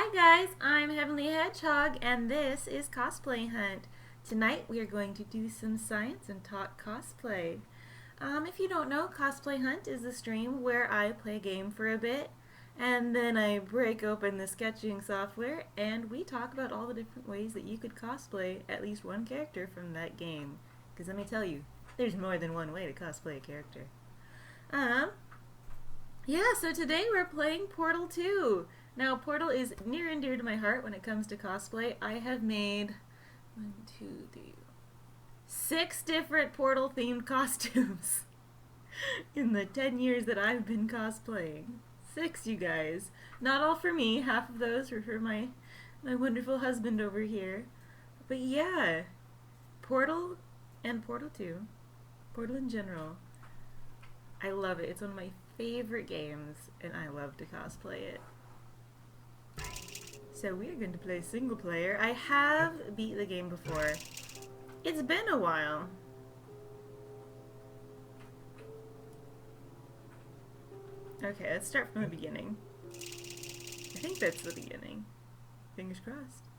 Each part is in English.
Hi guys, I'm Heavenly Hedgehog and this is Cosplay Hunt. Tonight we are going to do some science and talk cosplay. If you don't know, Cosplay Hunt is a stream where I play a game for a bit and then I break open the sketching software and we talk about all the different ways that you could cosplay at least one character from that game. Because let me tell you, there's more than one way to cosplay a character. So today we're playing Portal 2. Now, Portal is near and dear to my heart when it comes to cosplay. I have made 6 different Portal-themed costumes in the 10 years that I've been cosplaying. 6, you guys. Not all for me. Half of those were for my wonderful husband over here. But yeah, Portal and Portal 2. Portal in general. I love it. It's one of my favorite games, and I love to cosplay it. So we are going to play single player. I have beat the game before. It's been a while. Okay, let's start from the beginning. I think that's the beginning. Fingers crossed.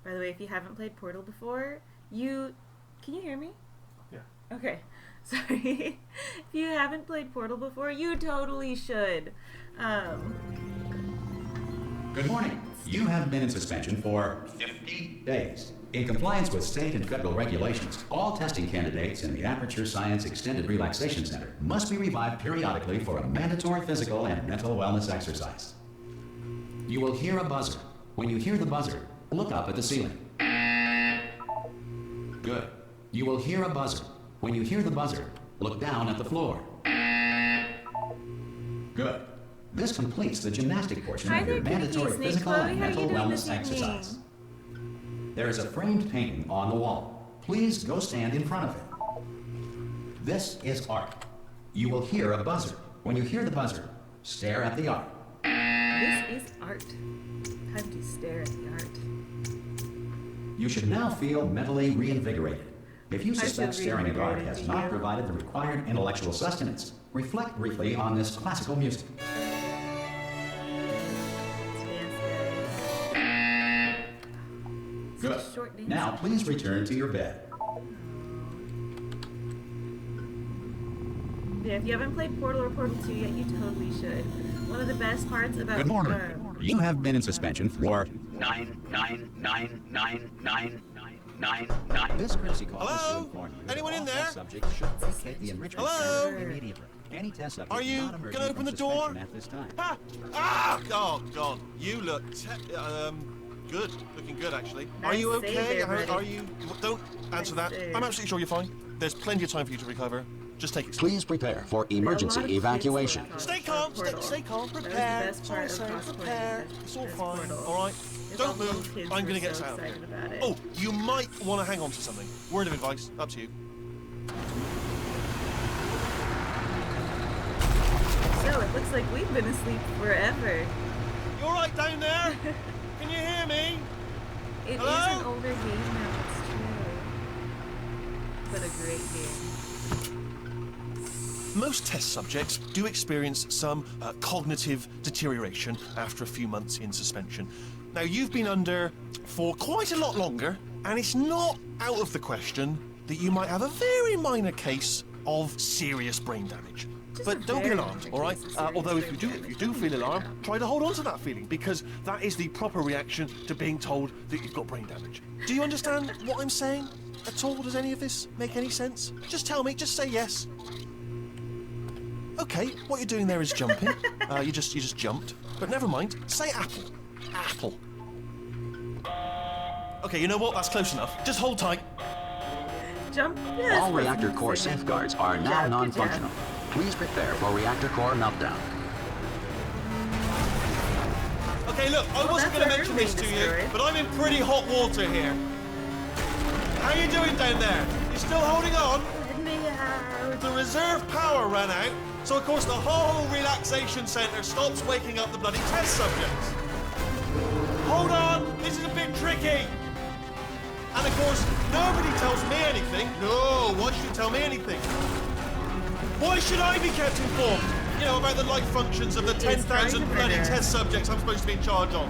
By the way, if you haven't played Portal before, can you hear me? Yeah. Okay. Sorry. If you haven't played Portal before, you totally should. Good morning. You have been in suspension for 50 days. In compliance with state and federal regulations, all testing candidates in the Aperture Science Extended Relaxation Center must be revived periodically for a mandatory physical and mental wellness exercise. You will hear a buzzer. When you hear the buzzer, look up at the ceiling. Good. You will hear a buzzer. When you hear the buzzer, look down at the floor. Good. This completes the gymnastic portion of your mandatory physical and mental wellness exercise. There is a framed painting on the wall. Please go stand in front of it. This is art. You will hear a buzzer. When you hear the buzzer, stare at the art. This is art. Time to stare at the art. You should now feel mentally reinvigorated. If you suspect staring at art has not provided the required intellectual sustenance, reflect briefly on this classical music. Good. Now please return to your bed. Yeah, if you haven't played Portal or Portal 2 yet, you totally should. One of the best parts about... Good morning. You have been in suspension for... 9. This courtesy call is to inform you. Anyone in that there? all subjects should vacate the enrichment Hello? center immediately. Any test subject Are you not emerging gonna open from the door? suspension at this time. Oh God, you look good. Looking good, actually. Are Nice you save okay? there, buddy. Are you? Don't answer Nice that. save. I'm absolutely sure you're fine. There's plenty of time for you to recover. Just take it slow. Please prepare for emergency evacuation. Stay calm. Stay calm. Prepare. It's all safe. Prepare. It's all fine. All right. Don't move. I'm gonna get us out of here. Oh, you might want to hang on to something. Word of advice. Up to you. So, it looks like we've been asleep forever. You all right down there? Can you hear me? It Hello? is an older game now, it's true. But a great game. Most test subjects do experience some cognitive deterioration after a few months in suspension. Now, you've been under for quite a lot longer, and it's not out of the question that you might have a very minor case of serious brain damage. But don't be alarmed, all right? Although if you do feel alarmed, try to hold on to that feeling, because that is the proper reaction to being told that you've got brain damage. Do you understand what I'm saying at all? Does any of this make any sense? Just tell me, just say yes. Okay, what you're doing there is jumping. You just jumped. But never mind. Say apple. Apple. Okay, you know what? That's close enough. Just hold tight. Jump. Yes, All reactor core safeguards are now non-functional. Please prepare for reactor core meltdown. Okay, look, I wasn't going to mention this to you, but I'm in pretty hot water here. How you doing down there? You still holding on? The reserve power ran out, so of course the whole relaxation centre stops waking up the bloody test subjects. Hold on, this is a bit tricky. And of course, nobody tells me anything. No, why should you tell me anything? Why should I be kept informed? You know, about the life functions of the He is 10,000 trying to bloody murder us. test subjects I'm supposed to be in charge of.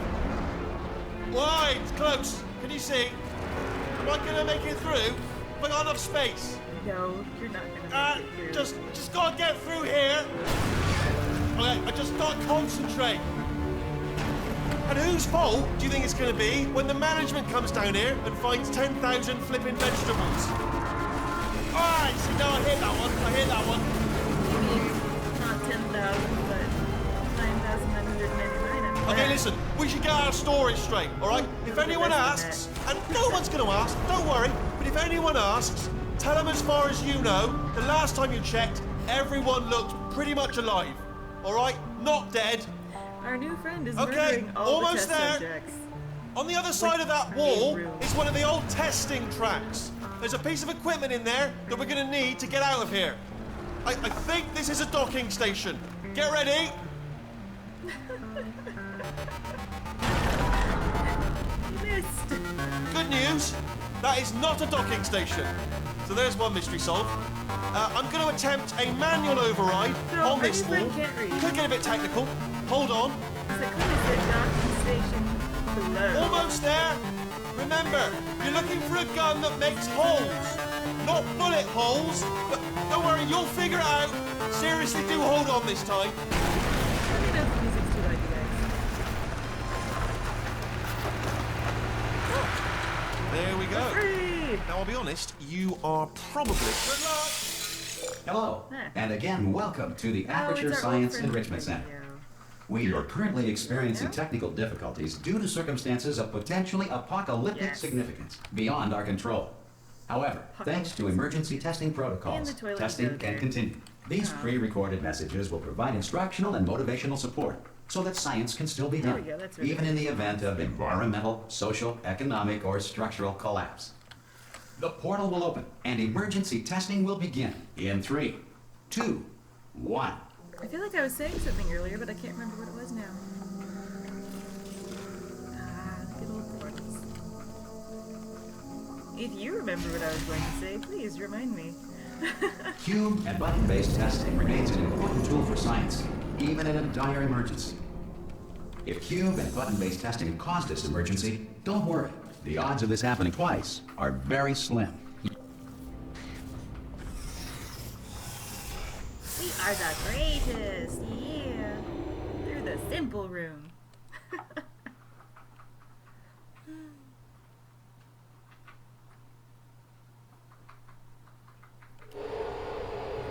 Why? It's close. Can you see? Am I gonna make it through? Have I got enough space? No, you're not gonna make it through. Just gotta get through here. Okay, I just gotta concentrate. And whose fault do you think it's gonna be when the management comes down here and finds 10,000 flipping vegetables? Alright, see, now I hear that one. I hear that one. Maybe not 10,000, but 9,999. Okay, listen, we should get our story straight, alright? If anyone asks, and no one's gonna ask, don't worry, but if anyone asks, tell them as far as you know, the last time you checked, everyone looked pretty much alive. Alright? Not dead. Our new friend is Okay, murdering all almost the test there. subjects. On the other side of that wall is one of the old testing tracks. There's a piece of equipment in there that we're gonna need to get out of here. I think this is a docking station. Get ready. Missed. Good news, that is not a docking station. So there's one mystery solved. I'm going to attempt a manual override No, on this my friend wall. can't read. Could get a bit technical. Hold on. Is it called the docking station below? Almost there. Remember, you're looking for a gun that makes holes. Not bullet holes. But don't worry, you'll figure it out. Seriously, do hold on this time. Let me know if the music's too loud, you guys. There we go. Free! Now, I'll be honest, you are probably... Good luck. Hello, and again, welcome to the Oh, Aperture it's our old Science friend Enrichment Radio. Center. We are currently experiencing Yeah? technical difficulties due to circumstances of potentially apocalyptic Yes. significance beyond our control. However, thanks to emergency testing And protocols, the toilet testing goes can there. continue. These Oh. pre-recorded messages will provide instructional and motivational support so that science can still be There done, we go, that's really even in the event of environmental, social, economic, or structural collapse. The portal will open and emergency testing will begin in 3, 2, 1. I feel like I was saying something earlier, but I can't remember what it was now. Good old portals. If you remember what I was going to say, please remind me. Cube and button-based testing remains an important tool for science, even in a dire emergency. If cube and button-based testing caused this emergency, don't worry. The odds of this happening twice are very slim. We are the greatest, yeah. Through the simple room.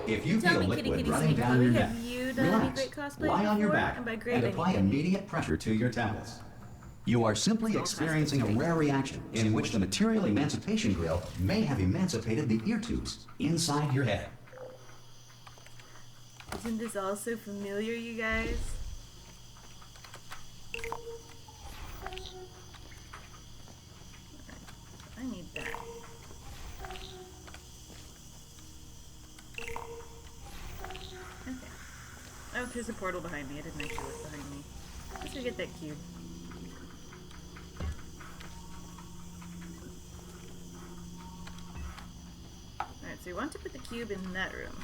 If you Tell feel me, kitty, liquid kitty, running sneaky down Louie, your neck, have you done any relax, great cosplay lie on your before? back, And by and great, I apply mean- immediate pressure to your temples. You are simply experiencing a rare reaction in which the material emancipation grill may have emancipated the ear tubes inside your head. Isn't this all so familiar, you guys? I need that. Okay. Oh, there's a portal behind me. I didn't actually look behind me. Let's go get that cube. Alright, so you want to put the cube in that room.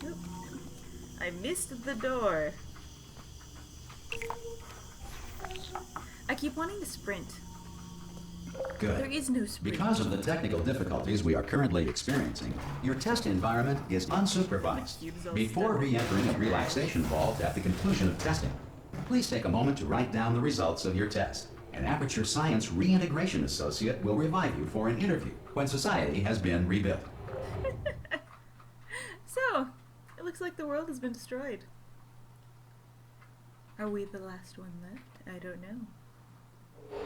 Nope. I missed the door. I keep wanting to sprint. Good. There is no sprint. Because of the technical difficulties we are currently experiencing, your test environment is unsupervised. Before re-entering a relaxation vault at the conclusion of testing, please take a moment to write down the results of your test. An Aperture Science Reintegration Associate will revive you for an interview when society has been rebuilt. So, it looks like the world has been destroyed. Are we the last one left? I don't know.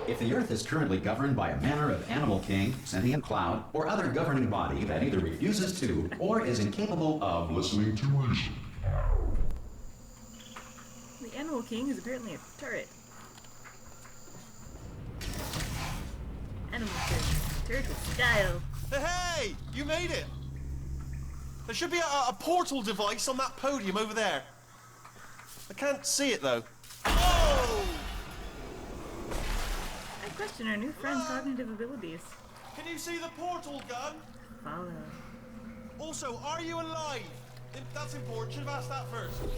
If the Earth is currently governed by a manner of animal king, sentient cloud, or other governing body that either refuses to or is incapable of listening to reason, The Animal King is apparently a turret. Animal King. Turret with style. Hey, you made it. There should be a portal device on that podium over there. I can't see it though. Oh! I question our new friend's cognitive abilities. Can you see the portal gun? Follow. Also, are you alive? That's important. Should have asked that first. Do you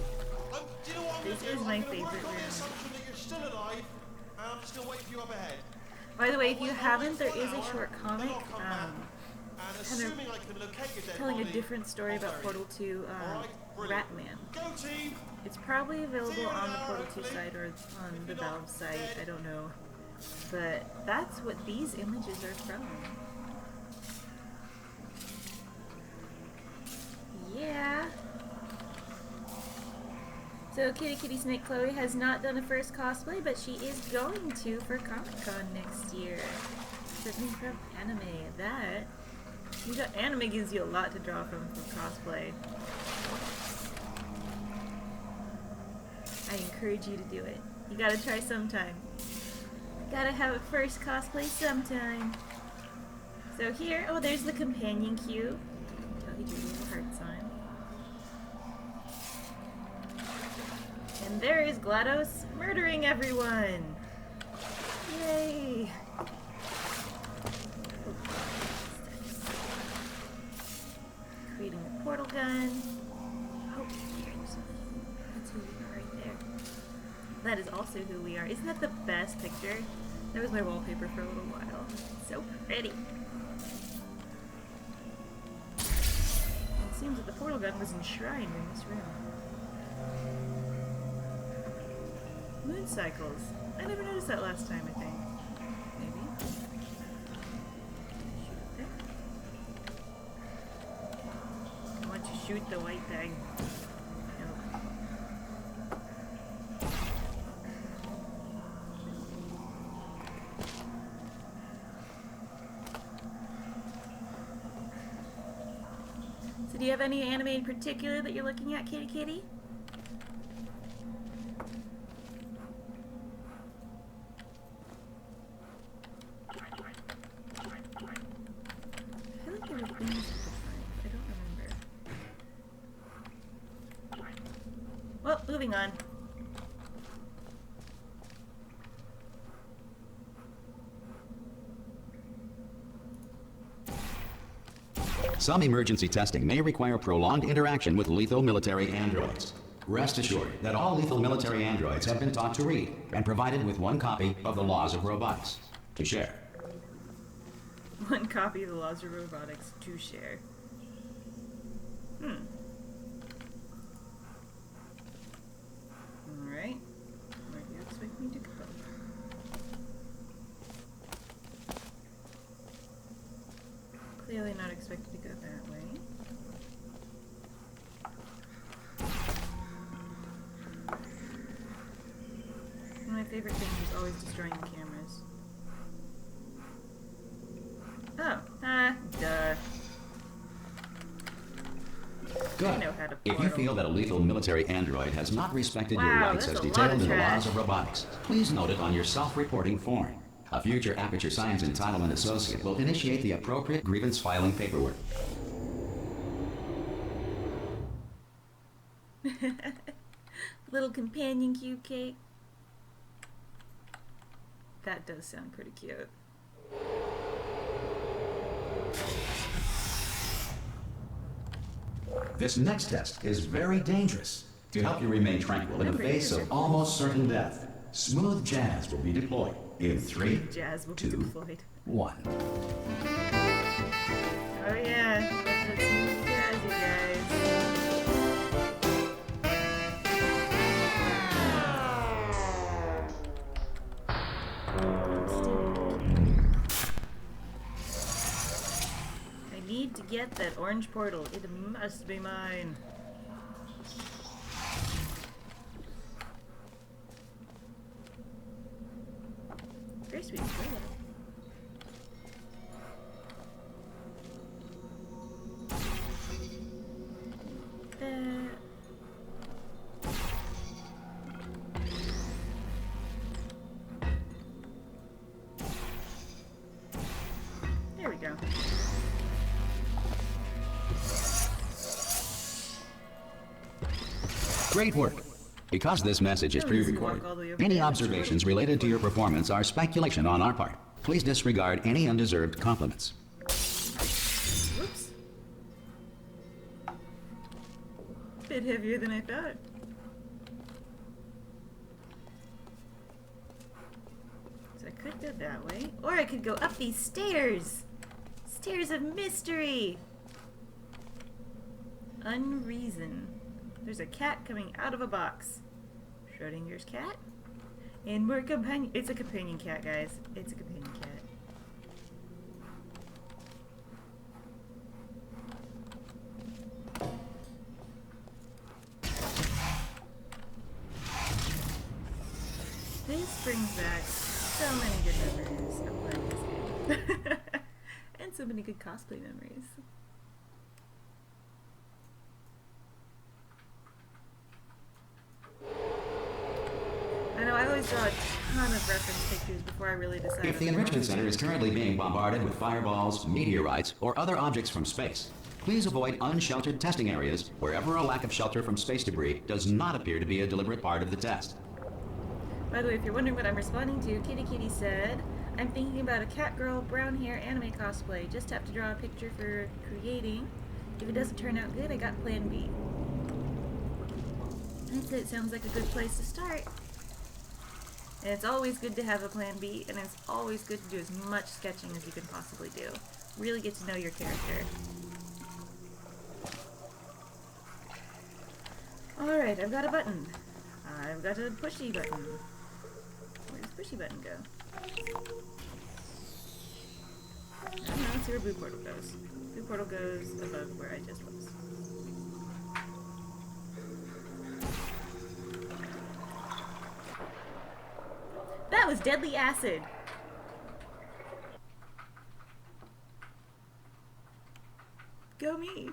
know what I'm This going to do? is my I'm going to work favorite on the room. assumption that you're still alive, and I'm just going to wait for you up ahead. By the way, if you I'll haven't, there wait is 1 a hour, short then comic I'll come back, and assuming I can locate your dead telling a body, different story I'll about bury Portal you. 2 Alright, brilliant. Ratman. Go team! It's probably See available you in on an the hour, Portal 2 hopefully. site or on If the you're not Valve site, dead. I don't know. But that's what these images are from. Yeah. So Kitty Kitty Snake Chloe has not done a first cosplay, but she is going to for Comic-Con next year. Something from anime. Anime gives you a lot to draw from for cosplay. I encourage you to do it. You gotta try sometime. Gotta have a first cosplay sometime. So here, oh, there's the companion cube. Tell you do a little heart sign. And there is GLaDOS murdering everyone! Yay! Creating a portal gun. Oh, here's that's who we are right there. That is also who we are. Isn't that the best picture? That was my wallpaper for a little while. So pretty. It seems that the portal gun was enshrined in this room. Moon cycles. I never noticed that last time, I think. Maybe. Shoot it. I want to shoot the white thing. Nope. So do you have any anime in particular that you're looking at, Kitty Kitty? I feel like there were things you could find, but I don't remember. Well, moving on. Some emergency testing may require prolonged interaction with lethal military androids. Rest assured that all lethal military androids have been taught to read and provided with one copy of the Laws of Robotics to share. One copy of the Laws of Robotics to share. Alright. Where do you expect me to go? Clearly not expected to go that way. One of my favorite things is always destroying the cameras. Oh, duh. I Good. know how to If you portal. feel that a lethal military android has not respected your Wow, rights that's as a lot detailed of in the trash. Laws of Robotics, please note it on your self-reporting form. A future Aperture Science Entitlement Associate will initiate the appropriate grievance filing paperwork. Little companion cube cake. That does sound pretty cute. This next test is very dangerous. To help you remain tranquil in the face of almost certain death, smooth jazz will be deployed in 3, Jazz will be 2, deployed. 1. Oh yeah, let's move jazz, you guys. I need to get that orange portal. It must be mine. Very sweet. There we go. Great work. Because this message is Oh, this is pre-recorded, walk all the way over any there. observations related to your performance are speculation on our part. Please disregard any undeserved compliments. Whoops. Bit heavier than I thought. So I could go that way, or I could go up these stairs. Stairs of mystery. Unreason. There's a cat coming out of a box. Schrodinger's cat. And more companion. It's a companion cat, guys. It's a companion cat. This brings back so many good memories of playing this game. And so many good cosplay memories. I know I always draw a ton of reference pictures before I really decide. If the Enrichment Center is currently being bombarded with fireballs, meteorites, or other objects from space, please avoid unsheltered testing areas wherever a lack of shelter from space debris does not appear to be a deliberate part of the test. By the way, if you're wondering what I'm responding to, Kitty Kitty said, I'm thinking about a cat girl, brown hair anime cosplay. Just have to draw a picture for creating. If it doesn't turn out good, I got plan B. That's it. Sounds like a good place to start. And it's always good to have a plan B, and it's always good to do as much sketching as you can possibly do. Really get to know your character. Alright, I've got a button. I've got a pushy button. Where does pushy button go? I don't know, let's see where blue portal goes. Blue portal goes above where I just was. That was deadly acid! Go me!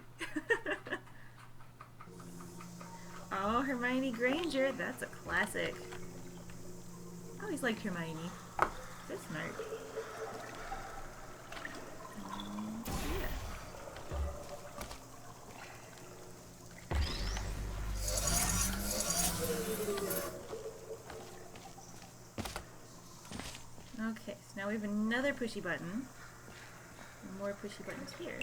Oh, Hermione Granger, that's a classic. I always liked Hermione. So smart. Yeah. Okay, so now we have another pushy button. And more pushy buttons here.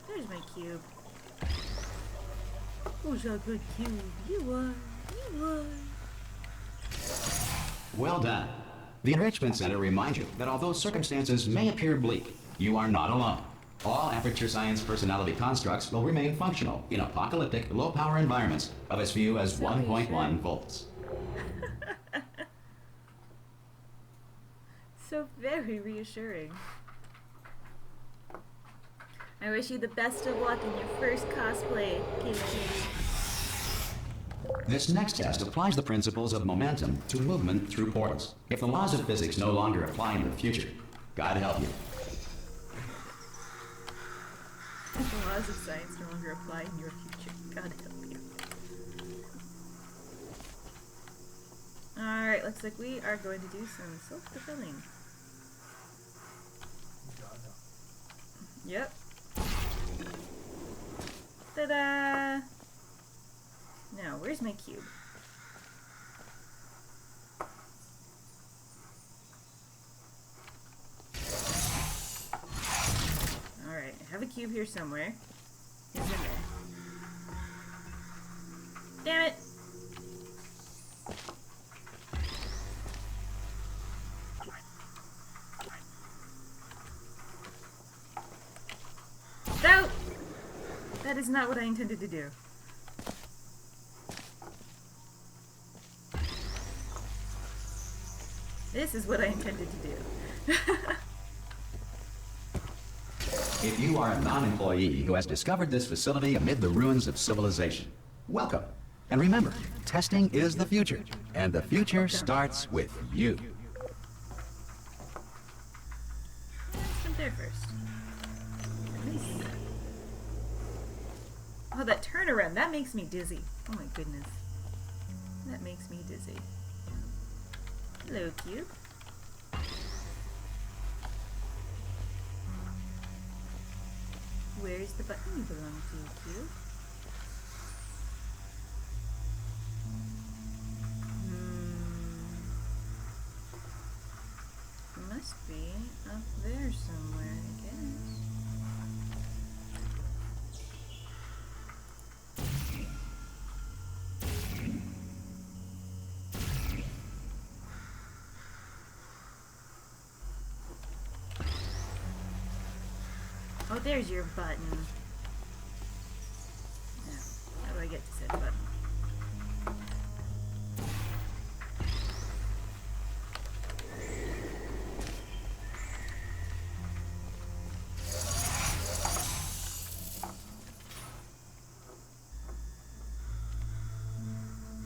There's my cube. Who's a good cube? You are. You are. Well done. The Enrichment Center reminds you that although circumstances may appear bleak, you are not alone. All Aperture Science personality constructs will remain functional in apocalyptic, low-power environments of as few as 1.1 volts. So very reassuring. I wish you the best of luck in your first cosplay, Kitty Kitty. This next test applies the principles of momentum to movement through portals. If the laws of physics no longer apply in the future, God help you. If the laws of science no longer apply in your future, God help you. Alright, looks like we are going to do some self-fulfilling. Yep. Ta-da! Now, where's my cube? Alright, I have a cube here somewhere. It's in there. Damn it! No! That is not what I intended to do. This is what I intended to do. If you are a non-employee who has discovered this facility amid the ruins of civilization, welcome. And remember, testing is the future, and the future starts with you. Let's jump there first. Nice. Oh, that turnaround, that makes me dizzy. Oh my goodness. That makes me dizzy. Hello, cube. Where's the button you belong to, cube? It must be up there somewhere, I guess. Oh, there's your button. Now, how do I get to said button?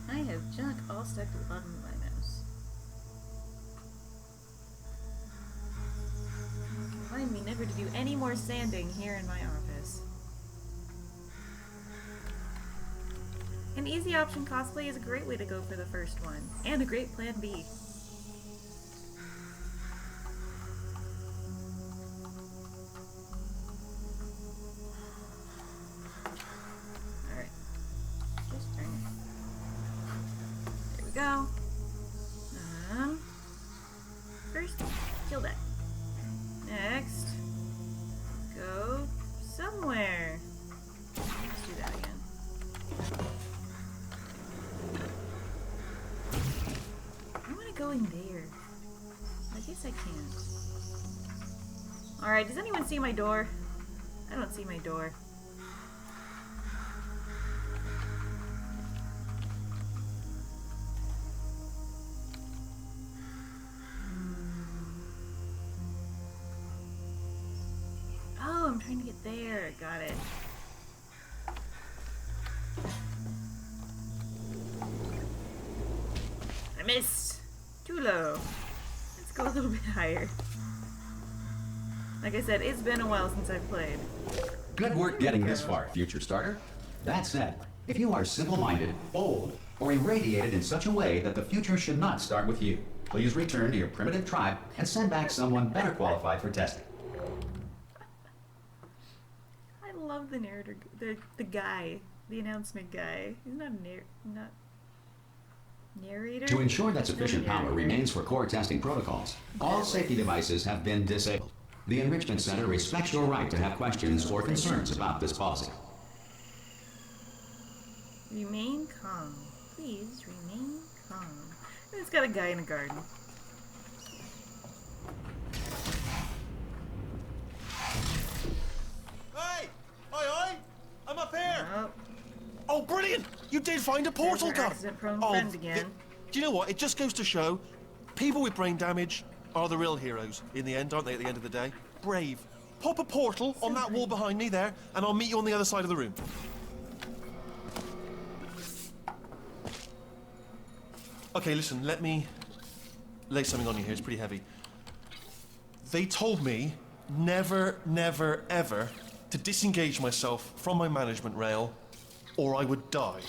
I have junk all stuck to the bottom of my mouse. Remind me never to do any more sanding here in my office. An easy option cosplay is a great way to go for the first one, and a great plan B. Alright. Just turn it. There we go. First, kill that. Next, go somewhere. Let's do that again. I want to go in there. I guess I can't. Alright, does anyone see my door? I don't see my door. Oh, I'm trying to get there. Got it. I missed. Too low. Let's go a little bit higher. Like I said, it's been a while since I've played. Good work getting this far, future starter. That said, if you are simple-minded, bold, or irradiated in such a way that the future should not start with you, please return to your primitive tribe and send back someone better qualified for testing. I love the narrator, the guy, the announcement guy. He's not narrator. To ensure that sufficient power remains for core testing protocols, all safety devices have been disabled. The Enrichment Center respects your right to have questions or concerns about this policy. Remain calm. Please remain calm. It's got a guy in a garden. Hey! Oi, oi! I'm up here! Oh, Oh, brilliant! You did find a portal there's our gun! accident-prone Oh, friend again. do you know what? It just goes to show, people with brain damage are the real heroes in the end, aren't they, at the end of the day? Brave. Pop a portal on that wall behind me there, and I'll meet you on the other side of the room. Okay, listen, let me lay something on you here. It's pretty heavy. They told me never, never, ever to disengage myself from my management rail or I would die.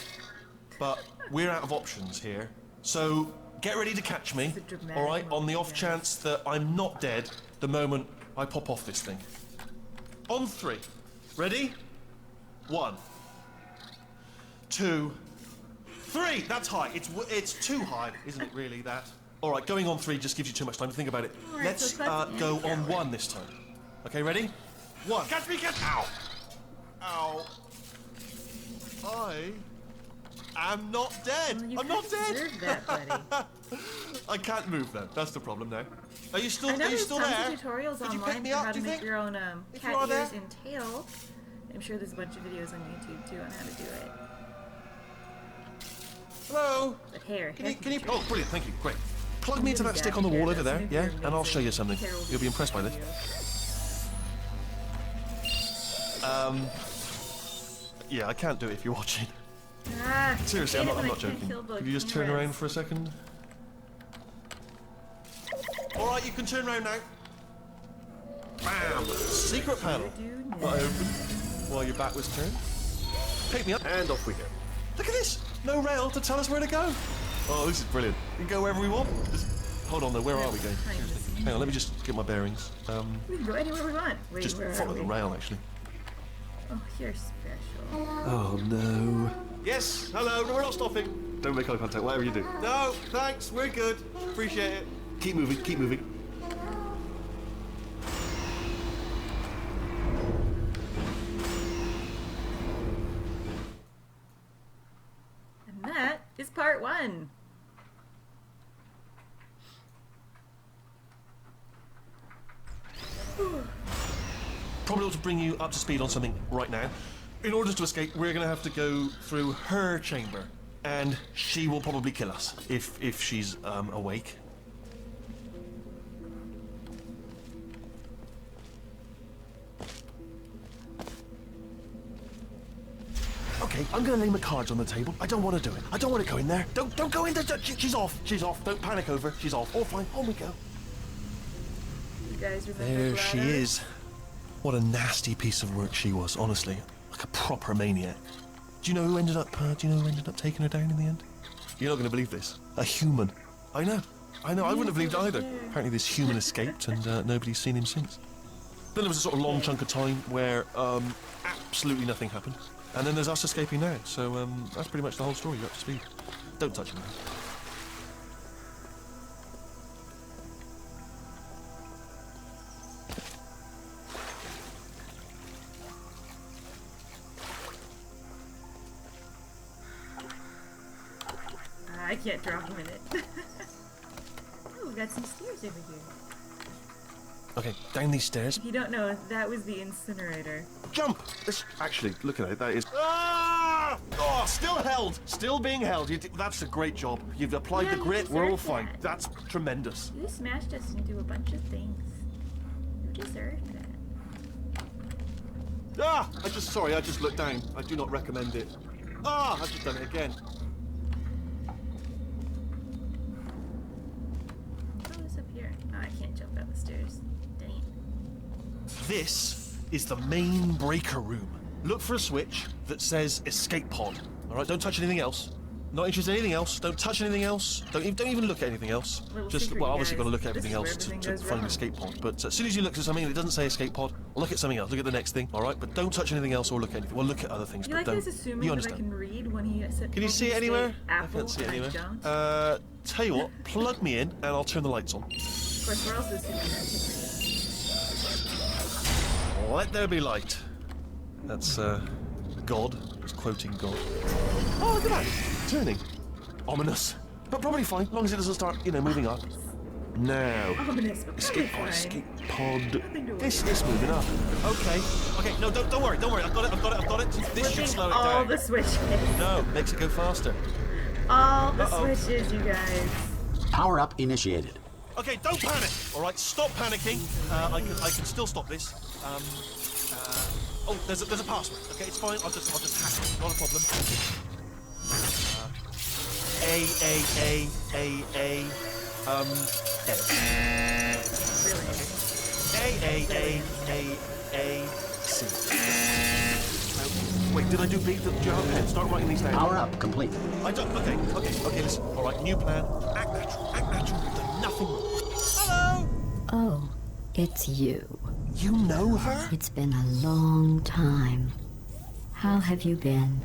But we're out of options here. So get ready to catch me, all right, on the off chance that I'm not dead the moment I pop off this thing. On 3. Ready? 1, 2, 3. That's high. It's too high, isn't it, really, that? All right, going on 3 just gives you too much time to think about it. All right, Let's so that's go on 1 this time. Okay, ready? 1. Catch me, catch... Ow! Ow. I'm not dead. Well, you I'm not dead. deserve that, buddy. I can't move then. That's the problem now. Are you still? I know Are you there's still tons there? of tutorials Could you online pick me for up, how do to you make think? your own If cat you are ears there? and tail. I'm sure there's a bunch of videos on YouTube too on how to do it. Hello. But hair. Can you? Oh, brilliant. Thank you. Great. Plug me into that stick on the wall over there, yeah, and I'll show you something. You'll be impressed by this. Yeah, I can't do it if you're watching. Ah, Seriously, I hate I'm it when not I can't joking. kill the Could you just turn cameras. around for a second? All right, you can turn around now. Bam! Secret panel. But I opened while your back was turned. Pick me up, and off we go. Look at this! No rail to tell us where to go. Oh, this is brilliant. We can go wherever we want. Just hold on though. Where are we going? Behind the Seriously. scenes. Hang on. Let me just get my bearings. We can go anywhere we want. Wait, Just where follow are the we? rail, actually. Oh, you're special. Oh no. Yes. Hello. No, we're not stopping. Don't make eye contact. Whatever you do. No. Thanks. We're good. Appreciate it. Keep moving. Keep moving. And that is part 1. Probably ought to bring you up to speed on something right now. In order to escape, we're going to have to go through her chamber, and she will probably kill us if she's awake. Okay, I'm going to lay my cards on the table. I don't want to do it. I don't want to go in there. Don't go in there. She's off. She's off. Don't panic over. She's off. All fine. On we go. You guys remember There she Gladys? is. What a nasty piece of work she was, honestly. Like a proper maniac. Do you know who ended up taking her down in the end? You're not going to believe this. A human. I know. I wouldn't have believed it either. Apparently this human escaped and nobody's seen him since. Then there was a sort of long chunk of time where absolutely nothing happened. And then there's us escaping now. So that's pretty much the whole story. You're up to speed. Don't touch him. I can't drop him in it. Oh, we got some stairs over here. Okay, down these stairs. If you don't know, that was the incinerator. Jump! Actually, look at it. That is. Ah! Oh, still held. Still being held. That's a great job. You've applied Yeah, the you grit. We're all deserve fine. that. That's tremendous. You smashed us into a bunch of things. You deserve that. Ah! I just looked down. I do not recommend it. Ah! I've just done it again. What's up here? Oh, I can't jump down the stairs. Dang. This is the main breaker room. Look for a switch that says escape pod. All right, don't touch anything else. Not interested in anything else. Don't touch anything else. Don't even look at anything else. Little Just secret, well, obviously guys. got to look at This everything is where else everything to goes find wrong. escape pod. But as soon as you look at something that doesn't say escape pod, look at something else. Look at the next thing. All right, but don't touch anything else or look at anything. Well, look at other things, You but like don't. guys assuming You that I understand? can read when he said Can you see it anywhere? Apple, I can't see it and anywhere. I don't? Of Tell you what, plug me in and I'll turn the lights on. course, we're also assuming that I can read. Let there be light. That's God. Just quoting God. Oh, look at that! Turning. Ominous. But probably fine, as long as it doesn't start, moving up. Now. Ominous, but Escape probably pod, fine. escape pod. Nothing to worry It's moving up. Okay. Okay, no, don't worry. I've got it. This should Flipping slow it all down. the switches. No, makes it go faster. All the Uh-oh. switches, you guys. Power up initiated. Okay, don't panic. All right, stop panicking. I can still stop this. Oh, there's a password. Okay, it's fine. I'll just hack it. Not a problem. A. Wait, did I do B? Do you have a pen? Start writing these down. Power up complete. I don't. Okay. Listen. All right, new plan. Act natural. You've done nothing wrong. Hello. Oh, it's you. You know her? It's been a long time. How have you been?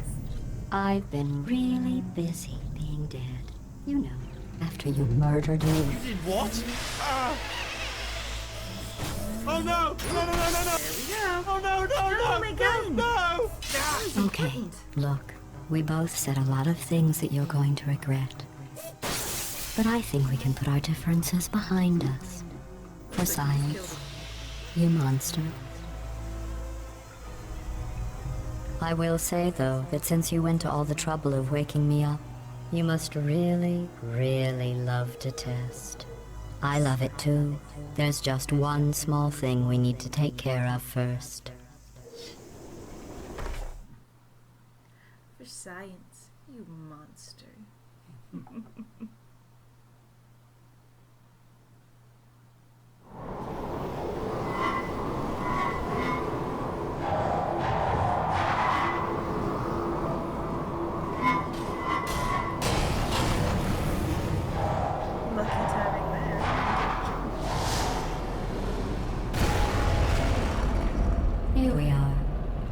I've been really busy being dead. You know, after you murdered me. You did what? Oh no! No! There we go. Oh no! Oh my God. No! Okay, Important. look, we both said a lot of things that you're going to regret. But I think we can put our differences behind us. For science, you monster. I will say, though, that since you went to all the trouble of waking me up, you must really, really love to test. I love it too. There's just one small thing we need to take care of first. For science, you monster.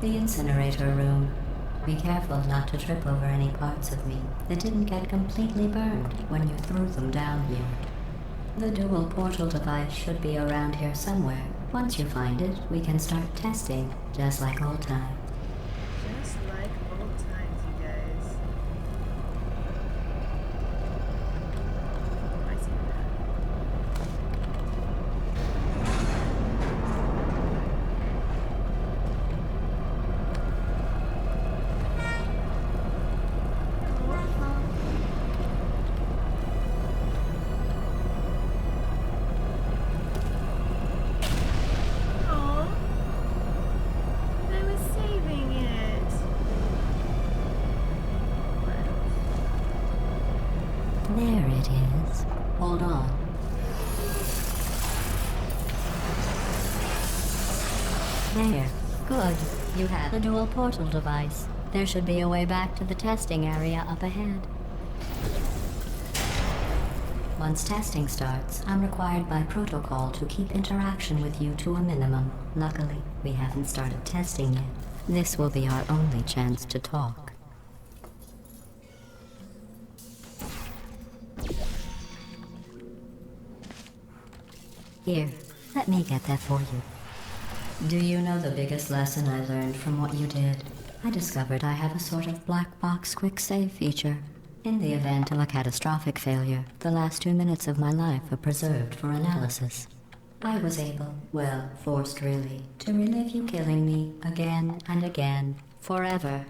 the incinerator room. Be careful not to trip over any parts of me that didn't get completely burned when you threw them down here. The dual portal device should be around here somewhere. Once you find it, we can start testing, just like old times. Just like old times, you guys. Oh, I see There it is. Hold on. There. Good. You have a dual portal device. There should be a way back to the testing area up ahead. Once testing starts, I'm required by protocol to keep interaction with you to a minimum. Luckily, we haven't started testing yet. This will be our only chance to talk. Here, let me get that for you. Do you know the biggest lesson I learned from what you did? I discovered I have a sort of black box quick save feature. In the event of a catastrophic failure, the last 2 minutes of my life are preserved for analysis. I was able, well, forced really, to relive you killing me again and again, forever.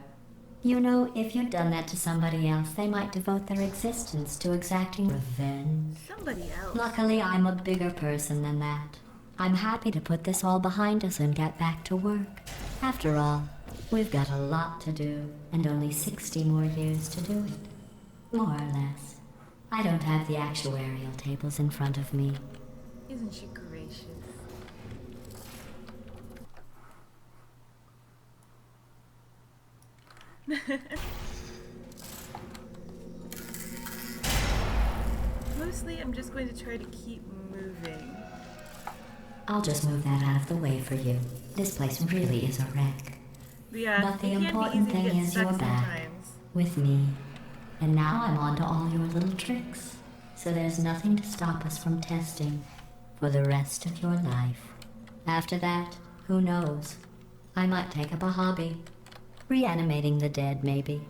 You know, if you'd done that to somebody else, they might devote their existence to exacting revenge. somebody else. Luckily, I'm a bigger person than that. I'm happy to put this all behind us and get back to work. After all, we've got a lot to do, and only 60 more years to do it. More or less. I don't have the actuarial tables in front of me. Isn't she gracious? Mostly, I'm just going to try to keep moving. I'll just move that out of the way for you. This place really is a wreck. Yeah, But the it can be important easy to thing get is stuck you're back. sometimes. With me. And now I'm on to all your little tricks. So there's nothing to stop us from testing for the rest of your life. After that, who knows? I might take up a hobby. Reanimating the dead, maybe.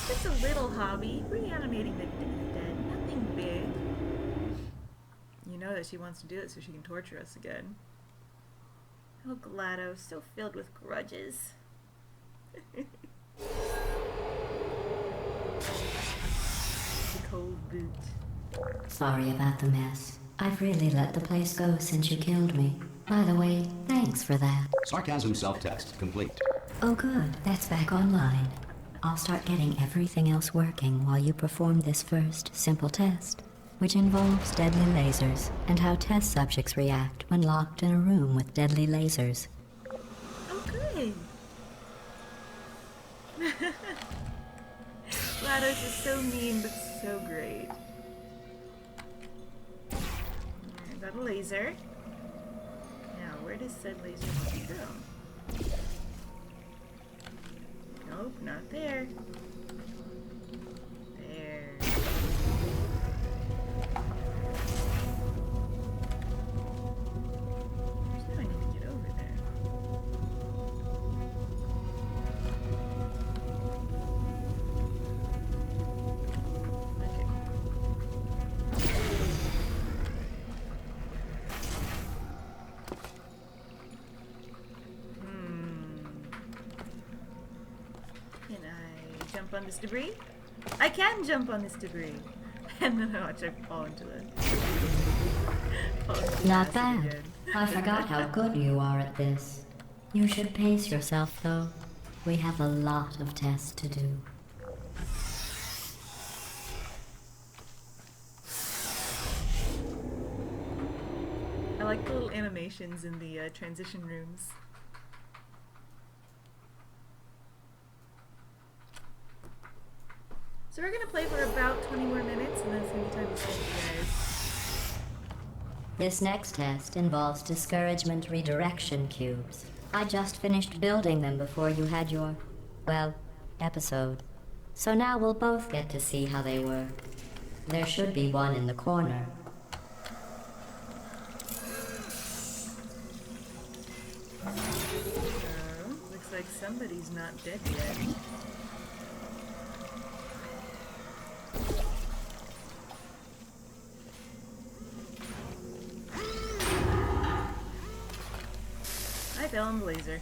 Just a little hobby, reanimating the dead, nothing big. You know that she wants to do it so she can torture us again. Oh, GLaDOS, so filled with grudges. The cold boot. Sorry about the mess. I've really let the place go since you killed me. By the way, thanks for that. Sarcasm self-test complete. Oh good, that's back online. I'll start getting everything else working while you perform this first, simple test, which involves deadly lasers and how test subjects react when locked in a room with deadly lasers. Oh, good. GLaDOS is so mean, but so great. I got a laser. Now, where does said laser want to go? Nope, not there. There. There's no I need to get over there. Okay. Can I jump on this debris? I can jump on this debris. And then I watch I fall into the... fall into the Not acid bad. again. I forgot how good you are at this. You should pace yourself, though. We have a lot of tests to do. I like the little animations in the transition rooms. So we're gonna play for about 20 more minutes, and then it's gonna be time to say you guys. This next test involves discouragement redirection cubes. I just finished building them before you had your, well, episode. So now we'll both get to see how they work. There should be one in the corner. Looks like somebody's not dead yet. I fell in the laser.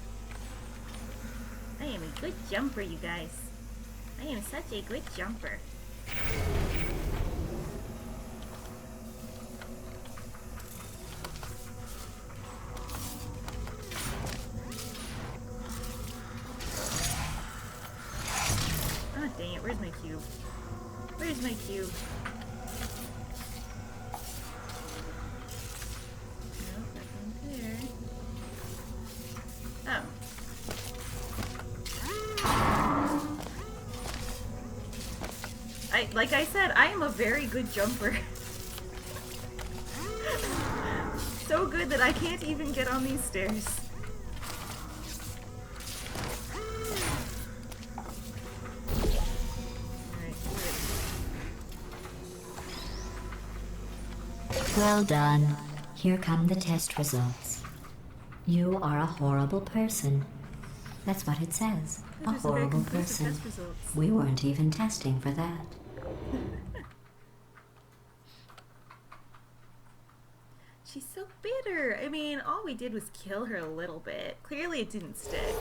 I am a good jumper, you guys. I am such a good jumper. Ah, dang it. Where's my cube? Where's my cube? Nope, nothing there. Oh. Like I said, I am a very good jumper. So good that I can't even get on these stairs. Alright, good. Well done. Here come the test results. You are a horrible person. That's what it says. A Those are very horrible conclusive person. test results. We weren't even testing for that. She's so bitter. I mean, all we did was kill her a little bit. Clearly it didn't stick.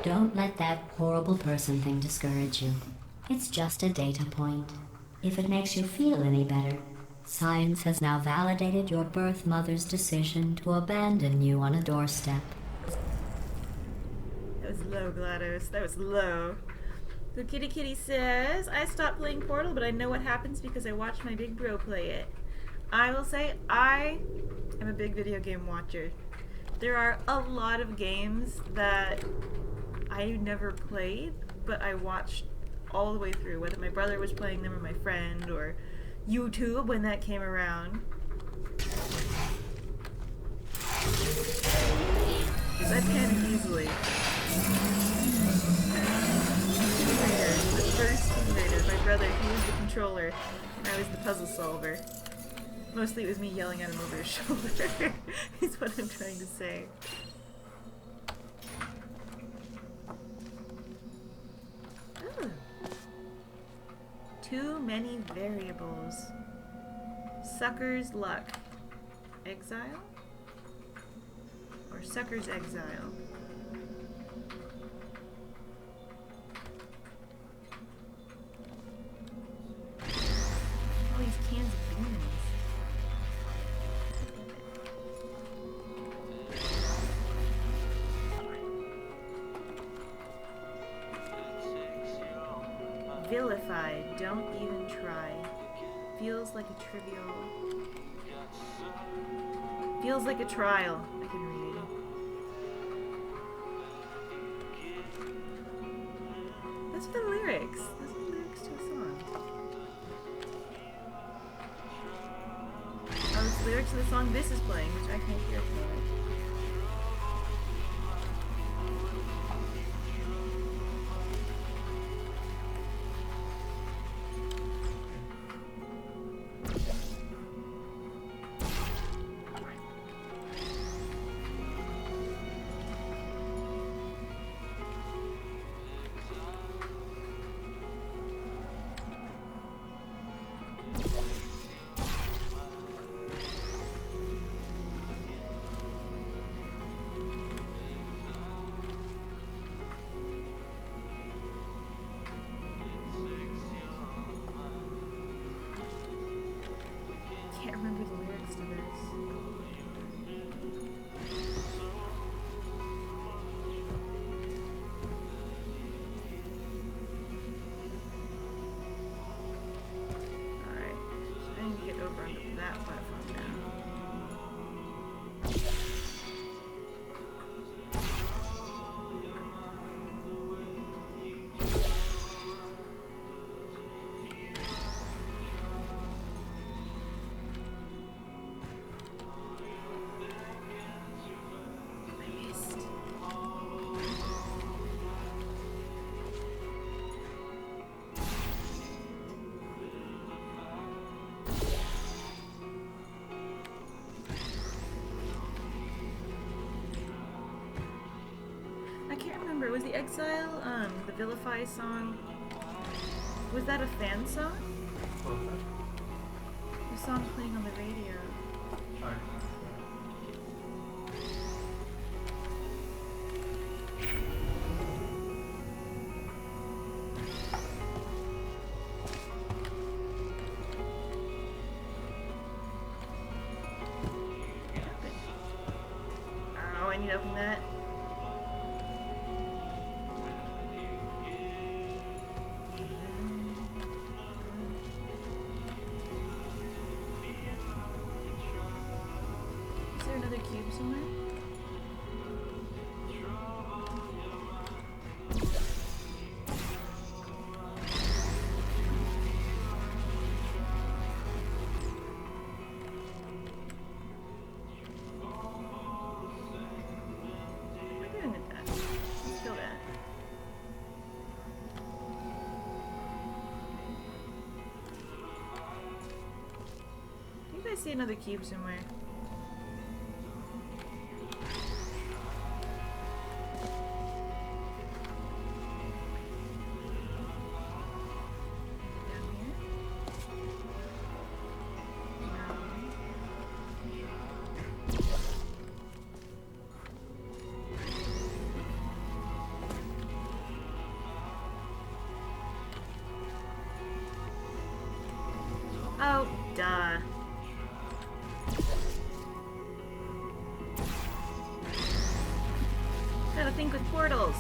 Don't let that horrible person thing discourage you. It's just a data point. If it makes you feel any better, science has now validated your birth mother's decision to abandon you on a doorstep. That was low, GLaDOS. That was low. So Kitty Kitty says, I stopped playing Portal, but I know what happens because I watched my big bro play it. I will say, I am a big video game watcher. There are a lot of games that I never played, but I watched all the way through, whether my brother was playing them or my friend or YouTube when that came around. Because I can easily. Tomb Raider, the first Tomb Raider, my brother, he was the controller, and I was the puzzle solver. Mostly it was me yelling at him over his shoulder, is what I'm trying to say. Ooh. Too many variables. Sucker's Luck. Exile? Or Sucker's Exile? All these cans of beans. Vilified, don't even try. Feels like a trivial. Feels like a trial. I can read. Those are the lyrics. Those are the lyrics to a song. Oh, it's the lyrics to the song this is playing, which I can't hear for it. Can't remember the lyrics to this. Alright, so I need to get over onto that platform now. remember, was the Exile, the Vilify song, was that a fan song? What was that? The song playing on the radio. Sorry. Oh, I need to open that. Is there another cube somewhere? What are we doing with that? Let's kill that. Do you guys see another cube somewhere? Down here? No. Oh, duh. Gotta think with portals.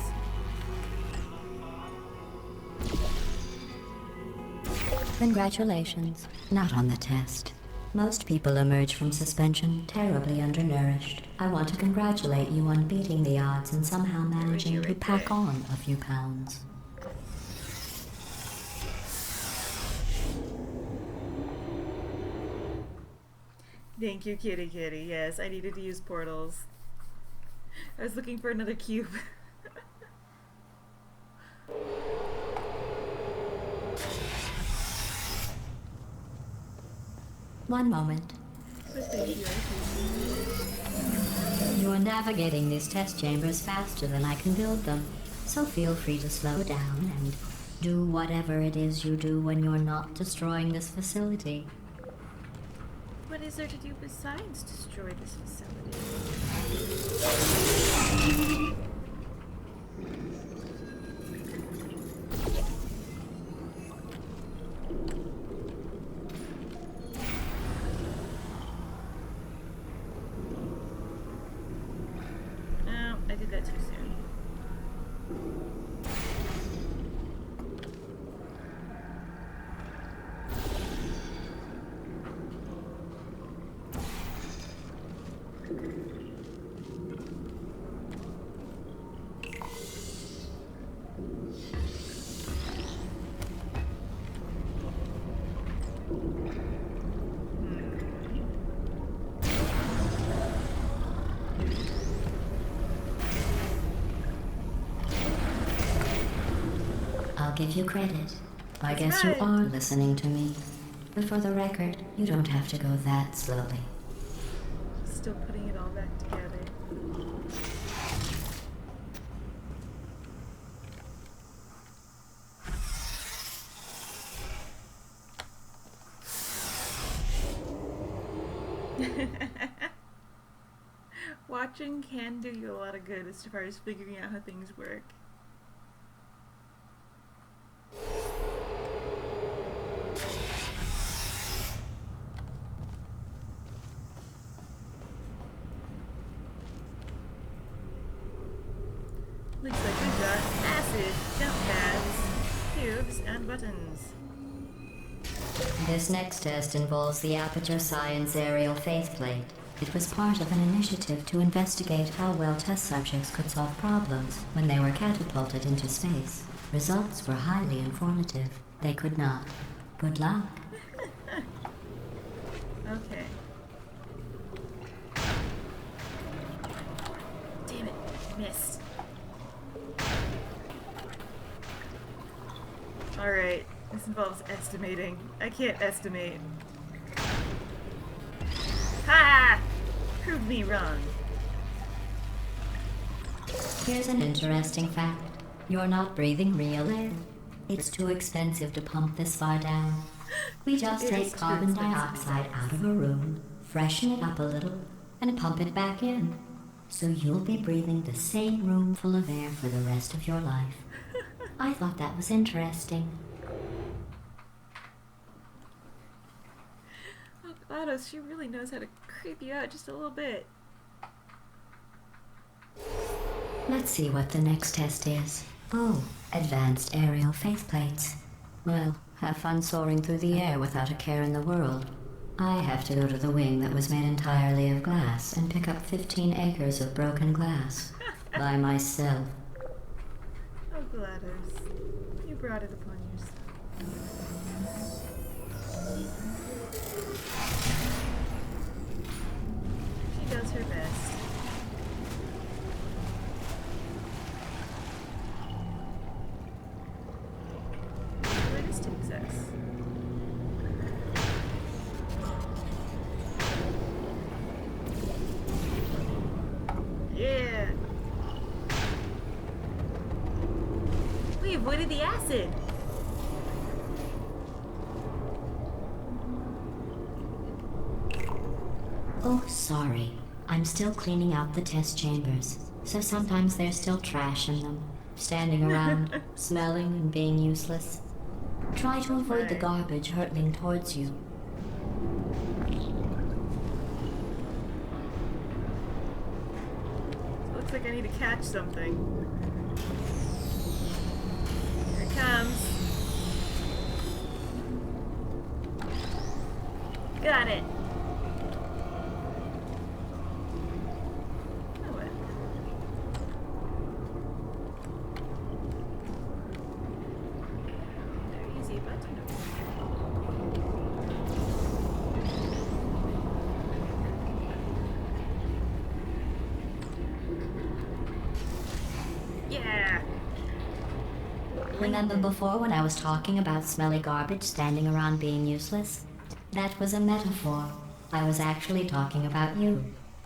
Congratulations. Not on the test. Most people emerge from suspension terribly undernourished. I want to congratulate you on beating the odds and somehow managing to pack on a few pounds. Thank you, kitty kitty. Yes, I needed to use portals. I was looking for another cube. One moment. You are navigating these test chambers faster than I can build them, so feel free to slow down and do whatever it is you do when you're not destroying this facility. What is there to do besides destroy this facility? Oh, I did that too soon. I'll give you credit. I That's guess you right. are listening to me. But for the record, you don't have to go that slowly. Still putting it all back together. Watching can do you a lot of good as far as figuring out how things work. Looks like we've got massive jump pads, cubes, and buttons. This next test involves the Aperture Science Aerial Faceplate. It was part of an initiative to investigate how well test subjects could solve problems when they were catapulted into space. Results were highly informative. They could not. Good luck. Okay. Damn it, missed. Alright, this involves estimating. I can't estimate. Ha! Prove me wrong. Here's an interesting fact. You're not breathing real air. It's too expensive to pump this far down. We just It is take too carbon expensive. dioxide out of a room, freshen it up a little, and pump it back in. So you'll be breathing the same room full of air for the rest of your life. I thought that was interesting. Oh, GLaDOS, she really knows how to creep you out just a little bit. Let's see what the next test is. Oh, advanced aerial faceplates. Well, have fun soaring through the air without a care in the world. I have to go to the wing that was made entirely of glass and pick up 15 acres of broken glass. By myself. Oh, GLaDOS, you brought it upon yourself. She does her best. Latest success. Yeah. We avoided the acid. Oh, sorry. I'm still cleaning out the test chambers, so sometimes there's still trash in them, standing around, smelling and being useless. Try to avoid the garbage hurtling towards you. Looks like I need to catch something. Here it comes. Got it. Oh, what? There, easy button. Yeah. Remember before when I was talking about smelly garbage standing around being useless? That was a metaphor. I was actually talking about you.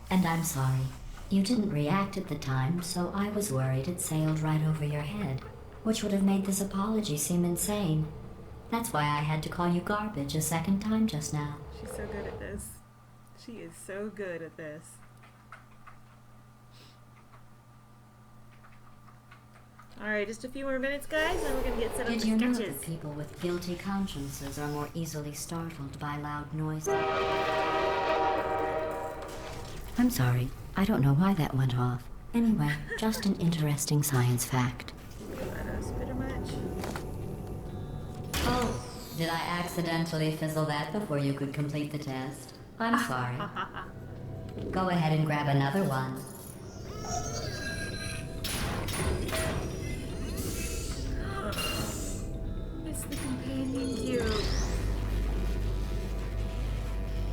And I'm sorry. You didn't react at the time, so I was worried it sailed right over your head, which would have made this apology seem insane. That's why I had to call you garbage a second time just now. She's so good at this. She is so good at this. Alright, just a few more minutes, guys, and we're gonna get set up Did for you know sketches. that people with guilty consciences are more easily startled by loud noises? I'm sorry. I don't know why that went off. Anyway, just an interesting science fact. GLaDOS, bitter much. Oh, did I accidentally fizzle that before you could complete the test? I'm sorry. Go ahead and grab another one. It's the companion cube.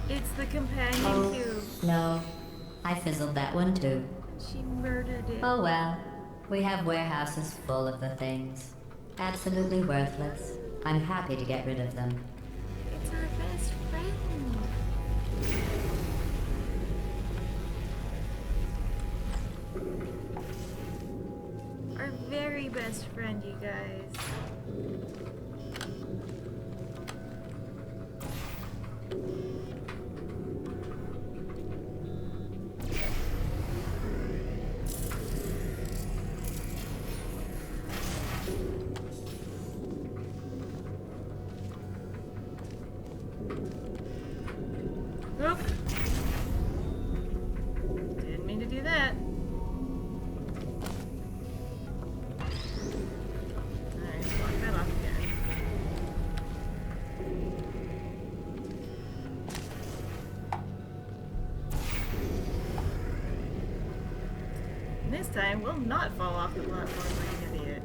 It's the companion cube. No, I fizzled that one too. She murdered it. Oh well, we have warehouses full of the things. Absolutely worthless. I'm happy to get rid of them. It's our best friend. Our very best friend, you guys. Oop. Didn't mean to do that. Alright, block that off again. And this time, we'll not fall off the platform like an idiot.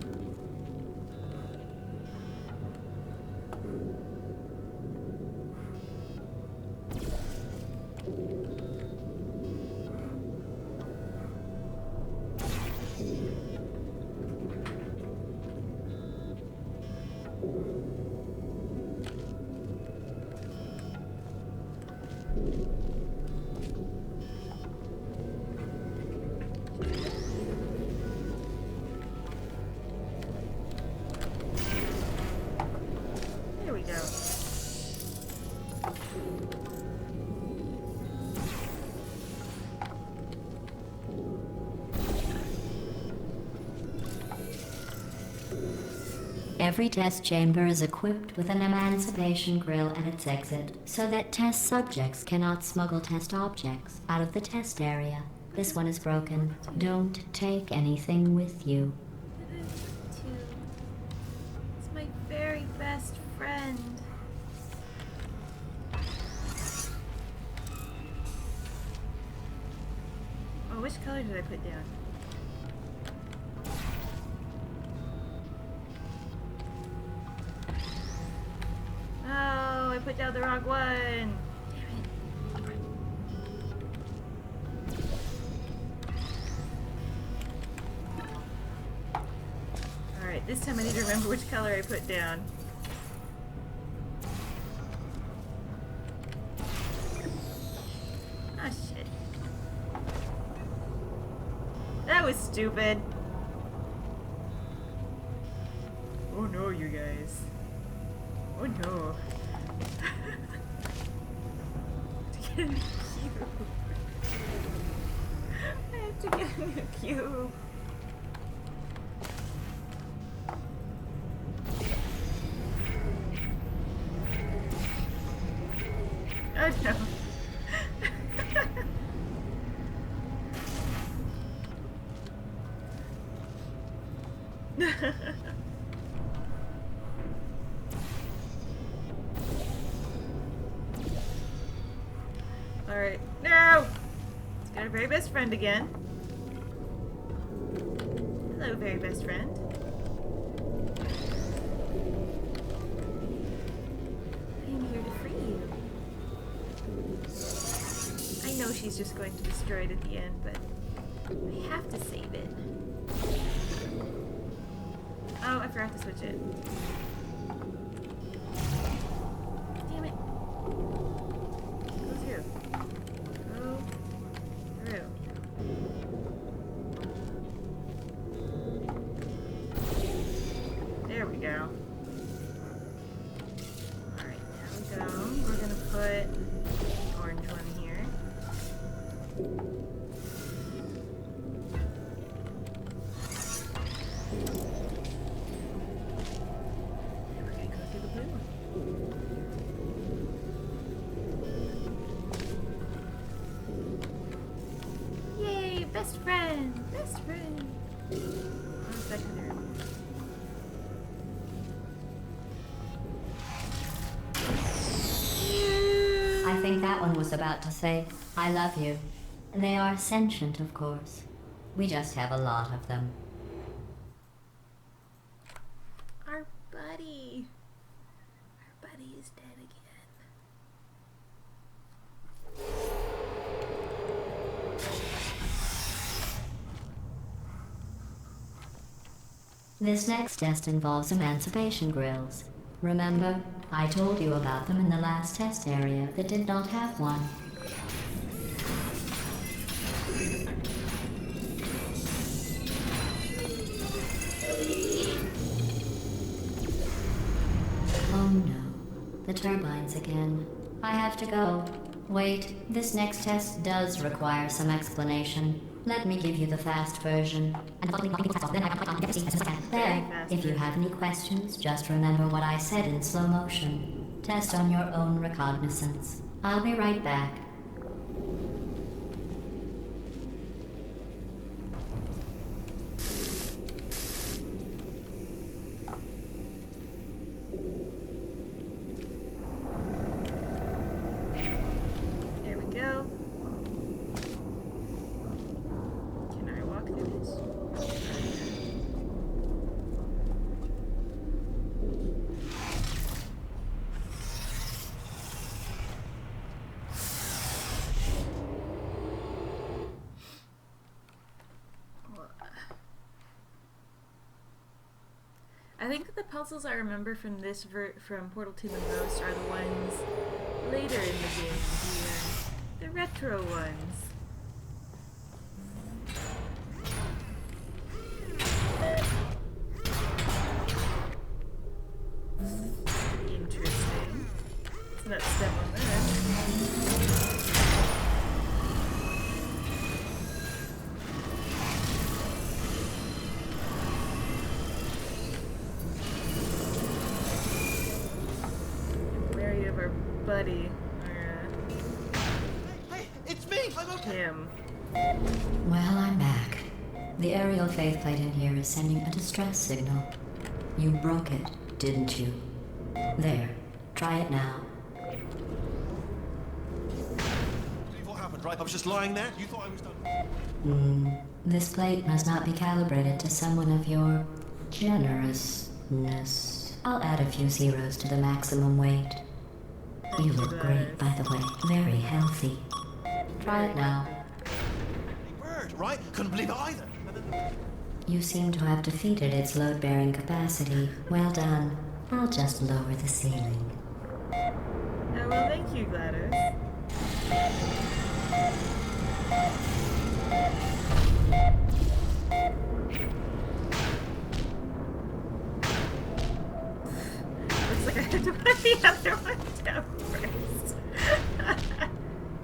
Every test chamber is equipped with an emancipation grill at its exit, so that test subjects cannot smuggle test objects out of the test area. This one is broken. Don't take anything with you. It's my very best friend. Oh, which color did I put down? Oh, I put down the wrong one. Damn it. Alright, this time I need to remember which color I put down. Ah, shit. That was stupid. Oh no, you guys. Oh no. To get a new cube. I have to get a new cube. Oh no. Alright. No! Let's get our very best friend again. Hello, very best friend. I am here to free you. I know she's just going to destroy it at the end, but I have to save it. Oh, I forgot to switch it. Damn it. Go through. Go through. There we go. Alright, there we go. We're gonna put the orange one here. Yay, best friend! Best friend! One second there. I think that one was about to say, I love you. They are sentient, of course. We just have a lot of them. Our buddy. Our buddy is dead again. This next test involves emancipation grills. Remember, I told you about them in the last test area that did not have one. Oh no, the turbines again. I have to go. Wait, this next test does require some explanation. Let me give you the fast version. There, if you have any questions, just remember what I said in slow motion. Test on your own recognizance. I'll be right back. There we go. Can I walk through this? I think the puzzles I remember from this from Portal 2 the most are the ones later in the game, the retro ones. Interesting. Isn't that step on this. Wary of our buddy, or Hey, it's me! I'm okay! him. Well, I'm back. The aerial faith plate in here is sending a distress signal. You broke it, didn't you? There. Try it now. What happened, right? I was just lying there. You thought I was done. This plate must not be calibrated to someone of your generousness. I'll add a few zeros to the maximum weight. You look great, by the way. Very healthy. Try it now. Bird, right? Couldn't believe it either. You seem to have defeated its load-bearing capacity. Well done. I'll just lower the ceiling. Oh, well, thank you, Gladys. Looks like I have to put the other one down first.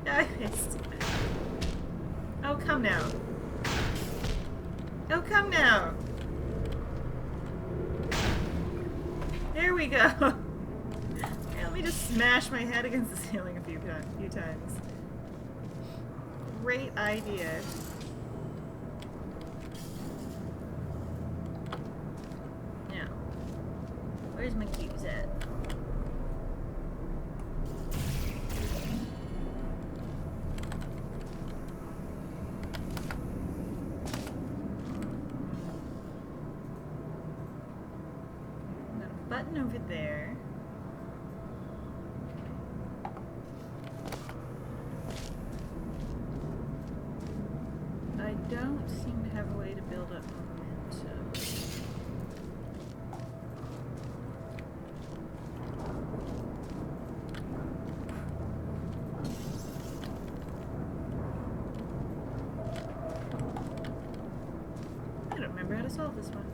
I missed. Oh, come now. Oh, come now. There we go. Okay, let me just smash my head against the ceiling a few times. Great idea. Now, where's my cubes at? Button over there. I don't seem to have a way to build up momentum. I don't remember how to solve this one.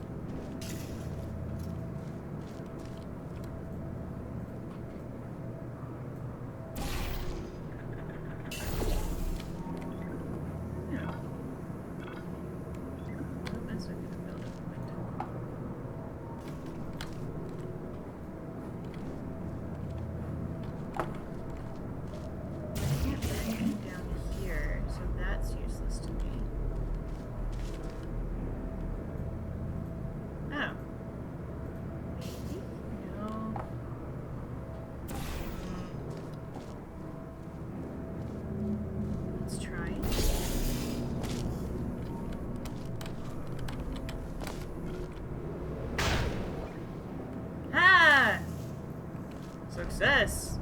Success!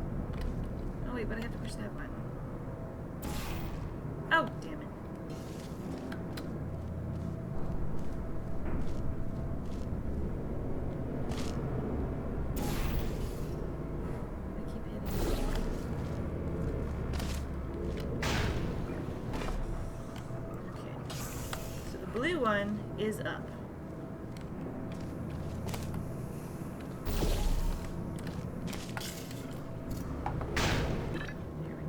Oh wait, but I have to push that button. Oh, damn it. I keep hitting it. Okay. So the blue one is up.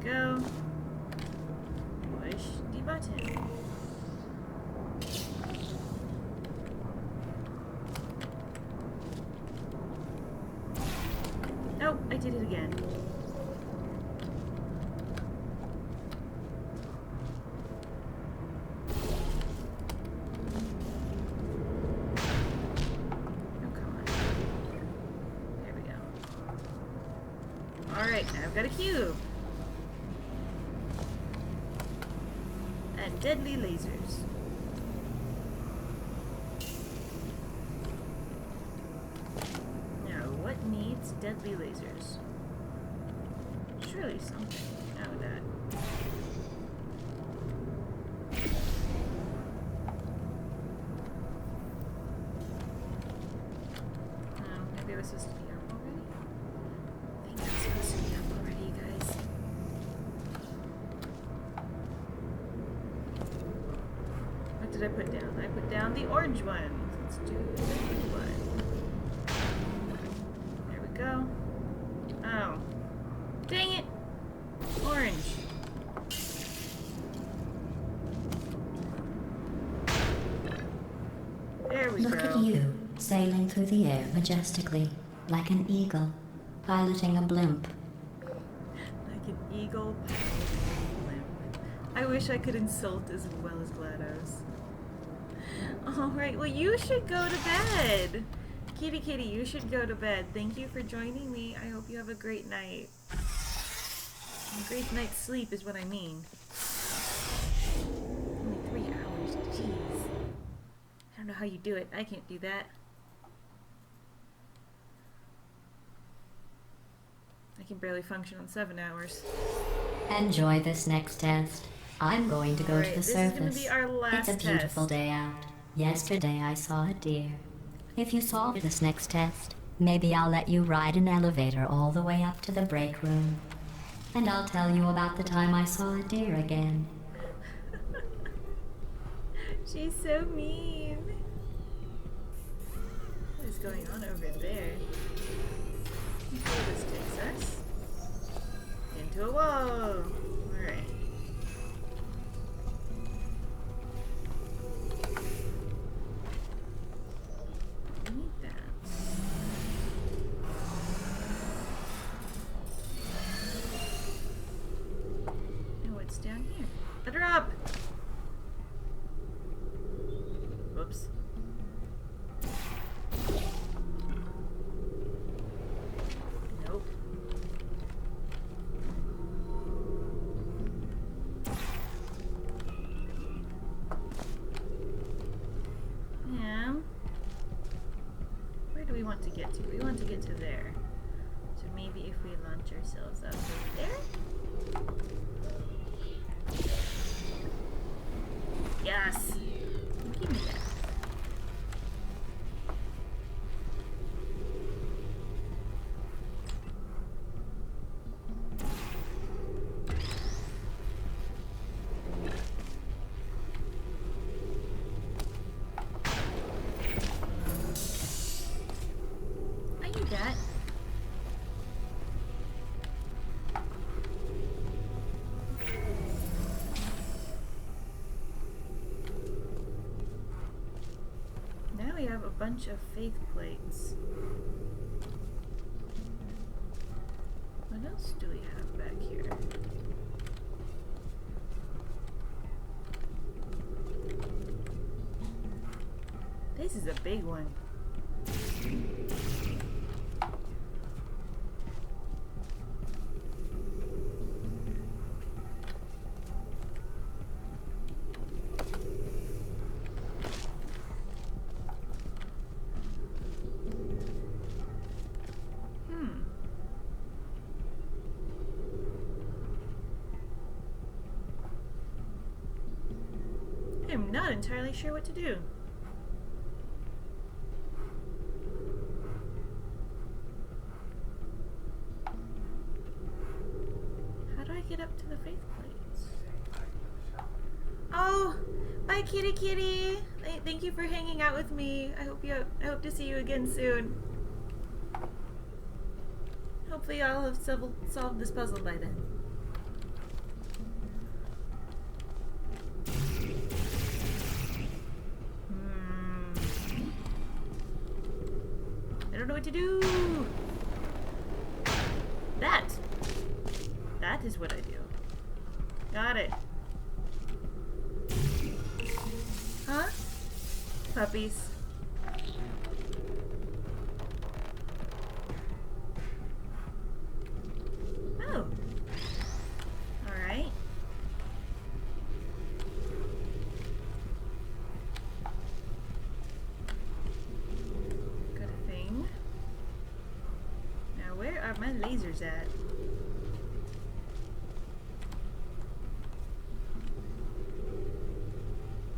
Go. Push the button. Oh, I did it again. Oh, come on. There we go. Alright, now I've got a cube. And deadly lasers. Now, what needs deadly lasers? Surely something. Oh, that. Oh, maybe I was supposed to be up already? I think I was supposed to be up already, you guys. What did I put down? I put down the orange one. Let's do the blue one. There we go. Oh. Dang eagle. you, sailing through the air majestically, like an eagle, piloting a blimp. Like an eagle piloting a blimp. I wish I could insult as well as GLaDOS. Alright, well you should go to bed. Kitty Kitty, you should go to bed. Thank you for joining me. I hope you have a great night. A great night's sleep is what I mean. Only 3 hours, jeez. I don't know how you do it. I can't do that. I can barely function on 7 hours. Enjoy this next test. I'm going to go to the This is surface. gonna be our last It's a beautiful test. day out. Yesterday I saw a deer. If you solve this next test, maybe I'll let you ride an elevator all the way up to the break room. And I'll tell you about the time I saw a deer again. She's so mean. What is going on over there? Where this takes us? Into a wall. Alright. I need that. And what's down here? Let her up! Whoops. Nope. Yeah. Where do we want to get to? We want to get to there. So maybe if we launch ourselves up over there? Yes! Give me that. I need that. Now we have a bunch of faith plates. What else do we have back here? This is a big one. I'm not entirely sure what to do. How do I get up to the faith plates? Oh, bye Kitty Kitty. Thank you for hanging out with me. I hope to see you again soon. Hopefully I'll have solved this puzzle by then. I don't know what to do. That is what I do. Got it. Huh? Puppies. Oh. Alright. Got a thing. Now where are my lasers at?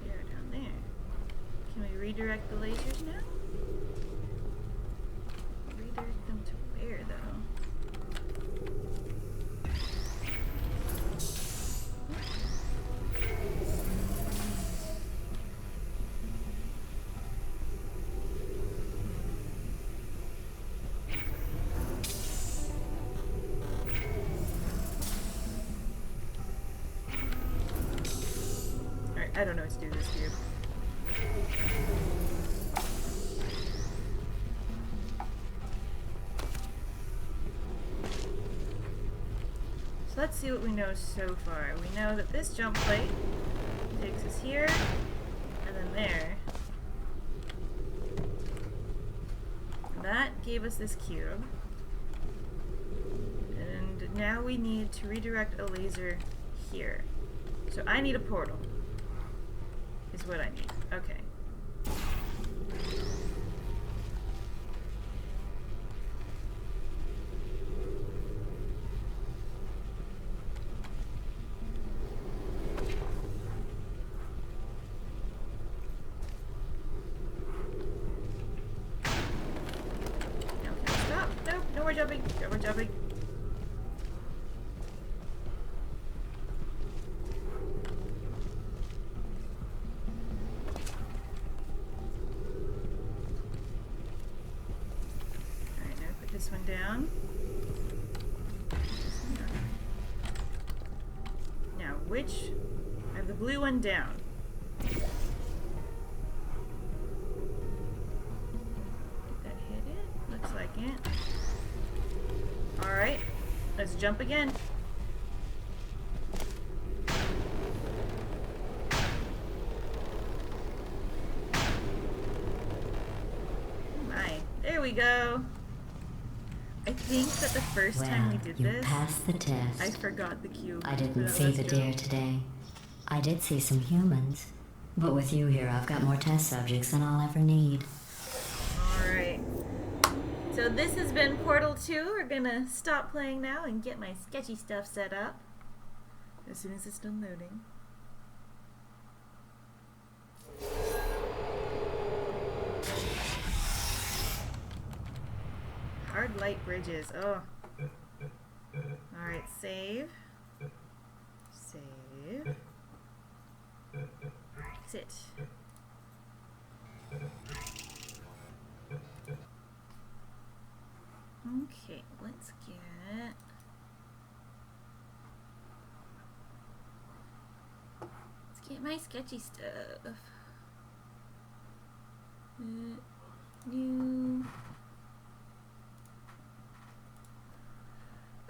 They're down there. Can we redirect the lasers now? Redirect them to where though? Alright, I don't know what to do with this cube. let's see what we know so far. We know that this jump plate takes us here, and then there. That gave us this cube. And now we need to redirect a laser here. So I need a portal. Is what I need. Okay. No more jumping. No more jumping. Alright, now put this one down. Now, which? I have the blue one down. Did that hit it? Looks like it. Alright, let's jump again. Oh my, there we go. I think that the first time we did you this, passed the test. I forgot the cube. I didn't But see let's the go. deer today. I did see some humans. But with you here, I've got more test subjects than I'll ever need. Alright. So this has been Portal 2. We're gonna stop playing now and get my sketchy stuff set up. As soon as it's done loading. Hard light bridges. Oh. Alright, save. Save. Exit. Okay, let's get my sketchy stuff. New.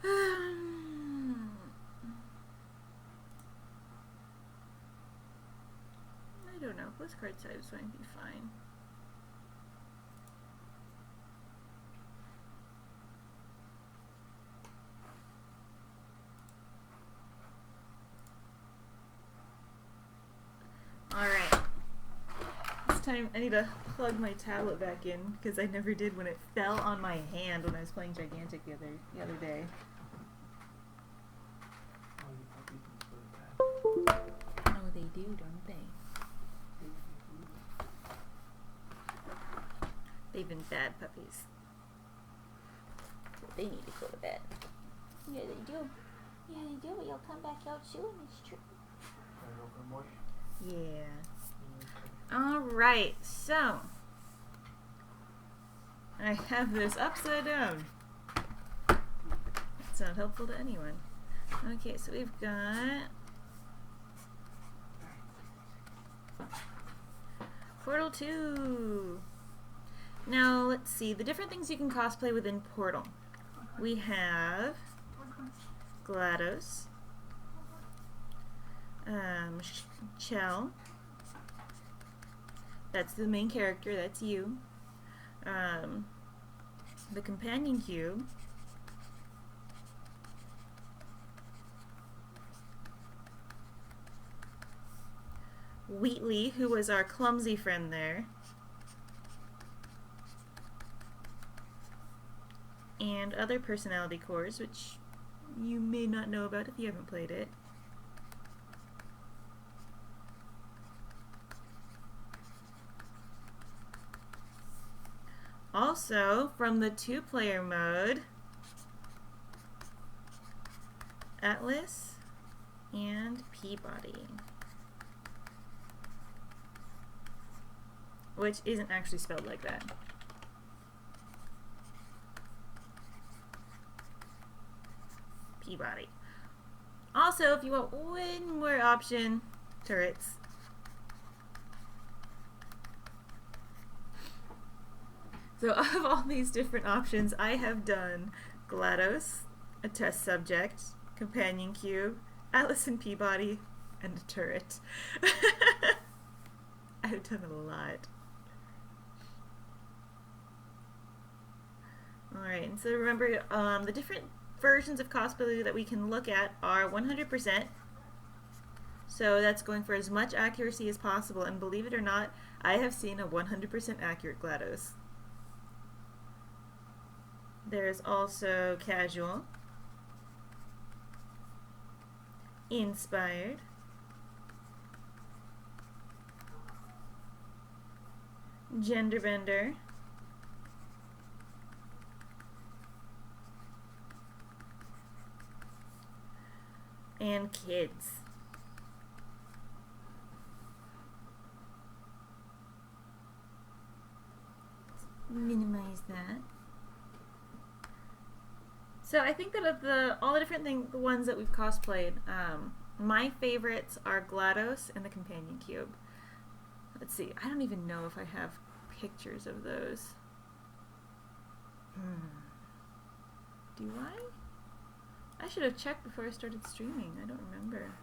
I don't know. Postcard size might be fine. Alright. This time I need to plug my tablet back in because I never did when it fell on my hand when I was playing Gigantic the other day. Oh, they do, don't they? They've been bad puppies. They need to go to bed. Yeah, they do. Yeah, they do, but you'll come back out soon, it's true. Yeah. Alright, so I have this upside down. That's not helpful to anyone. Okay, so we've got Portal 2. Now, let's see. The different things you can cosplay within Portal. We have GLaDOS, Chell. That's the main character. That's you. The companion cube. Wheatley, who was our clumsy friend there. And other personality cores, which you may not know about if you haven't played it. Also, from the 2-player mode, Atlas and Peabody. Which isn't actually spelled like that. Peabody. Also, if you want one more option, turrets. So of all these different options, I have done GLaDOS, a test subject, companion cube, Allison Peabody, and a turret. I've done a lot. Alright, and so remember, the different versions of cosplay that we can look at are 100%. So that's going for as much accuracy as possible, and believe it or not, I have seen a 100% accurate GLaDOS. There's also casual, inspired, gender bender, and kids. Minimize that. So I think that of all the different the ones that we've cosplayed, my favorites are GLaDOS and the companion cube. Let's see, I don't even know if I have pictures of those. Do I? I should have checked before I started streaming. I don't remember.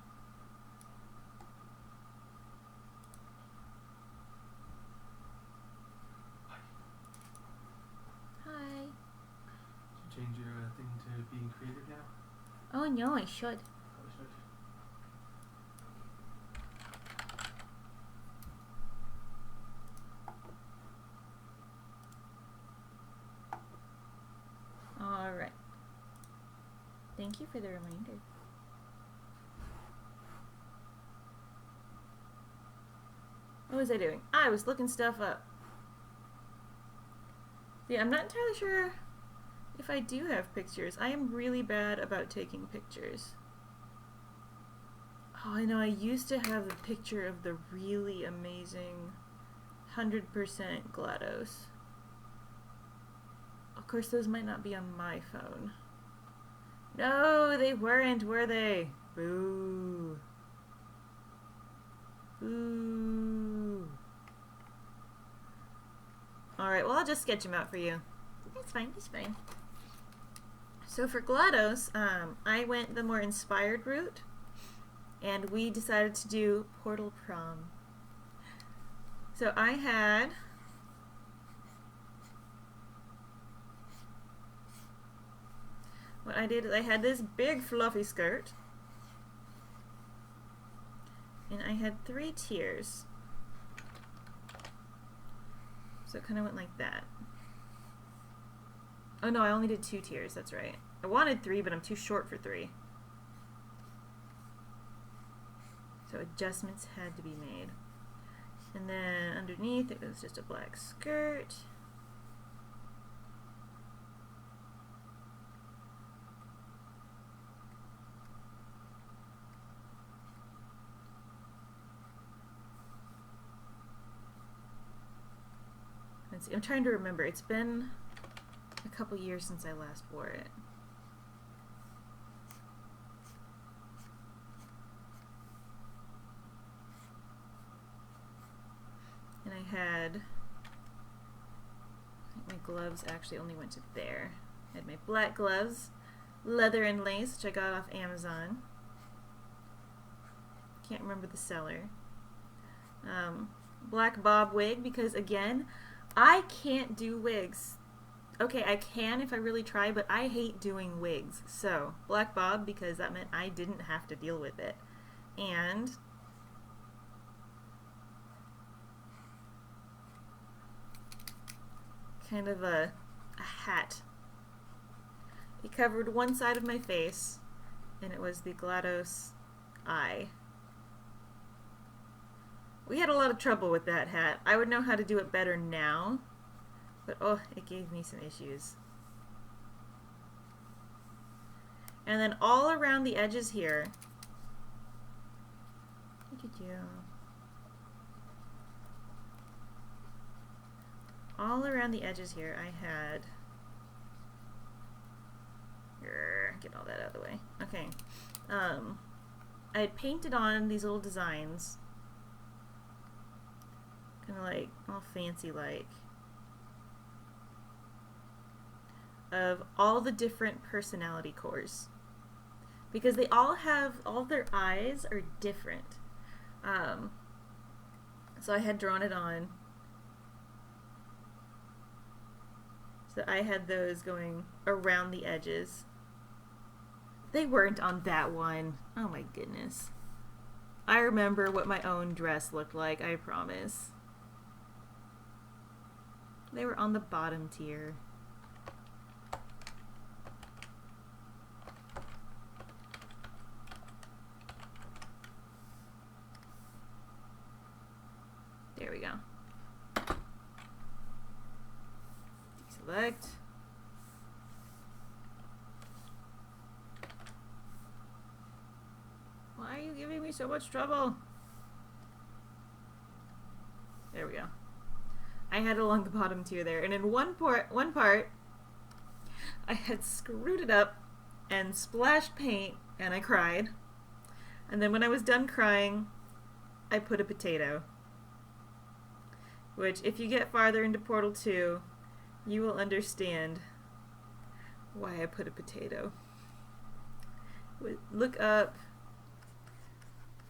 Hi. Did you change your thing to being creative now? Oh no, I should. Oh, should. Alright. Thank you for the reminder. What was I doing? I was looking stuff up. Yeah, I'm not entirely sure if I do have pictures. I am really bad about taking pictures. Oh, I know, I used to have the picture of the really amazing 100% GLaDOS. Of course, those might not be on my phone. No, they weren't, were they? Boo. Boo. Alright, well, I'll just sketch them out for you. It's fine, it's fine. So for GLaDOS, I went the more inspired route, and we decided to do Portal Prom. So I had what I did is I had this big fluffy skirt, and I had 3 tiers. So it kind of went like that. Oh no, I only did 2 tiers, that's right. I wanted 3, but I'm too short for 3. So adjustments had to be made. And then underneath it was just a black skirt. Let's see, I'm trying to remember. It's been a couple years since I last wore it. And I had, I think my gloves actually only went to there. I had my black gloves, leather and lace, which I got off Amazon. Can't remember the seller. Black bob wig, because again, I can't do wigs. Okay, I can if I really try, but I hate doing wigs. So, black bob, because that meant I didn't have to deal with it. And kind of a hat. It covered one side of my face, and it was the GLaDOS eye. We had a lot of trouble with that hat. I would know how to do it better now, but oh, it gave me some issues. And then all around the edges here, all around the edges here, I had, get all that out of the way. Okay, I had painted on these little designs, kind of like all fancy like, of all the different personality cores, because they all their eyes are different. So I had drawn it on. So I had those going around the edges. They weren't on that one. Oh my goodness. I remember what my own dress looked like, I promise. They were on the bottom tier. There we go. Select. Why are you giving me so much trouble? There we go. I had it along the bottom tier there, and in one part, I had screwed it up and splashed paint, and I cried. And then when I was done crying, I put a potato. Which, if you get farther into Portal 2, you will understand why I put a potato. Look up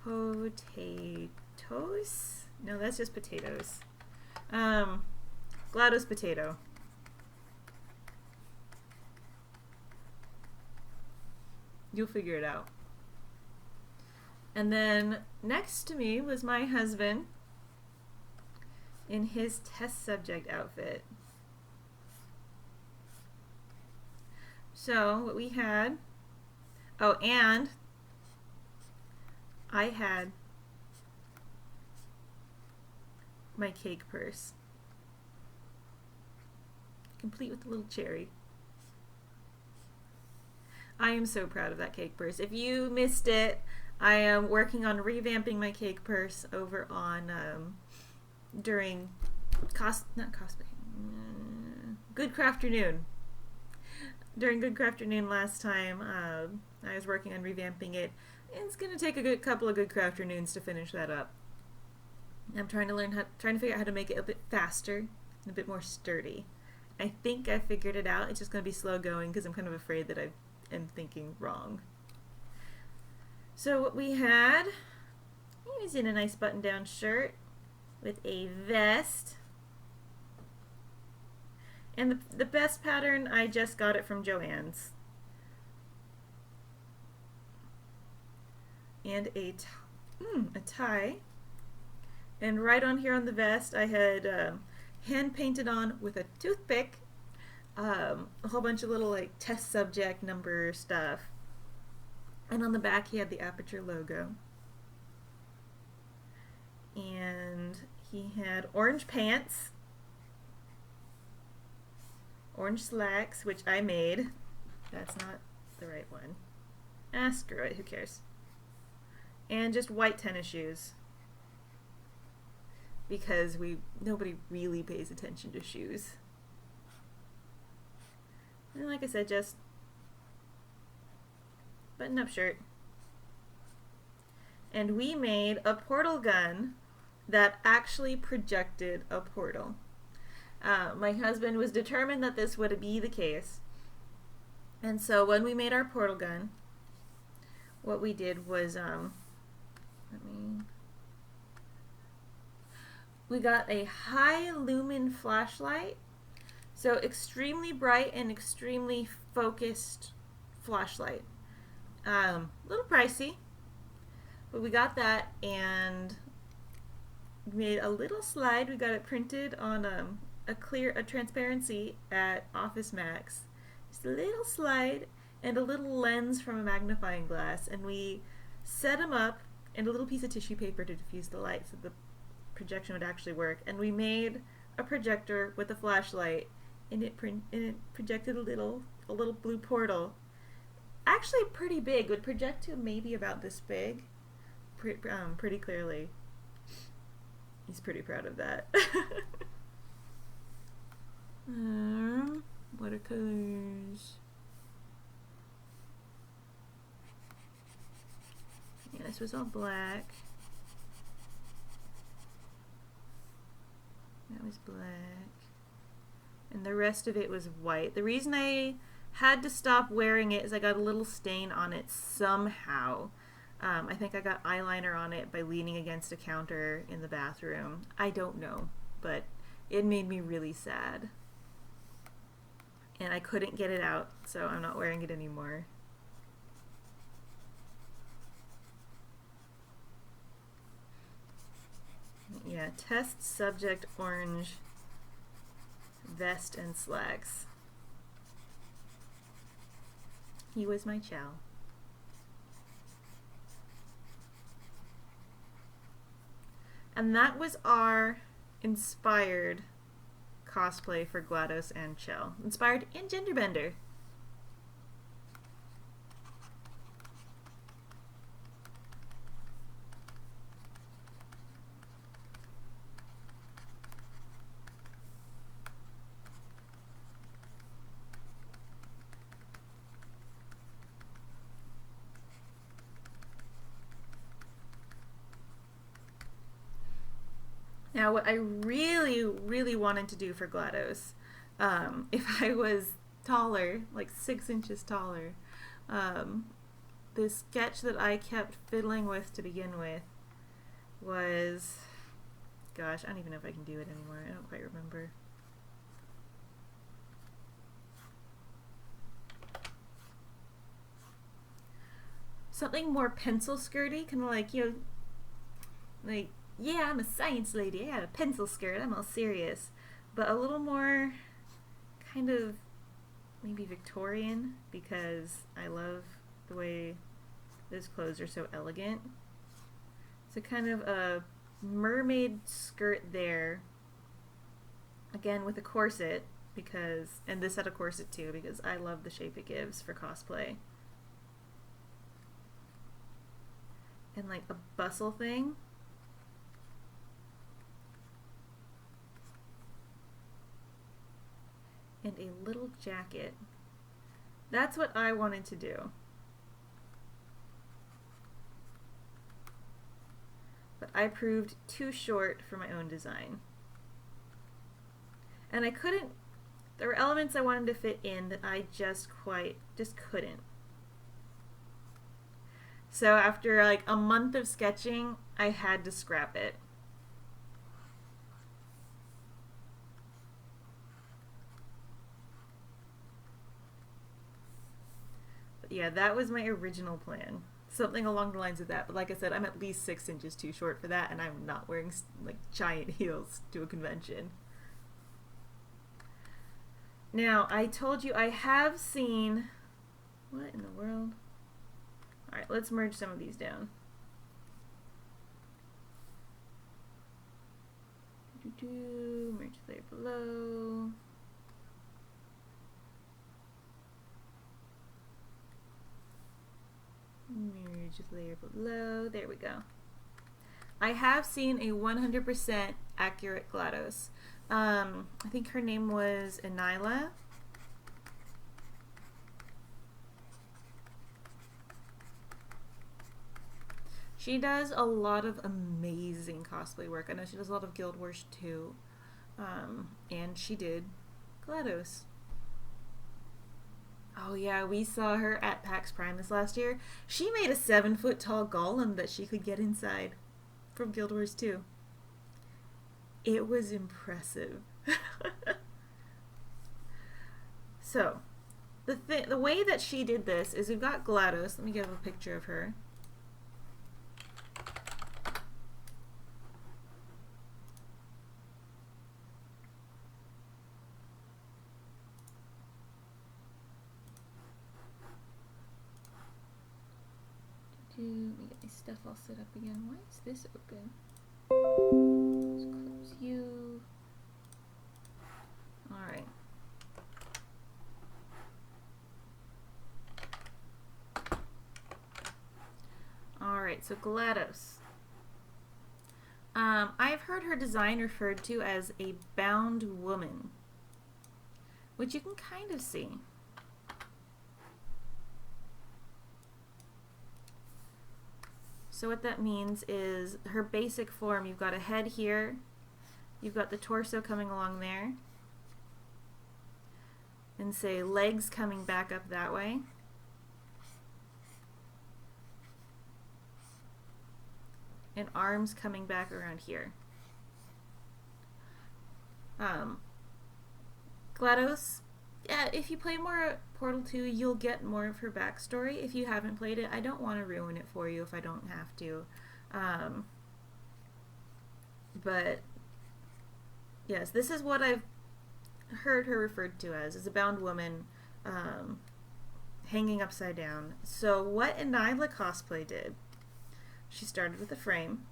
potatoes? No, that's just potatoes. GLaDOS potato. You'll figure it out. And then next to me was my husband in his test subject outfit. So what we had, oh, and I had my cake purse, complete with a little cherry. I am so proud of that cake purse. If you missed it, I am working on revamping my cake purse over on during Good Crafternoon. During Good Crafternoon last time, I was working on revamping it. It's gonna take a couple of Good Crafternoons to finish that up. I'm trying to figure out how to make it a bit faster and a bit more sturdy. I think I figured it out. It's just gonna be slow going because I'm kind of afraid that I am thinking wrong. So what we had, he was in a nice button-down shirt with a vest. And the best pattern, I just got it from Joann's. And a tie. And right on here on the vest, I had hand painted on with a toothpick a whole bunch of little like test subject number stuff. And on the back, he had the Aperture logo. And he had orange pants, orange slacks, which I made. That's not the right one. Ah, screw it, who cares? And just white tennis shoes. Because nobody really pays attention to shoes. And like I said, just button-up shirt. And we made a portal gun that actually projected a portal. My husband was determined that this would be the case. And so when we made our portal gun, what we did was, we got a high lumen flashlight. So extremely bright and extremely focused flashlight. A little pricey, but we got that and made a little slide. We got it printed on a transparency at Office Max. Just a little slide and a little lens from a magnifying glass, and we set them up and a little piece of tissue paper to diffuse the light so the projection would actually work. And we made a projector with a flashlight, and it projected a little blue portal. Actually pretty big. Would project to maybe about this big. Pretty clearly. He's pretty proud of that. Watercolors. Yeah, this was all black. That was black. And the rest of it was white. The reason I Had to stop wearing it as I got a little stain on it somehow. I think I got eyeliner on it by leaning against a counter in the bathroom. I don't know, but it made me really sad. And I couldn't get it out, so I'm not wearing it anymore. Yeah, test subject orange vest and slacks. He was my chow. And that was our inspired cosplay for GLaDOS and Chell. Inspired in Genderbender. Now, what I really, really wanted to do for GLaDOS, if I was taller, like 6 inches taller, the sketch that I kept fiddling with to begin with was, gosh, I don't even know if I can do it anymore. I don't quite remember. Something more pencil skirty, kind of like, you know, like, yeah, I'm a science lady, I got a pencil skirt, I'm all serious. But a little more kind of maybe Victorian, because I love the way those clothes are so elegant. So kind of a mermaid skirt there, again with a corset, because, and this had a corset too, because I love the shape it gives for cosplay. And like a bustle thing. And a little jacket. That's what I wanted to do. But I proved too short for my own design. And I couldn't, there were elements I wanted to fit in that I just couldn't. So after like a month of sketching, I had to scrap it. Yeah, that was my original plan. Something along the lines of that. But like I said, I'm at least 6 inches too short for that, and I'm not wearing like giant heels to a convention. Now, I told you I have seen... What in the world? Alright, let's merge some of these down. Merge layer below. Merge layer below. There we go. I have seen a 100% accurate GLaDOS. I think her name was Enila. She does a lot of amazing cosplay work. I know she does a lot of Guild Wars too. And she did GLaDOS. Oh yeah, we saw her at PAX Prime this last year. She made a 7-foot tall golem that she could get inside from Guild Wars 2. It was impressive. So, the way that she did this is we've got GLaDOS. Let me get a picture of her. Let me get my stuff all set up again. Why is this open? Let's close you. Alright. Alright, so GLaDOS. I've heard her design referred to as a bound woman, which you can kind of see. So what that means is her basic form, you've got a head here, you've got the torso coming along there, and say legs coming back up that way. And arms coming back around here. GLaDOS, yeah, if you play more Portal 2, you'll get more of her backstory. If you haven't played it, I don't want to ruin it for you if I don't have to. But, yes, this is what I've heard her referred to as a bound woman hanging upside down. So what Anila Cosplay did, she started with a frame.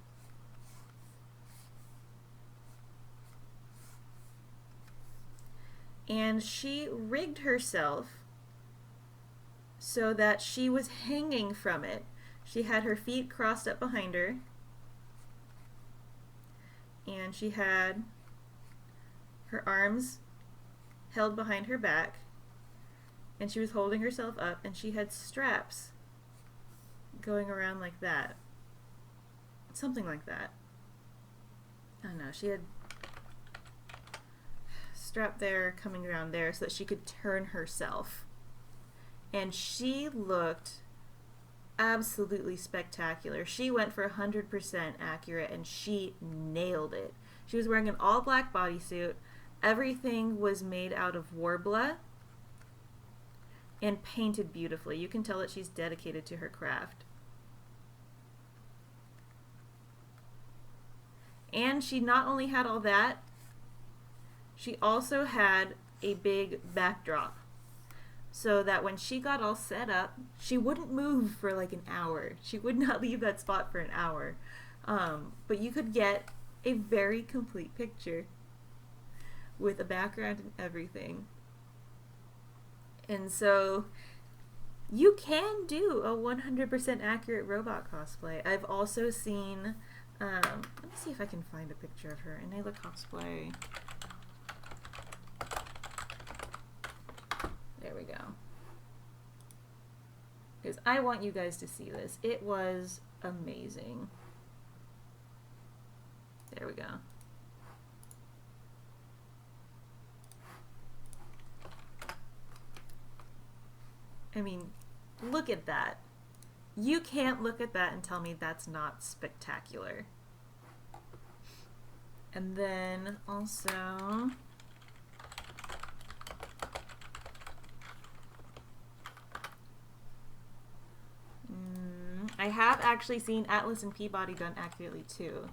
And she rigged herself so that she was hanging from it. She had her feet crossed up behind her. And she had her arms held behind her back. And she was holding herself up, and she had straps going around like that. Something like that. I don't know. She had strap there coming around there so that she could turn herself. And she looked absolutely spectacular. She went for 100% accurate, and she nailed it. She was wearing an all black bodysuit. Everything was made out of warbler and painted beautifully. You can tell that she's dedicated to her craft. And she not only had all that, she also had a big backdrop. So that when she got all set up, she wouldn't move for like an hour. She would not leave that spot for an hour. But you could get a very complete picture with a background and everything. And so you can do a 100% accurate robot cosplay. I've also seen, let me see if I can find a picture of her. Anila Cosplay. There we go. Because I want you guys to see this. It was amazing. There we go. I mean, look at that. You can't look at that and tell me that's not spectacular. And then also, I have actually seen Atlas and Peabody done accurately too.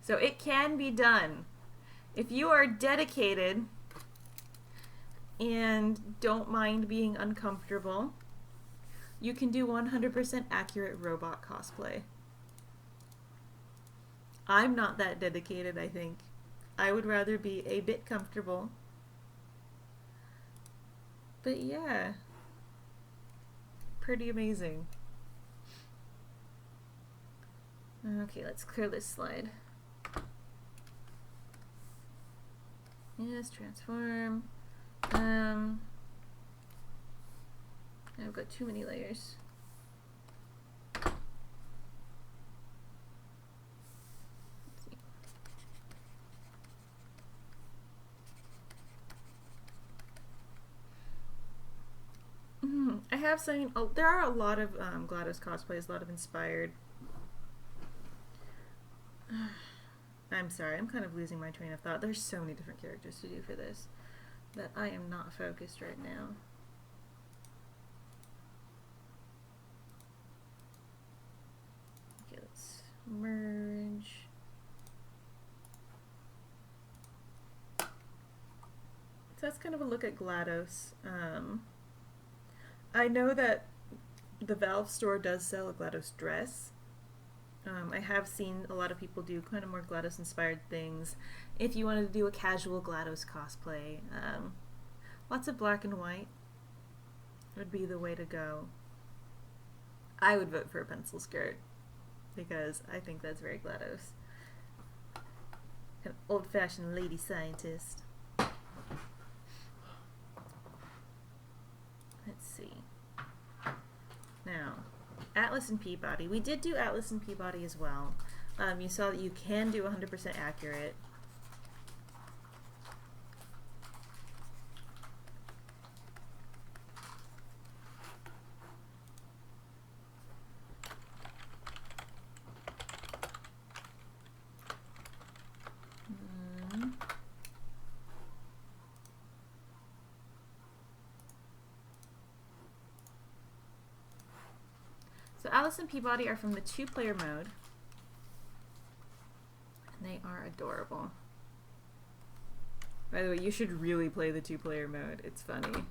So it can be done. If you are dedicated and don't mind being uncomfortable, you can do 100% accurate robot cosplay. I'm not that dedicated, I think. I would rather be a bit comfortable. But yeah, pretty amazing. Okay, let's clear this slide. Yes, transform. I've got too many layers. Let's see. I have seen, oh, there are a lot of GLaDOS cosplays, a lot of inspired. I'm sorry, I'm kind of losing my train of thought. There's so many different characters to do for this that I am not focused right now. Okay, let's merge. So that's kind of a look at GLaDOS. I know that the Valve store does sell a GLaDOS dress. I have seen a lot of people do kind of more GLaDOS inspired things. If you wanted to do a casual GLaDOS cosplay, lots of black and white would be the way to go. I would vote for a pencil skirt because I think that's very GLaDOS. An old-fashioned lady scientist. Let's see. Now, Atlas and Peabody. We did do Atlas and Peabody as well. You saw that you can do 100% accurate. So Alice and Peabody are from the 2-player mode. And they are adorable. By the way, you should really play the 2-player mode. It's funny.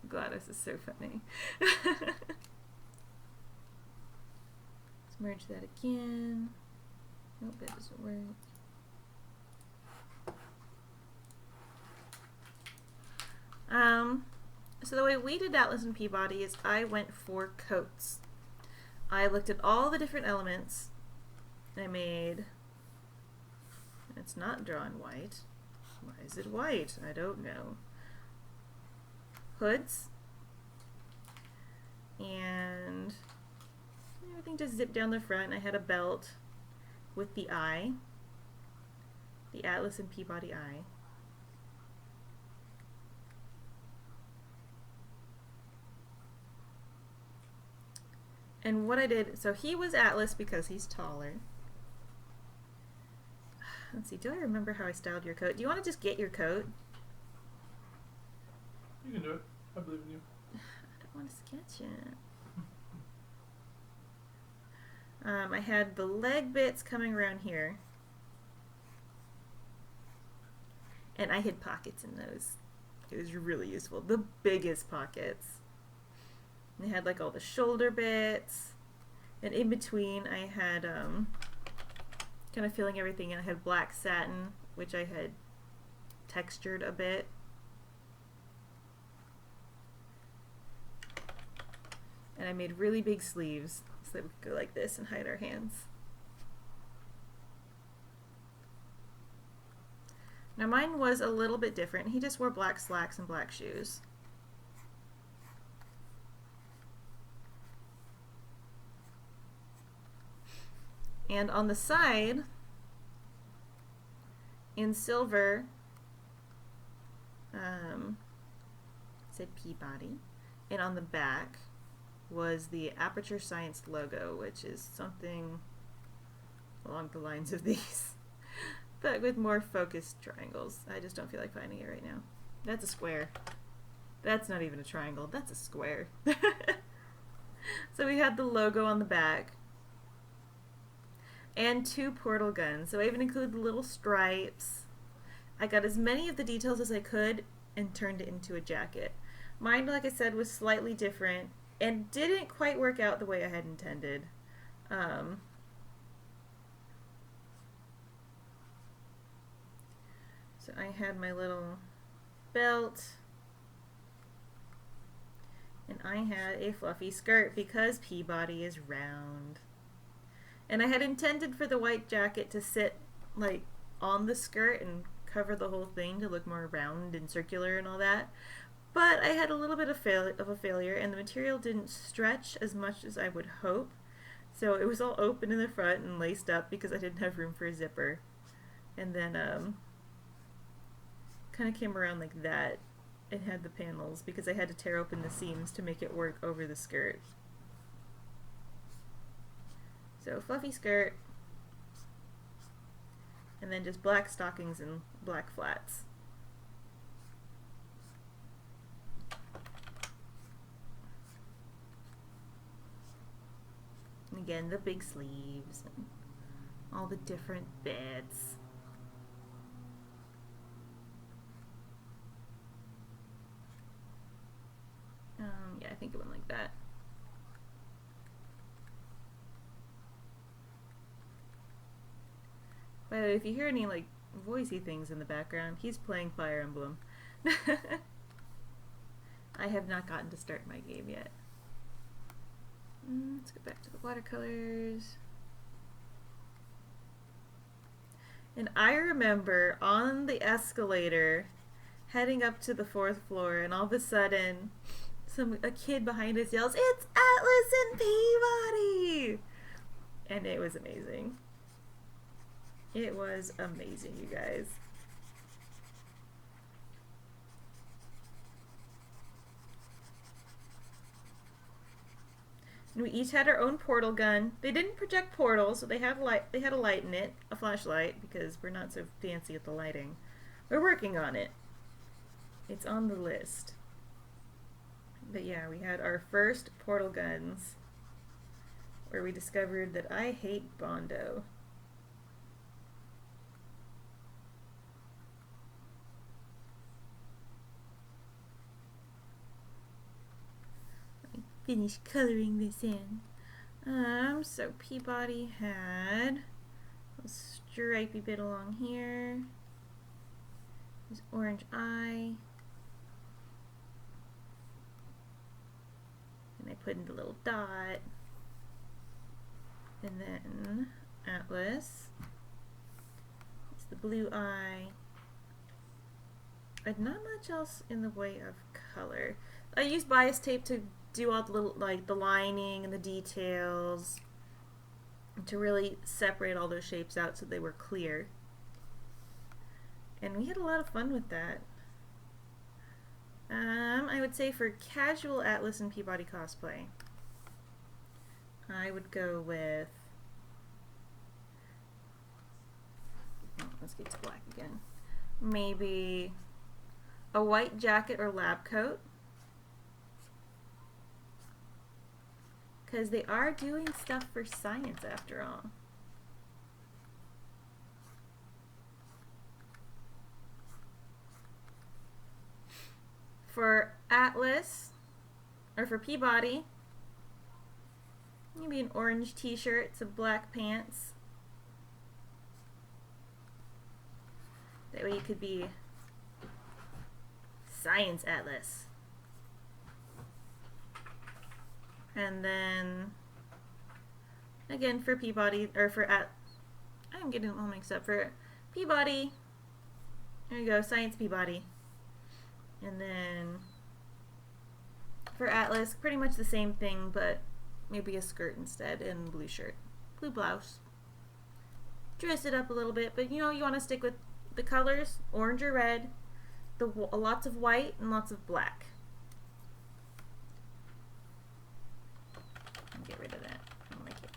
Gladys is so funny. Let's merge that again. Nope, that doesn't work. So the way we did Atlas and Peabody is I went for coats. I looked at all the different elements. I made... It's not drawn white. Why is it white? I don't know. Hoods. And everything just zipped down the front. I had a belt with the eye. The Atlas and Peabody eye. And what I did, so he was Atlas because he's taller. Let's see, do I remember how I styled your coat? Do you want to just get your coat? You can do it. I believe in you. I don't want to sketch it. I had the leg bits coming around here. And I hid pockets in those. It was really useful. The biggest pockets. And they had like all the shoulder bits. And in between I had kind of filling everything in. I had black satin, which I had textured a bit. And I made really big sleeves so that we could go like this and hide our hands. Now mine was a little bit different. He just wore black slacks and black shoes. And on the side, in silver, said Peabody. And on the back was the Aperture Science logo, which is something along the lines of these, but with more focused triangles. I just don't feel like finding it right now. That's a square. That's not even a triangle, that's a square. So we had the logo on the back. And 2 portal guns. So I even included the little stripes. I got as many of the details as I could and turned it into a jacket. Mine, like I said, was slightly different and didn't quite work out the way I had intended. So I had my little belt. And I had a fluffy skirt because Peabody is round. And I had intended for the white jacket to sit like on the skirt and cover the whole thing to look more round and circular and all that. But I had a little bit of a failure, and the material didn't stretch as much as I would hope. So it was all open in the front and laced up because I didn't have room for a zipper. And then kind of came around like that and had the panels because I had to tear open the seams to make it work over the skirt. So fluffy skirt, and then just black stockings and black flats. And again, the big sleeves and all the different bits. Yeah, I think it went like that. By the way, if you hear any like voicey things in the background, he's playing Fire Emblem. I have not gotten to start my game yet. Let's go back to the watercolors. And I remember on the escalator heading up to the 4th floor, and all of a sudden a kid behind us yells, "It's Atlas and Peabody!" And it was amazing. It was amazing, you guys. And we each had our own portal gun. They didn't project portals, so they had light. They had a light in it, a flashlight, because we're not so fancy at the lighting. We're working on it. It's on the list. But yeah, we had our first portal guns, where we discovered that I hate Bondo. Finish coloring this in. So Peabody had a stripey bit along here. His orange eye. And I put in the little dot. And then Atlas. It's the blue eye. But not much else in the way of color. I used bias tape to do all the little, like the lining and the details, to really separate all those shapes out so they were clear. And we had a lot of fun with that. I would say for casual Atlas and Peabody cosplay, I would go with, let's get to black again, maybe a white jacket or lab coat, because they are doing stuff for science after all. For Atlas, or for Peabody, maybe an orange t-shirt, some black pants. That way you could be Science Atlas. And then, again, for Peabody, or for I'm getting them all mixed up. For Peabody, there you go, Science Peabody. And then, for Atlas, pretty much the same thing, but maybe a skirt instead and blue shirt. Blue blouse. Dress it up a little bit, but you know, you want to stick with the colors, orange or red, lots of white and lots of black. Get rid of that. I don't like it.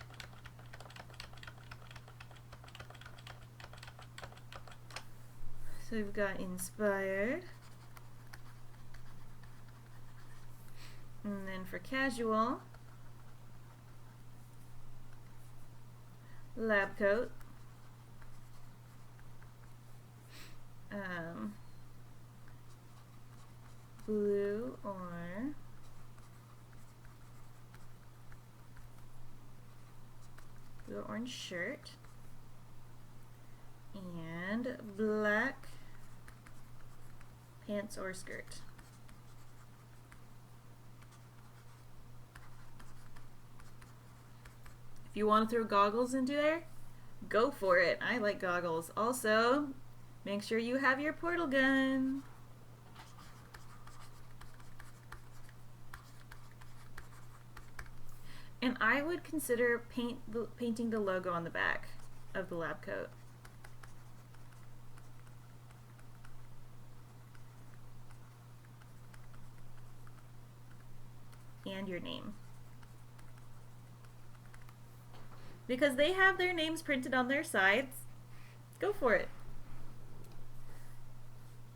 So we've got inspired. And then for casual, lab coat. Blue or blue orange shirt and black pants or skirt. If you want to throw goggles into there, go for it. I like goggles. Also, make sure you have your portal gun. And I would consider painting the logo on the back of the lab coat. And your name. Because they have their names printed on their sides. Go for it.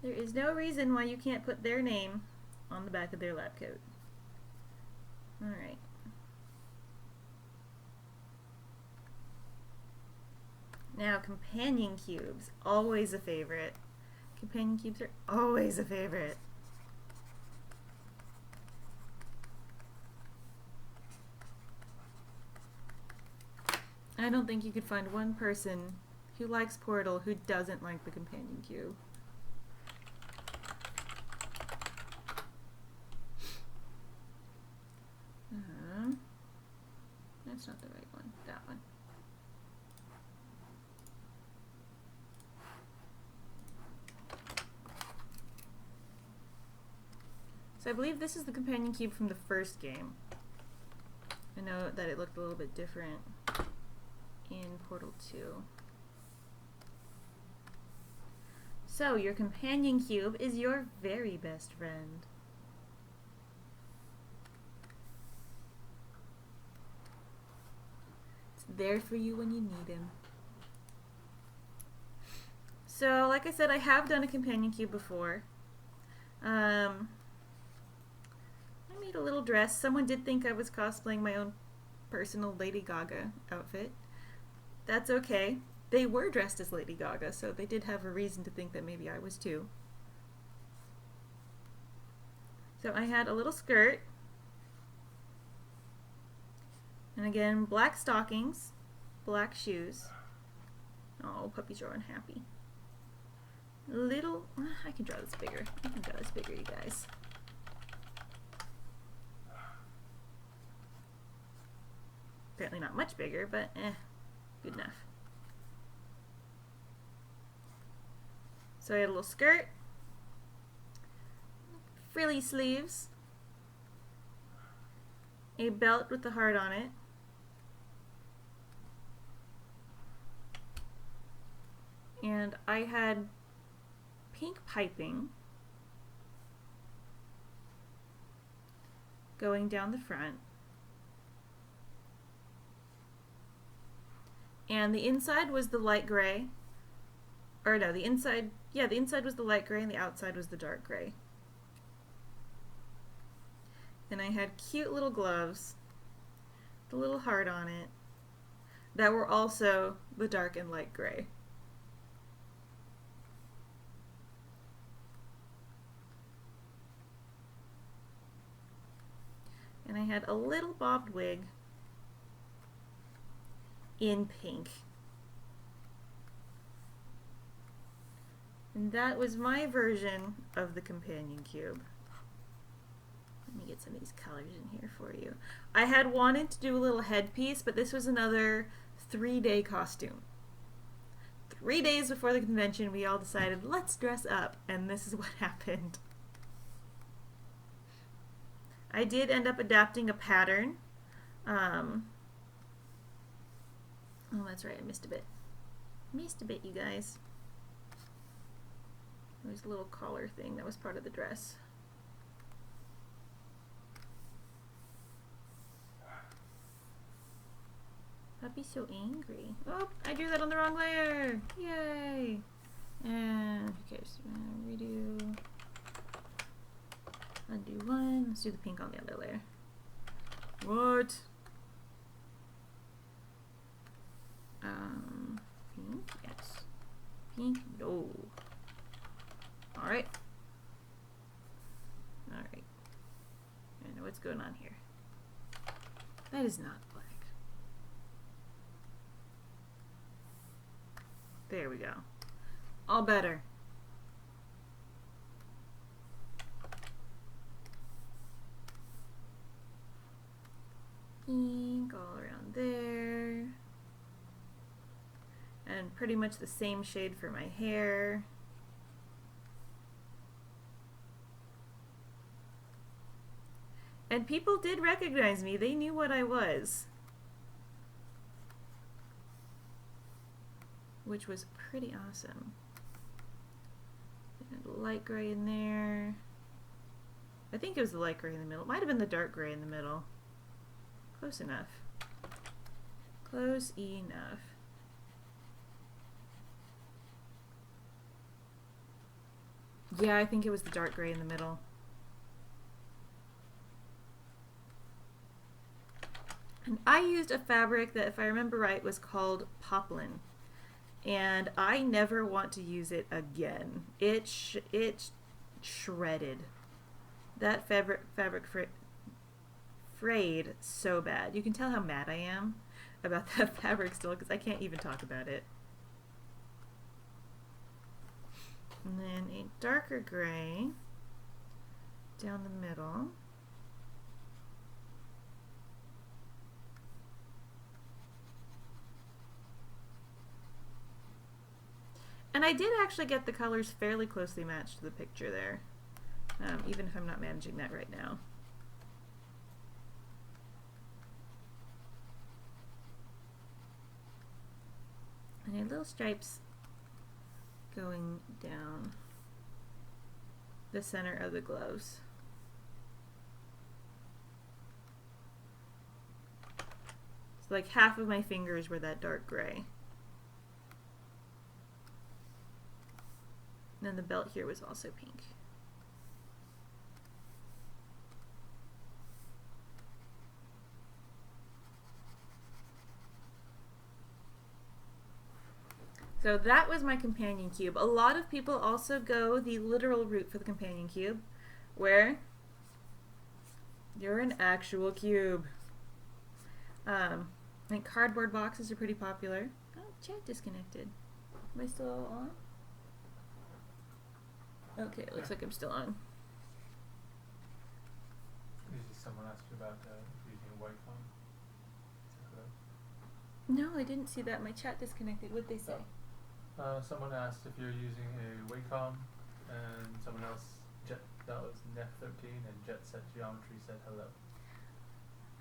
There is no reason why you can't put their name on the back of their lab coat. Alright. Now, companion cubes, always a favorite. Companion cubes are always a favorite. I don't think you could find one person who likes Portal who doesn't like the companion cube. That's not the right one. That one. So I believe this is the companion cube from the first game. I know that it looked a little bit different in Portal 2. So your companion cube is your very best friend. It's there for you when you need him. So, like I said, I have done a companion cube before. I made a little dress. Someone did think I was cosplaying my own personal Lady Gaga outfit. That's okay. They were dressed as Lady Gaga, so they did have a reason to think that maybe I was too. So I had a little skirt. And again, black stockings, black shoes. Oh, puppies are unhappy. Little, I can draw this bigger. I can draw this bigger, you guys. Apparently not much bigger, but good enough. So I had a little skirt, frilly sleeves, a belt with the heart on it, and I had pink piping going down the front. And the inside was the light gray. Or no, the inside was the light gray and the outside was the dark gray. And I had cute little gloves, the little heart on it, that were also the dark and light gray. And I had a little bobbed wig in pink. And that was my version of the companion cube. Let me get some of these colors in here for you. I had wanted to do a little headpiece, but this was another 3-day costume. 3 days before the convention, we all decided, let's dress up, and this is what happened. I did end up adapting a pattern. Oh, that's right, I missed a bit. Missed a bit, you guys. There's a little collar thing that was part of the dress. Puppy's so angry. Oh, I drew that on the wrong layer. Yay! And who cares? Redo. Undo one. Let's do the pink on the other layer. What? Pink? Yes. Pink? No. Alright. Alright. I know what's going on here. That is not black. There we go. All better. Pink all around there. And pretty much the same shade for my hair. And people did recognize me. They knew what I was. Which was pretty awesome. And a light gray in there. I think it was the light gray in the middle. It might have been the dark gray in the middle. Close enough. Close enough. Yeah, I think it was the dark gray in the middle. And I used a fabric that, if I remember right, was called poplin. And I never want to use it again. It shredded. That fabric frayed so bad. You can tell how mad I am about that fabric still, because I can't even talk about it. And then a darker gray down the middle. And I did actually get the colors fairly closely matched to the picture there. even if I'm not managing that right now. And your little stripes going down the center of the gloves. So like half of my fingers were that dark gray. And then the belt here was also pink. So that was my companion cube. A lot of people also go the literal route for the companion cube, where you're an actual cube. I think cardboard boxes are pretty popular. Oh, chat disconnected. Am I still on? Okay, it looks like I'm still on. Someone asked you about using a Wacom. No, I didn't see that. My chat disconnected. What'd they say? Someone asked if you're using a Wacom, and someone else, that was Nef13, and Jet Set Geometry said hello.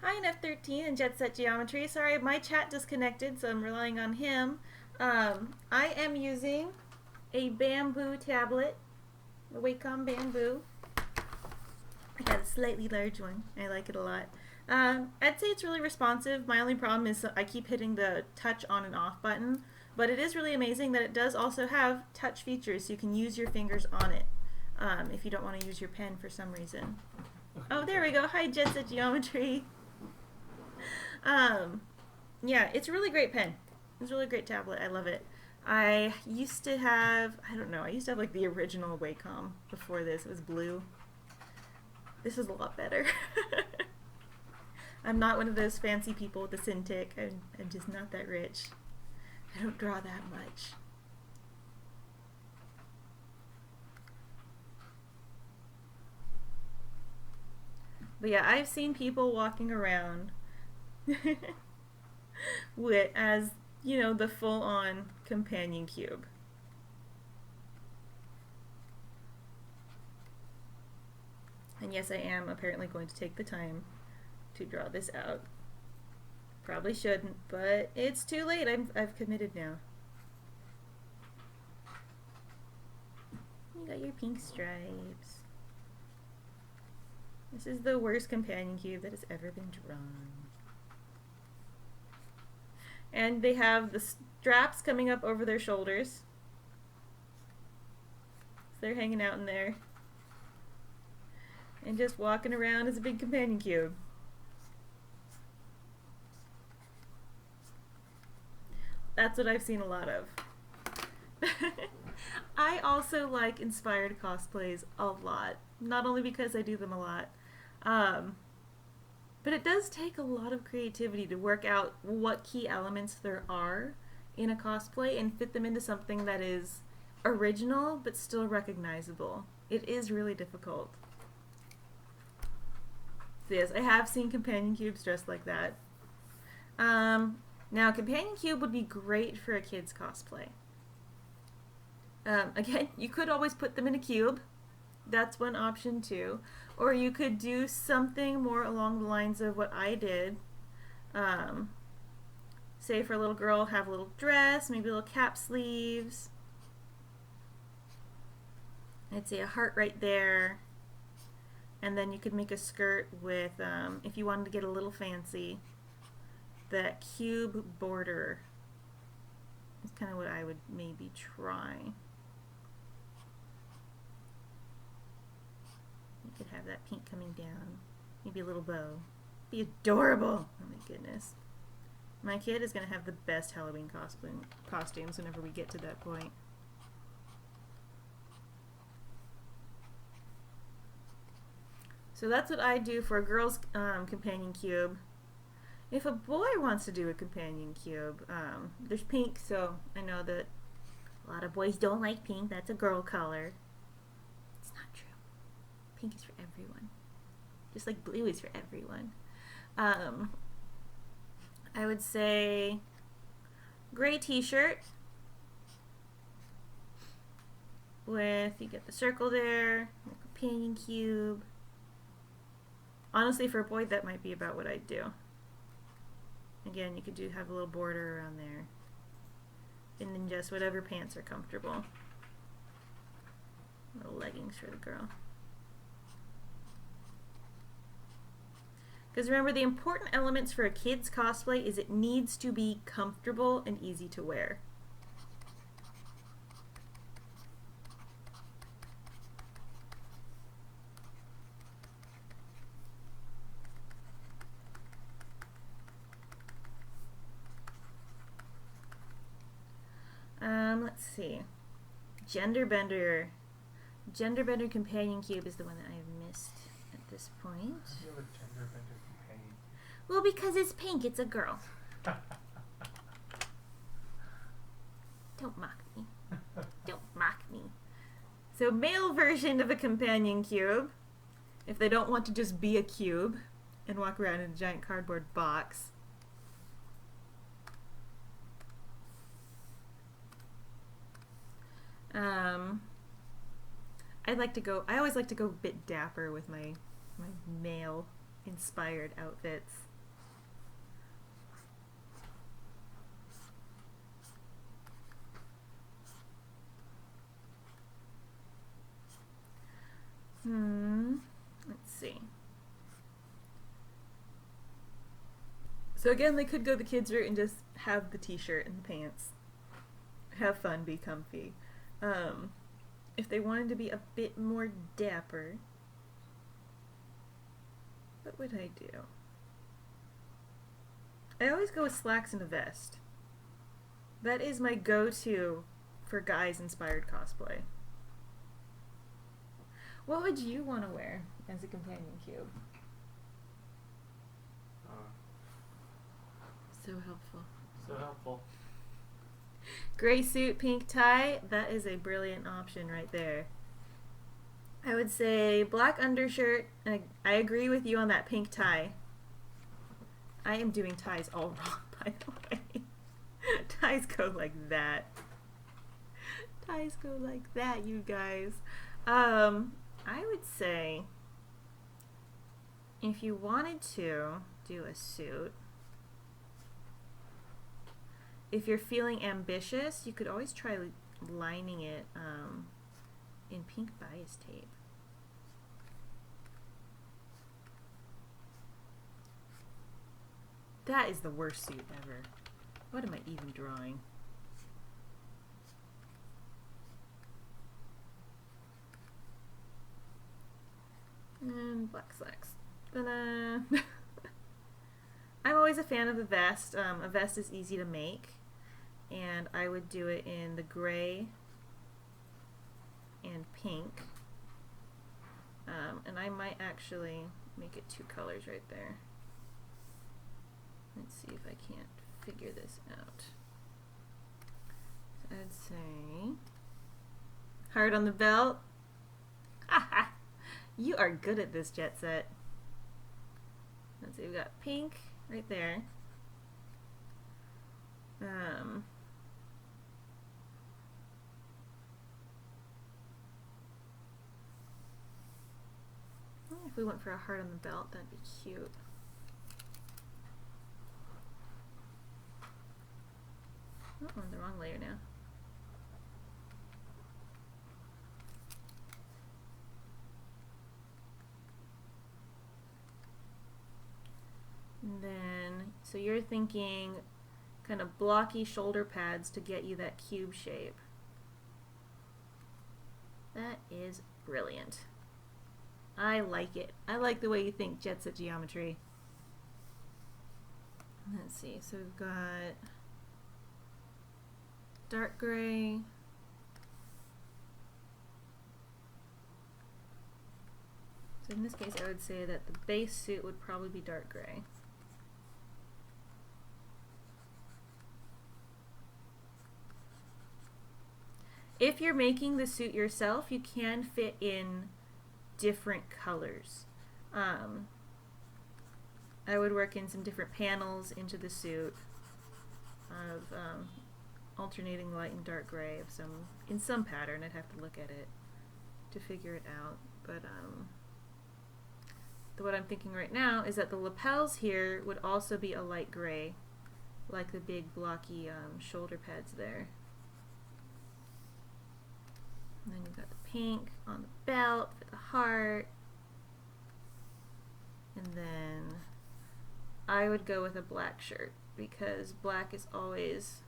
Hi, Nef13 and Jet Set Geometry. Sorry, my chat disconnected, so I'm relying on him. I am using a bamboo tablet, a Wacom bamboo. I got a slightly large one. I like it a lot. I'd say it's really responsive. My only problem is I keep hitting the touch on and off button, but it is really amazing that it does also have touch features, so you can use your fingers on it if you don't want to use your pen for some reason. Oh, there we go. Hi, Jet Set Geometry. Yeah, it's a really great pen. It's a really great tablet. I love it. I used to have, I don't know, I used to have like the original Wacom before this. It was blue. This is a lot better. I'm not one of those fancy people with a Cintiq. I'm just not that rich. I don't draw that much. But yeah, I've seen people walking around with, as, you know, the full-on companion cube. And yes, I am apparently going to take the time to draw this out. Probably shouldn't, but it's too late. I've committed now. You got your pink stripes. This is the worst companion cube that has ever been drawn. And they have the straps coming up over their shoulders. So they're hanging out in there. And just walking around as a big companion cube. That's what I've seen a lot of. I also like inspired cosplays a lot. Not only because I do them a lot, but it does take a lot of creativity to work out what key elements there are in a cosplay and fit them into something that is original but still recognizable. It is really difficult. So yes, I have seen companion cubes dressed like that. Now, companion cube would be great for a kid's cosplay. Again, you could always put them in a cube. That's one option too. Or you could do something more along the lines of what I did. Say for a little girl, have a little dress, maybe little cap sleeves. I'd say a heart right there. And then you could make a skirt with, if you wanted to get a little fancy, that cube border is kind of what I would maybe try. You could have that pink coming down, maybe a little bow. Be adorable! Oh my goodness. My kid is going to have the best Halloween costumes whenever we get to that point. So that's what I do for a girl's companion cube. If a boy wants to do a companion cube, there's pink, so I know that a lot of boys don't like pink. That's a girl color. It's not true. Pink is for everyone. Just like blue is for everyone. I would say gray t-shirt with, you get the circle there, like a companion cube. Honestly, for a boy, that might be about what I'd do. Again, you could have a little border around there. And then just whatever pants are comfortable. Little leggings for the girl. Because remember, the important elements for a kid's cosplay is it needs to be comfortable and easy to wear. Let's see. Genderbender. Genderbender companion cube is the one that I have missed at this point. You have a genderbender companion. Well, because it's pink, it's a girl. Don't mock me. Don't mock me. So, male version of a companion cube, if they don't want to just be a cube and walk around in a giant cardboard box. I always like to go a bit dapper with my male inspired outfits. Let's see. So again, they could go the kids route and just have the t-shirt and the pants. Have fun, be comfy. If they wanted to be a bit more dapper, what would I do? I always go with slacks and a vest. That is my go-to for guys-inspired cosplay. What would you want to wear as a companion cube? So helpful. So helpful. Gray suit, pink tie, that is a brilliant option right there. I would say black undershirt, and I agree with you on that pink tie. I am doing ties all wrong, by the way. Ties go like that. Ties go like that, you guys. I would say if you wanted to do a suit, if you're feeling ambitious, you could always try lining it in pink bias tape. That is the worst suit ever. What am I even drawing? And black slacks. Ta-da! I'm always a fan of a vest. A vest is easy to make. And I would do it in the gray and pink. And I might actually make it 2 colors right there. Let's see if I can't figure this out. So I'd say heart on the belt. Haha! You are good at this, Jet Set. Let's see, we've got pink right there. If we went for a heart on the belt, that'd be cute. Oh, I'm on the wrong layer now. And then, so you're thinking kind of blocky shoulder pads to get you that cube shape. That is brilliant. I like it. I like the way you think, Jet Set Geometry. Let's see, so we've got dark gray. So in this case, I would say that the base suit would probably be dark gray. If you're making the suit yourself, you can fit in different colors. I would work in some different panels into the suit of alternating light and dark gray of in some pattern. I'd have to look at it to figure it out. but what I'm thinking right now is that the lapels here would also be a light gray, like the big blocky shoulder pads there. And then you've got the pink on the belt for the heart. And then I would go with a black shirt because black is always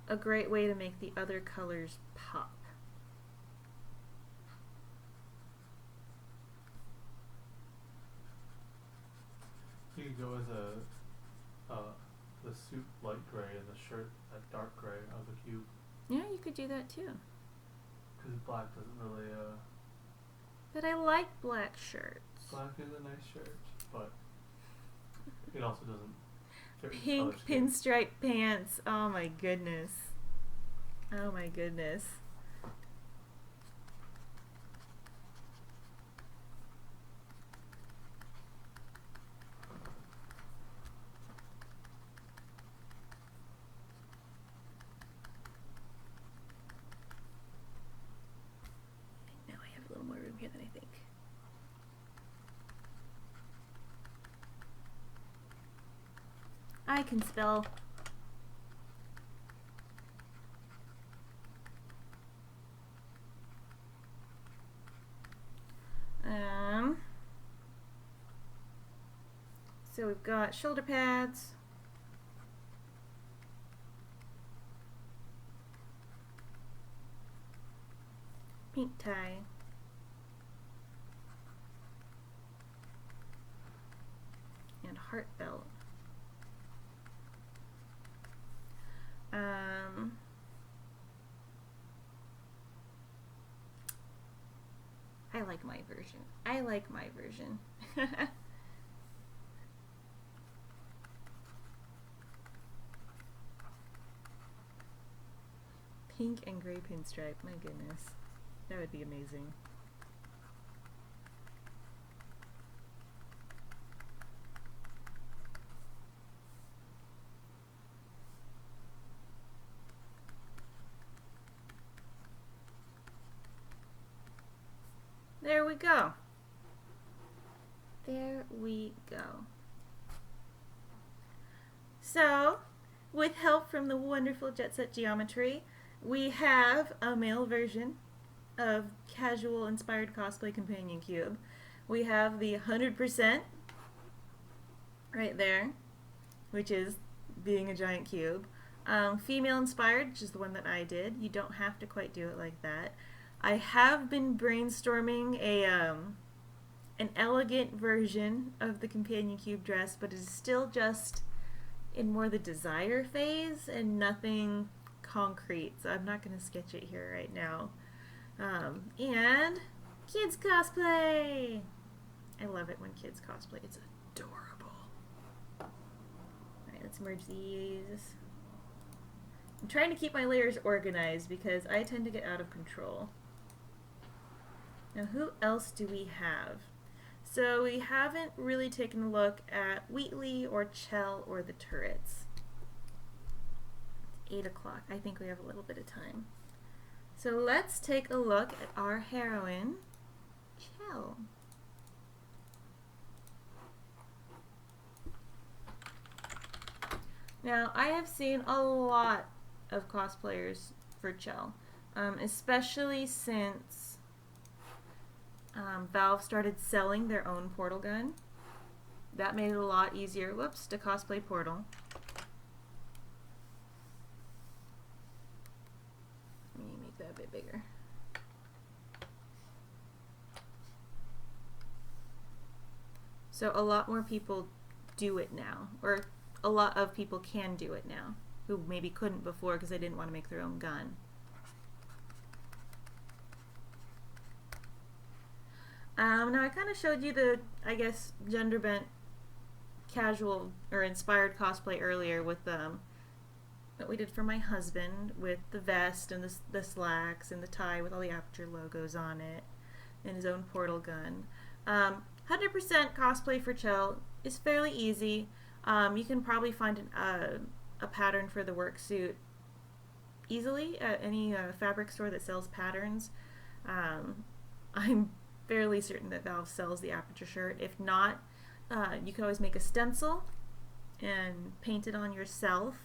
a great way to make the other colors pop. You could go with the suit light gray and the shirt that dark gray of the cube. Yeah, you could do that too. Because black doesn't really. But I like black shirts. Black is a nice shirt, but it also doesn't fit with Pink color scheme. pinstripe pants. Oh my goodness. Oh my goodness. Now I have a little more room here than I think. I can spell. So we've got shoulder pads. Pink tie. And heart belt. I like my version. I like my version. Pink and gray pinstripe. My goodness. That would be amazing. There we go. There we go. So, with help from the wonderful Jet Set Geometry, we have a male version of casual inspired cosplay companion cube. We have the 100% right there, which is being a giant cube. Female inspired, which is the one that I did. You don't have to quite do it like that. I have been brainstorming an elegant version of the companion cube dress, but it is still just in more the desire phase and nothing concrete, so I'm not going to sketch it here right now. And kids cosplay! I love it when kids cosplay. It's adorable. Alright, let's merge these. I'm trying to keep my layers organized because I tend to get out of control. Now, who else do we have? So we haven't really taken a look at Wheatley or Chell or the turrets. It's 8 o'clock. I think we have a little bit of time. So let's take a look at our heroine, Chell. Now, I have seen a lot of cosplayers for Chell, especially since Valve started selling their own portal gun. That made it a lot easier, whoops, to cosplay Portal. Let me make that a bit bigger. So a lot more people do it now, or a lot of people can do it now, who maybe couldn't before because they didn't want to make their own gun. Now I kind of showed you the, I guess, gender bent casual or inspired cosplay earlier with what we did for my husband with the vest and the slacks and the tie with all the Aperture logos on it and his own portal gun. 100% cosplay for Chell is fairly easy. You can probably find a pattern for the work suit easily at any fabric store that sells patterns. I'm fairly certain that Valve sells the Aperture shirt. If not, you can always make a stencil and paint it on yourself.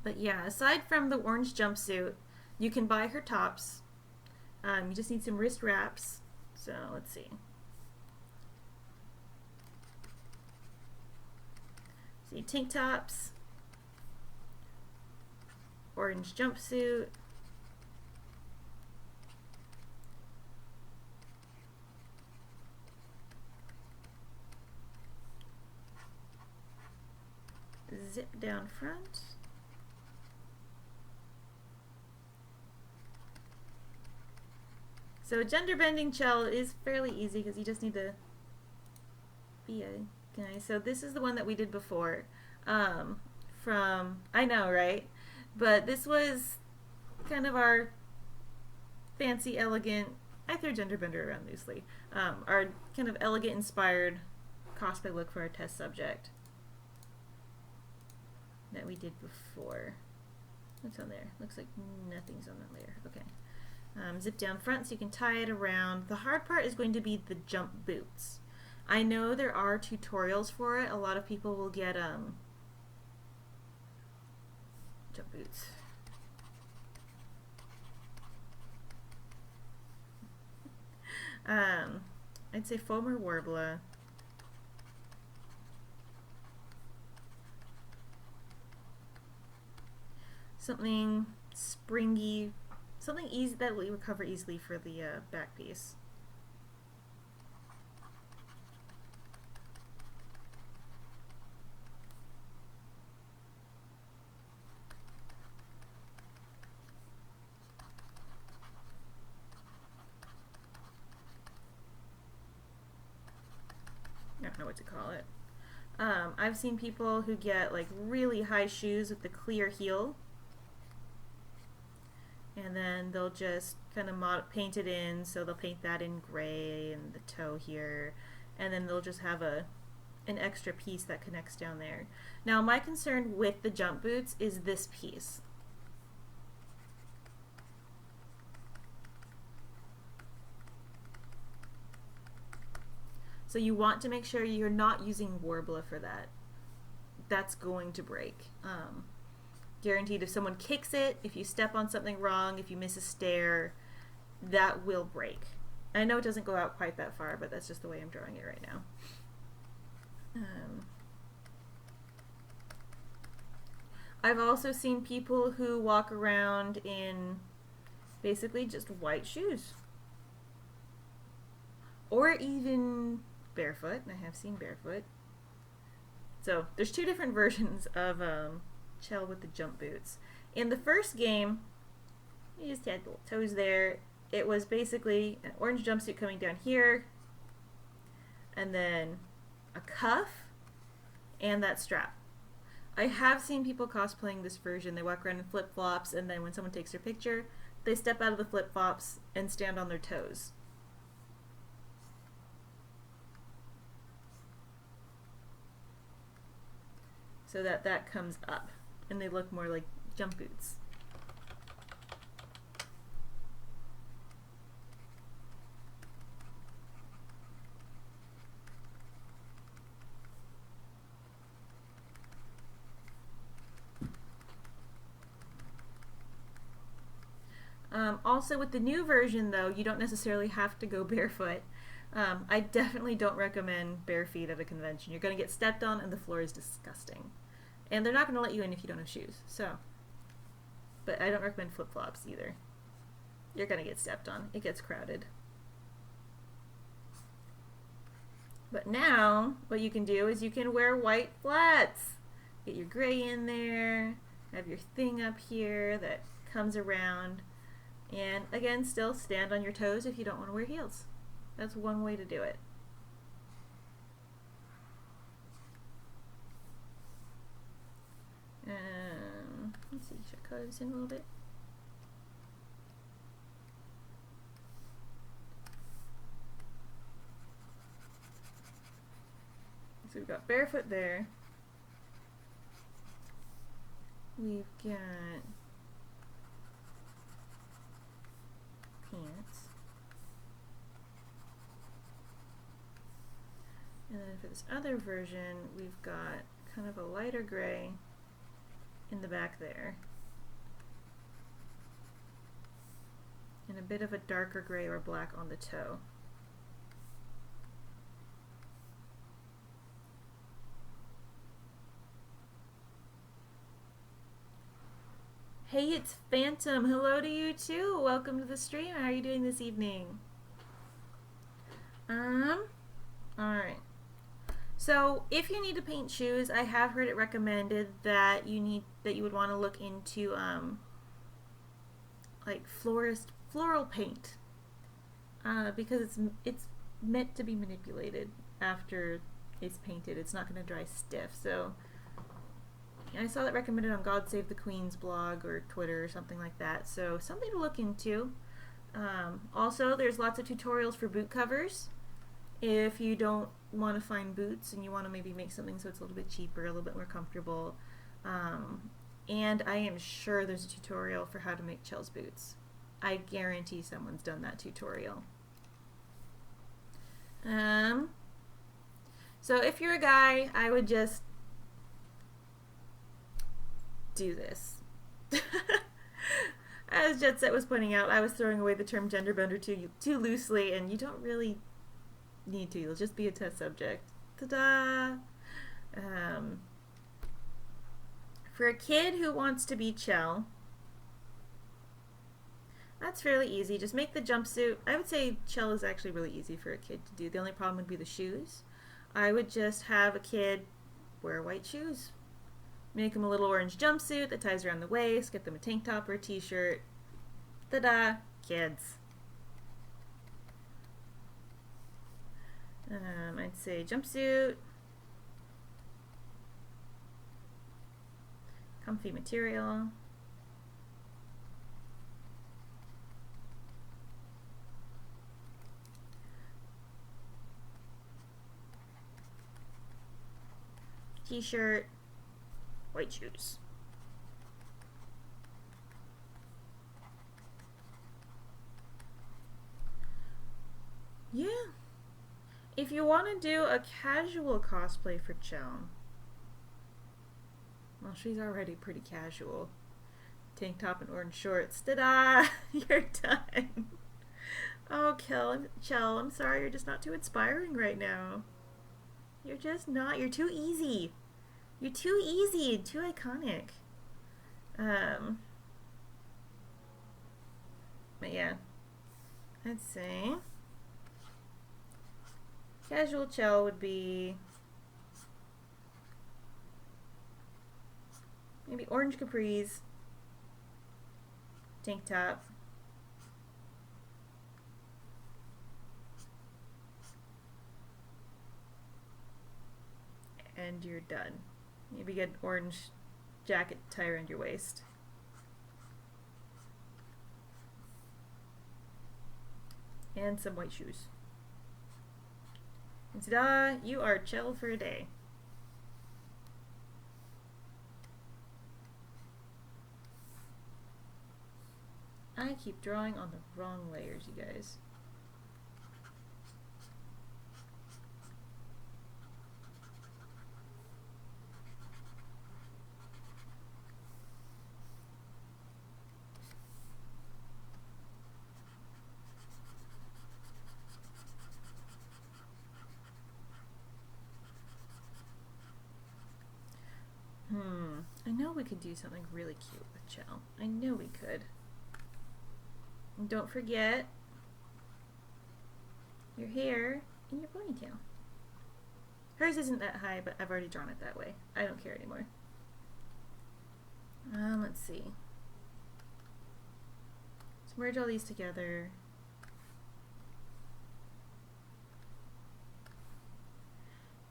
But yeah, aside from the orange jumpsuit, you can buy her tops. You just need some wrist wraps. So let's see. See, tank tops, orange jumpsuit, zip down front, so gender bending Chell is fairly easy because you just need to be a guy. So this is the one that we did before, from, I know, right? But this was kind of our fancy, elegant, I throw gender bender around loosely, our kind of elegant, inspired cosplay look for our test subject that we did before. What's on there? Looks like nothing's on that layer. Okay. Zip down front so you can tie it around. The hard part is going to be the jump boots. I know there are tutorials for it. A lot of people will get jump boots. I'd say foam or warbler. Something springy, something easy that will recover easily for the back piece. I don't know what to call it. I've seen people who get like really high shoes with the clear heel, and then they'll just kind of paint it in. So they'll paint that in gray and the toe here, and then they'll just have an extra piece that connects down there. Now my concern with the jump boots is this piece. So you want to make sure you're not using Warbler for that. That's going to break. Guaranteed if someone kicks it, if you step on something wrong, if you miss a stair, that will break. I know it doesn't go out quite that far, but that's just the way I'm drawing it right now. I've also seen people who walk around in basically just white shoes. Or even barefoot. I have seen barefoot. So there's two different versions of Chell with the jump boots. In the first game, you just had little toes there. It was basically an orange jumpsuit coming down here, and then a cuff, and that strap. I have seen people cosplaying this version. They walk around in flip-flops, and then when someone takes their picture, they step out of the flip-flops and stand on their toes. So that comes up, and they look more like jump boots. Also with the new version though, you don't necessarily have to go barefoot. I definitely don't recommend bare feet at a convention. You're going to get stepped on and the floor is disgusting. And they're not going to let you in if you don't have shoes. So, but I don't recommend flip-flops either. You're going to get stepped on. It gets crowded. But now, what you can do is you can wear white flats. Get your gray in there. Have your thing up here that comes around. And again, still stand on your toes if you don't want to wear heels. That's one way to do it. Let's see, should I color this in a little bit? So we've got barefoot there. We've got pants. And then for this other version, we've got kind of a lighter gray in the back there. And a bit of a darker gray or black on the toe. Hey, it's Phantom. Hello to you too. Welcome to the stream. How are you doing this evening? Alright. So if you need to paint shoes, I have heard it recommended that you would want to look into like floral paint. Because it's meant to be manipulated after it's painted. It's not going to dry stiff. So I saw that recommended on God Save the Queen's blog or Twitter or something like that. So something to look into. Also, there's lots of tutorials for boot covers. If you don't want to find boots and you want to maybe make something so it's a little bit cheaper, a little bit more comfortable. And I am sure there's a tutorial for how to make Chell's boots. I guarantee someone's done that tutorial. So if you're a guy, I would just do this. As Jet Set was pointing out, I was throwing away the term gender bender too loosely, and you don't really need to. You'll just be a test subject. Ta-da! For a kid who wants to be Chell, that's fairly easy. Just make the jumpsuit. I would say Chell is actually really easy for a kid to do. The only problem would be the shoes. I would just have a kid wear white shoes. Make them a little orange jumpsuit that ties around the waist. Get them a tank top or a t-shirt. Ta-da! Kids. I'd say jumpsuit. Comfy material. T-shirt. White shoes. Yeah. If you want to do a casual cosplay for Chell, well, she's already pretty casual. Tank top and orange shorts. Ta-da! You're done. Oh, Chell, I'm sorry, you're just not too inspiring right now. You're just not. You're too easy. You're too easy and too iconic. But yeah, I'd say casual Chell would be maybe orange capris, tank top, and you're done. Maybe get an orange jacket tie around your waist. And some white shoes. And ta-da! You are Chell for a day. I keep drawing on the wrong layers, you guys. I know we could do something really cute with Chell. I know we could. And don't forget your hair and your ponytail. Hers isn't that high, but I've already drawn it that way. I don't care anymore. Let's see. Let's merge all these together.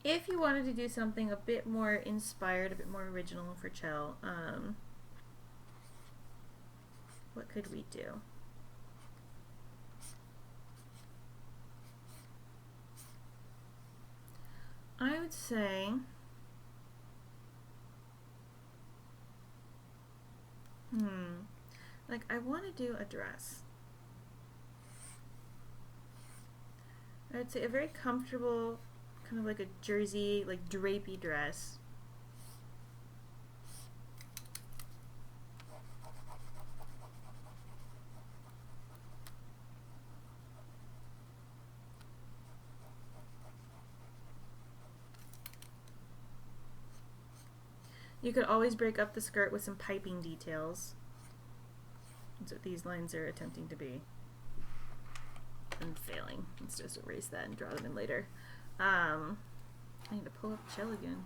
If you wanted to do something a bit more inspired, a bit more original for Chell, what could we do? I would say like I want to do a dress. I would say a very comfortable kind of like a jersey, like drapey dress. You could always break up the skirt with some piping details. That's what these lines are attempting to be. And failing. Let's just erase that and draw them in later. I need to pull up Chell again.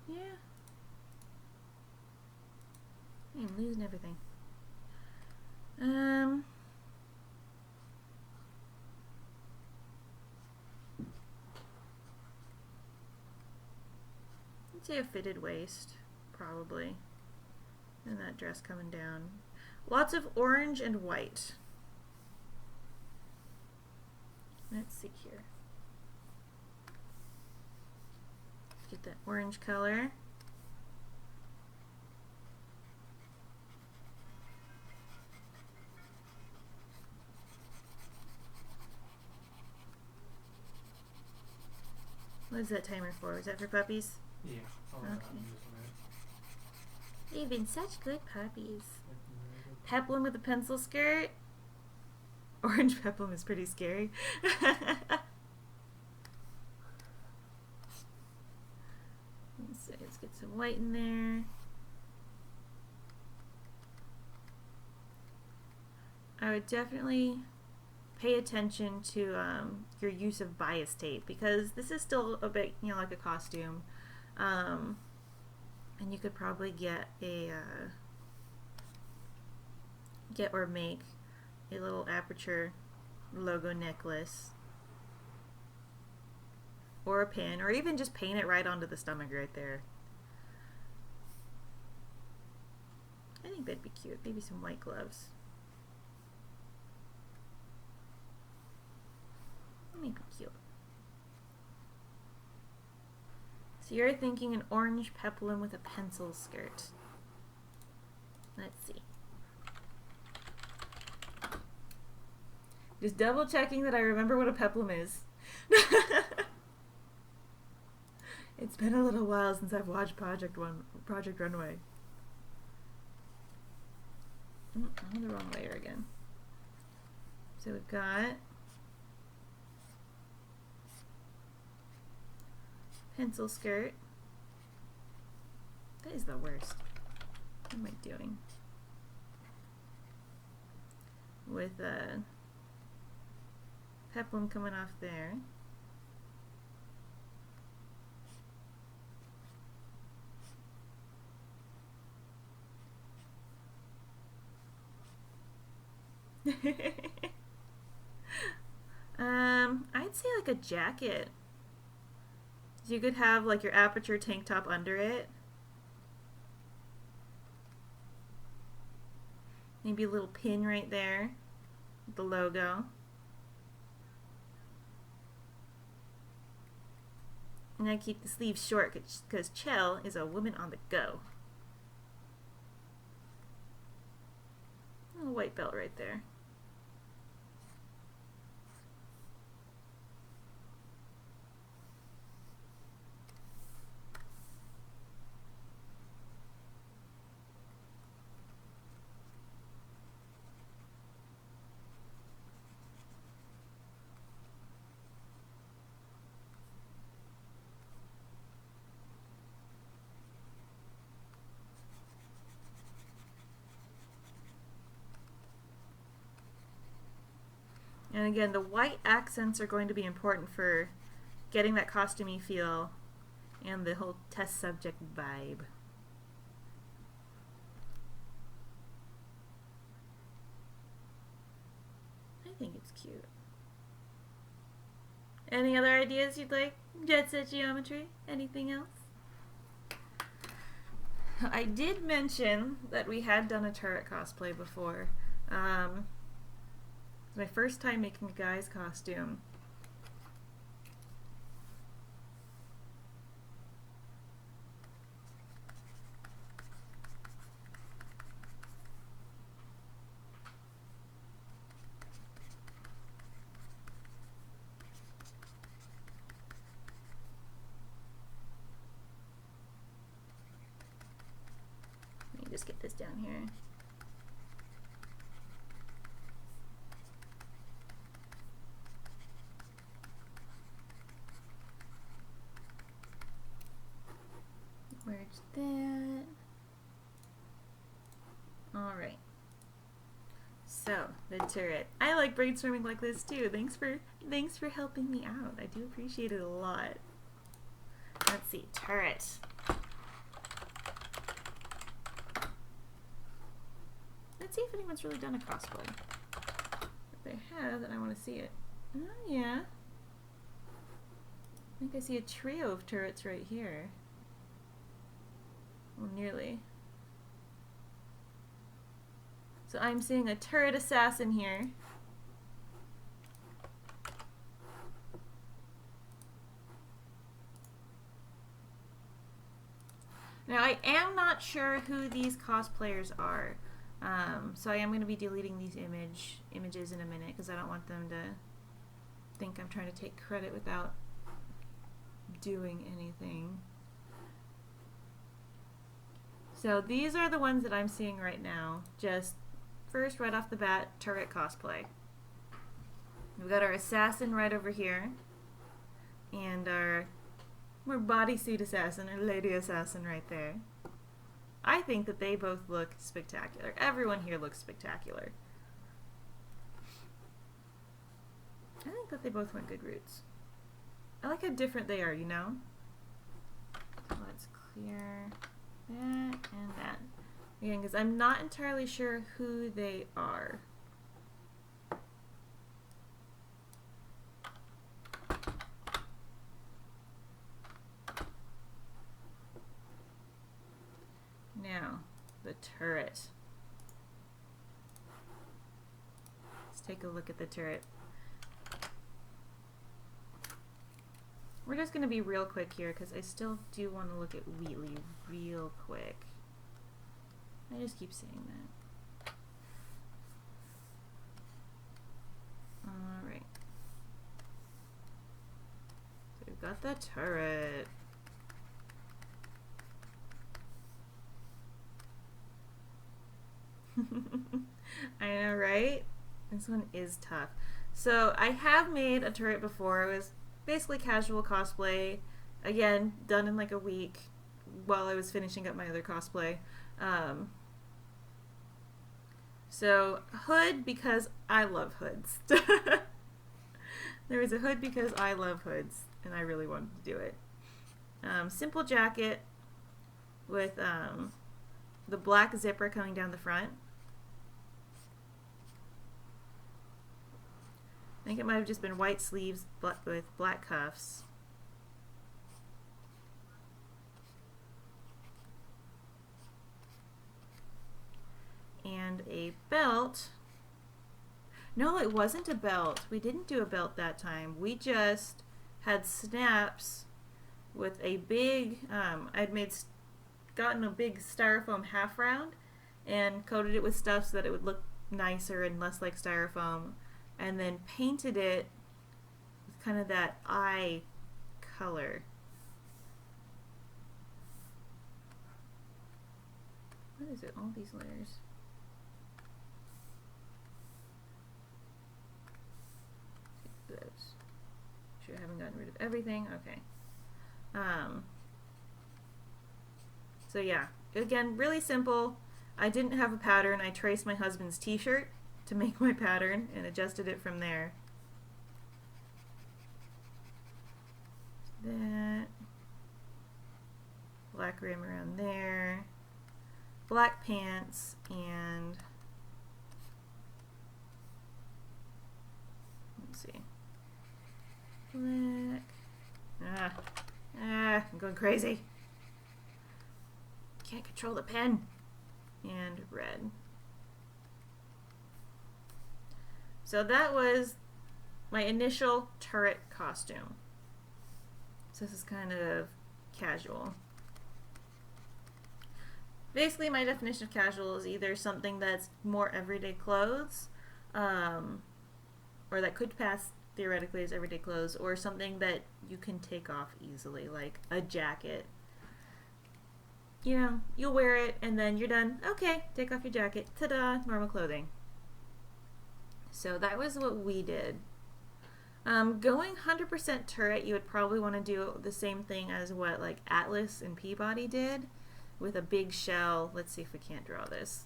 Yeah. I'm losing everything. I'd say a fitted waist, probably. And that dress coming down. Lots of orange and white. Let's see here. Get that orange color. What is that timer for? Is that for puppies? Yeah. Okay. They've been such good puppies. Peplum with a pencil skirt. Orange peplum is pretty scary. Let's get some white in there. I would definitely pay attention to your use of bias tape, because this is still a bit, you know, like a costume. And you could probably get a or make a little aperture logo necklace or a pin, or even just paint it right onto the stomach right there. I think that'd be cute. Maybe some white gloves. Maybe cute. So you're thinking an orange peplum with a pencil skirt. Let's see. Just double checking that I remember what a peplum is. It's been a little while since I've watched Project Runway. I'm the wrong layer again. So we've got pencil skirt. That is the worst. What am I doing? With a peplum coming off there. I'd say like a jacket. You could have like your aperture tank top under it. Maybe a little pin right there with the logo. And I keep the sleeves short because Chell is a woman on the go. A little white belt right there. And again, the white accents are going to be important for getting that costumey feel and the whole test subject vibe. I think it's cute. Any other ideas you'd like? Jet Set Geometry? Anything else? I did mention that we had done a turret cosplay before. It's my first time making a guy's costume. just get this down here. Merge that. Alright. So, the turret. I like brainstorming like this too. Thanks for helping me out. I do appreciate it a lot. Let's see, turret. Let's see if anyone's really done a cosplay. If they have, then I want to see it. Oh yeah. I think I see a trio of turrets right here. Well, nearly. So I'm seeing a turret assassin here. Now I am not sure who these cosplayers are. So I am going to be deleting these images in a minute because I don't want them to think I'm trying to take credit without doing anything. So these are the ones that I'm seeing right now. Just first, right off the bat, turret cosplay. We've got our assassin right over here. And our more bodysuit assassin, or lady assassin right there. I think that they both look spectacular. Everyone here looks spectacular. I think that they both went good routes. I like how different they are, you know? So let's clear that and that. Again, because I'm not entirely sure who they are. Now, the turret. Let's take a look at the turret. We're just going to be real quick here because I still do want to look at Wheatley real quick. I just keep saying that. Alright. So we've got the turret. I know, right? This one is tough. So I have made a turret before. It was basically casual cosplay. Again, done in like a week while I was finishing up my other cosplay. So hood because I love hoods. There was a hood because I love hoods and I really wanted to do it. Simple jacket with the black zipper coming down the front. I think it might have just been white sleeves with black cuffs. And a belt. No, it wasn't a belt. We didn't do a belt that time. We just had snaps with a big, gotten a big styrofoam half round and coated it with stuff so that it would look nicer and less like styrofoam. And then painted it with kind of that eye color. What is it? All these layers. Those. Sure I haven't gotten rid of everything. Okay. So yeah, again, really simple. I didn't have a pattern. I traced my husband's t-shirt to make my pattern and adjusted it from there. That black rim around there, black pants, and let's see, black. I'm going crazy. Can't control the pen. And red. So that was my initial turret costume. So this is kind of casual. Basically, my definition of casual is either something that's more everyday clothes, or that could pass theoretically as everyday clothes, or something that you can take off easily, like a jacket. you know, you'll wear it and then you're done. Okay, take off your jacket. Ta-da, normal clothing. So that was what we did. Going 100% turret, you would probably want to do the same thing as what like Atlas and Peabody did with a big shell. Let's see if we can't draw this.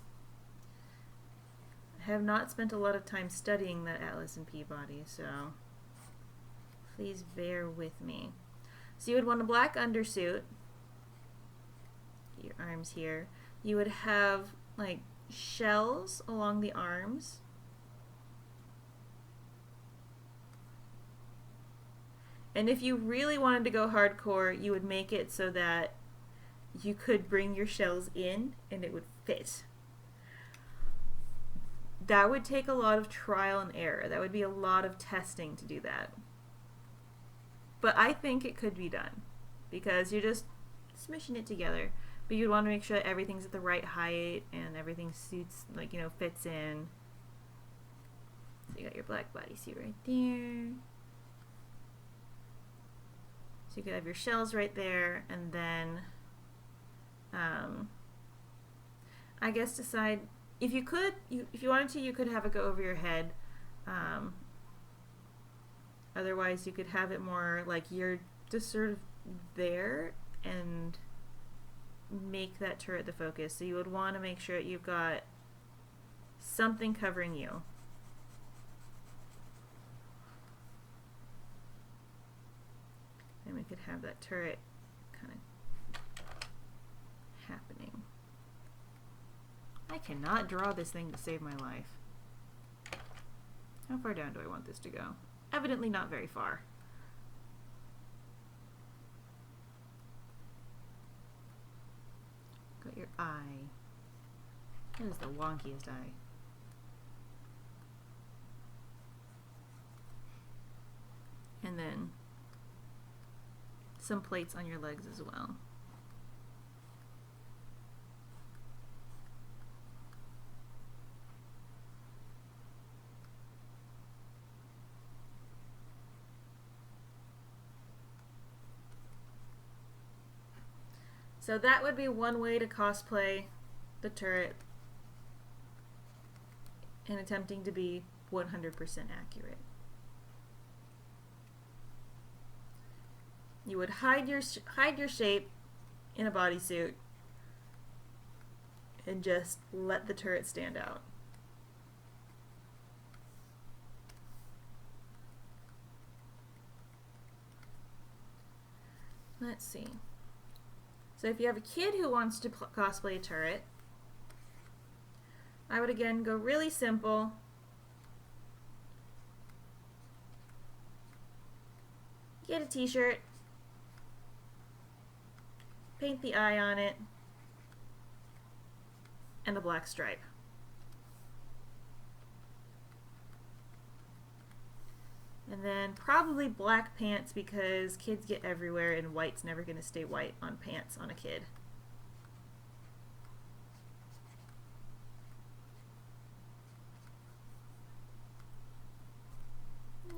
I have not spent a lot of time studying that Atlas and Peabody, so please bear with me. So you would want a black undersuit, your arms here. You would have like shells along the arms. And if you really wanted to go hardcore, you would make it so that you could bring your shells in and it would fit. That would take a lot of trial and error. That would be a lot of testing to do that. But I think it could be done because you're just smishing it together. But you'd want to make sure that everything's at the right height and everything suits, like, you know, fits in. So you got your black bodysuit right there. So you could have your shells right there, and then I guess decide if you could, if you wanted to, you could have it go over your head. Otherwise, you could have it more like you're just sort of there and make that turret the focus. So you would want to make sure that you've got something covering you. And we could have that turret kind of happening. I cannot draw this thing to save my life. How far down do I want this to go? Evidently not very far. Got your eye. That is the wonkiest eye. And then some plates on your legs as well. So that would be one way to cosplay the turret and attempting to be 100% accurate. You would hide your shape in a bodysuit and just let the turret stand out. Let's see. So if you have a kid who wants to cosplay a turret, I would again go really simple. Get a t-shirt. Paint the eye on it, and a black stripe. And then probably black pants because kids get everywhere and white's never going to stay white on pants on a kid.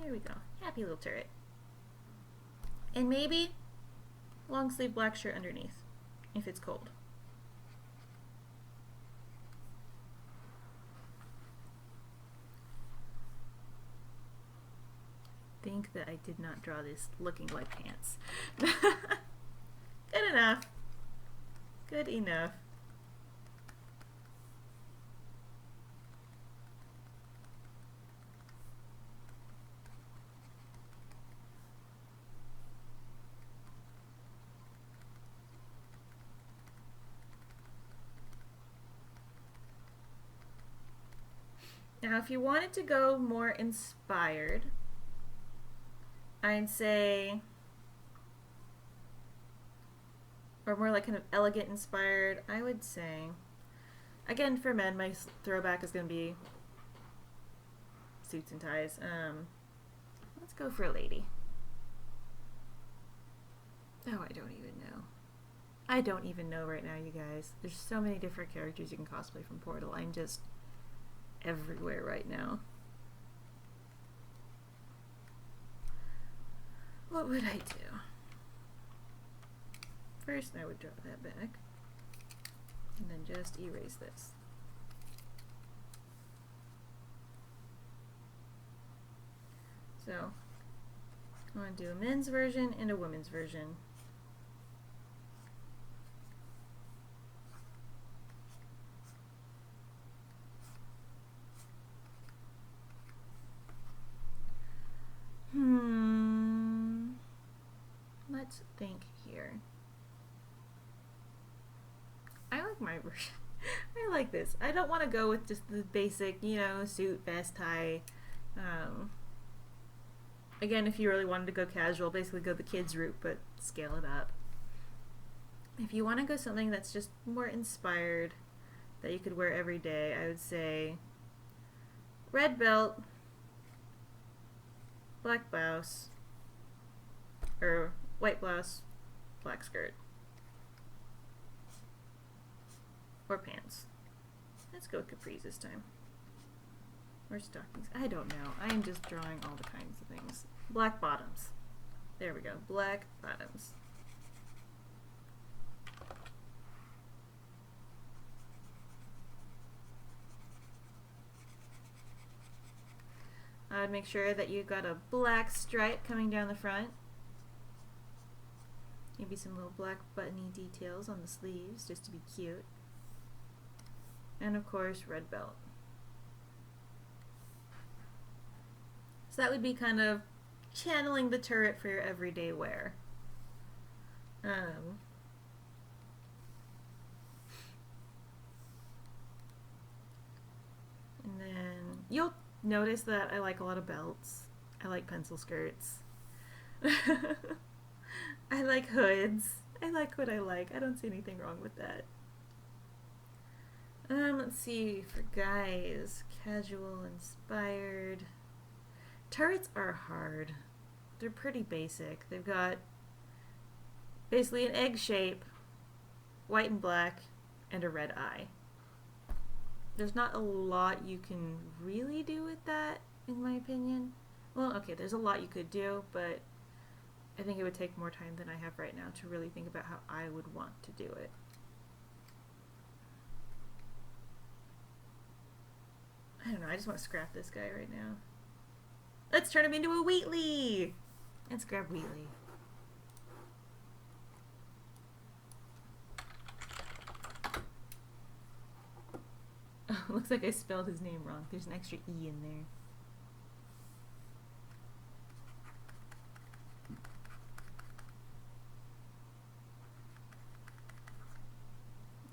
There we go. Happy little turret. And maybe long sleeve black shirt underneath if it's cold. Think that I did not draw this looking like pants. Good enough. Good enough. Now, if you wanted to go more inspired, I'd say, or more like kind of elegant inspired, I would say, again for men, my throwback is going to be suits and ties. Let's go for a lady. Oh, I don't even know. I don't even know right now, you guys. There's so many different characters you can cosplay from Portal. I'm just everywhere right now. What would I do? First, I would draw that back. And then just erase this. So, I want to do a men's version and a women's version. Let's think here. I like my version. I like this. I don't want to go with just the basic, you know, suit, vest, tie. Again, if you really wanted to go casual, basically go the kids route, but scale it up. If you want to go something that's just more inspired, that you could wear every day, I would say red belt, black blouse, or white blouse, black skirt, or pants. Let's go with capris this time. Or stockings. I don't know. I am just drawing all the kinds of things. Black bottoms. There we go. Black bottoms. I would make sure that you got a black stripe coming down the front. Maybe some little black buttony details on the sleeves just to be cute. And of course, red belt. So that would be kind of channeling the turret for your everyday wear. And then you'll notice that I like a lot of belts. I like pencil skirts. I like hoods. I like what I like. I don't see anything wrong with that. Let's see, for guys, casual, inspired. Turrets are hard. They're pretty basic. They've got basically an egg shape, white and black, and a red eye. There's not a lot you can really do with that, in my opinion. Well, okay, there's a lot you could do, but I think it would take more time than I have right now to really think about how I would want to do it. I don't know, I just want to scrap this guy right now. Let's turn him into a Wheatley! Let's grab Wheatley. Oh, looks like I spelled his name wrong. There's an extra E in there.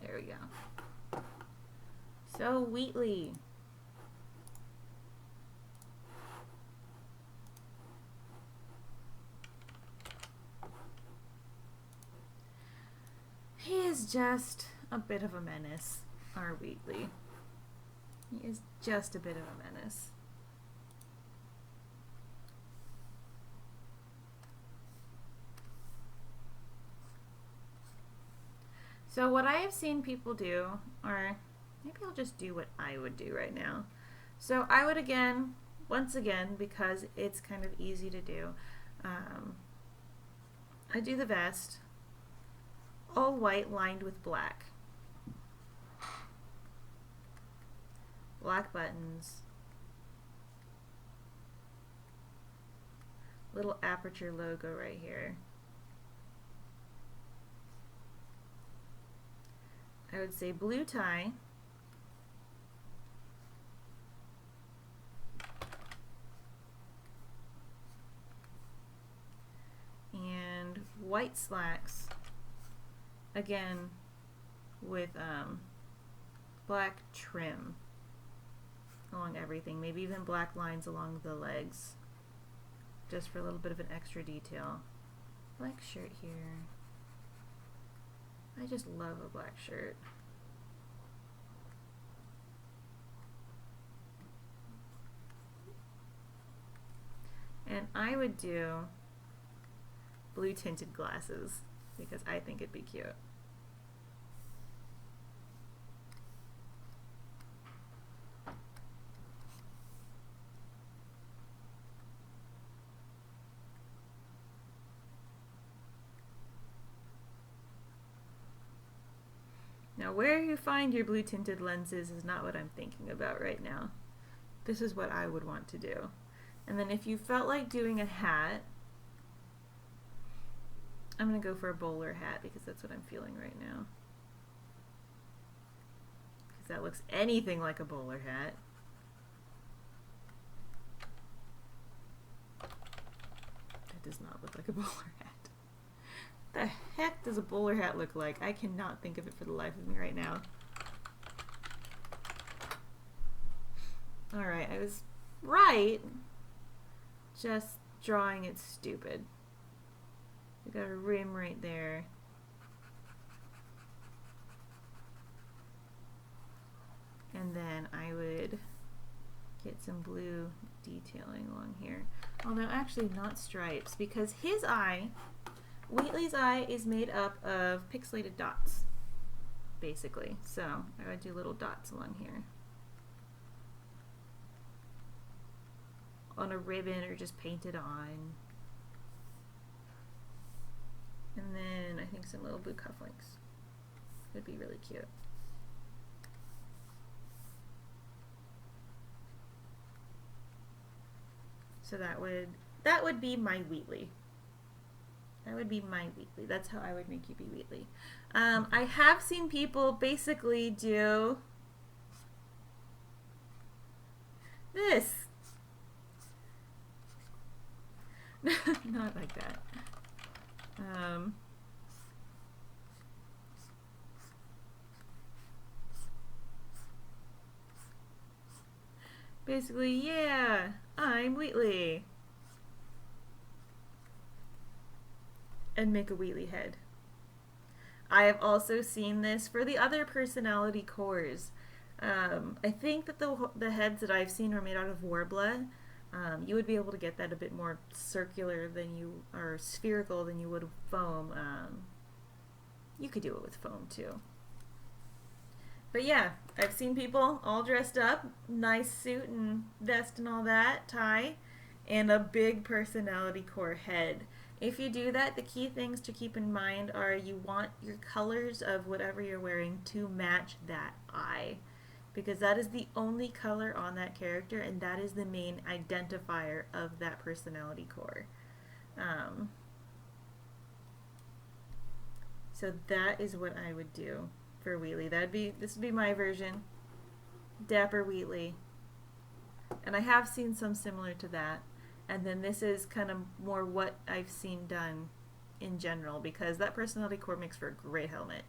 There we go. So, Wheatley. He is just a bit of a menace, our Wheatley. He is just a bit of a menace. So what I have seen people do, or maybe I'll just do what I would do right now. So I would once again, because it's kind of easy to do, I do the vest, all white lined with black. Black buttons. Little aperture logo right here. I would say blue tie. And white slacks. Again, with black trim along everything, maybe even black lines along the legs, just for a little bit of an extra detail. Black shirt here. I just love a black shirt. And I would do blue tinted glasses because I think it'd be cute. Now Now, where you find your blue tinted lenses is not what I'm thinking about right now. This is what I would want to do. And then if you felt like doing a hat, I'm going to go for a bowler hat because that's what I'm feeling right now. Because that looks anything like a bowler hat. That does not look like a bowler hat. The heck does a bowler hat look like? I cannot think of it for the life of me right now. Alright, I was right. Just drawing it stupid. We got a rim right there. And then I would get some blue detailing along here. Oh no, actually not stripes, because his eye, Wheatley's eye, is made up of pixelated dots, basically. So I would do little dots along here. On a ribbon or just paint it on. And then I think some little blue cufflinks would be really cute. So that would be my Wheatley. That would be my Wheatley. That's how I would make you be Wheatley. I have seen people basically do this. Not like that. Basically, yeah, I'm Wheatley. And make a Wheatley head. I have also seen this for the other personality cores. I think that the heads that I've seen are made out of Warbler. You would be able to get that a bit more circular than you, or spherical than you would with foam. You could do it with foam too. But yeah, I've seen people all dressed up, nice suit and vest and all that, tie, and a big personality core head. If you do that, the key things to keep in mind are you want your colors of whatever you're wearing to match that eye. Because that is the only color on that character, and that is the main identifier of that personality core. So that is what I would do for Wheatley. This would be my version. Dapper Wheatley. And I have seen some similar to that. And then this is kind of more what I've seen done in general, because that personality core makes for a great helmet.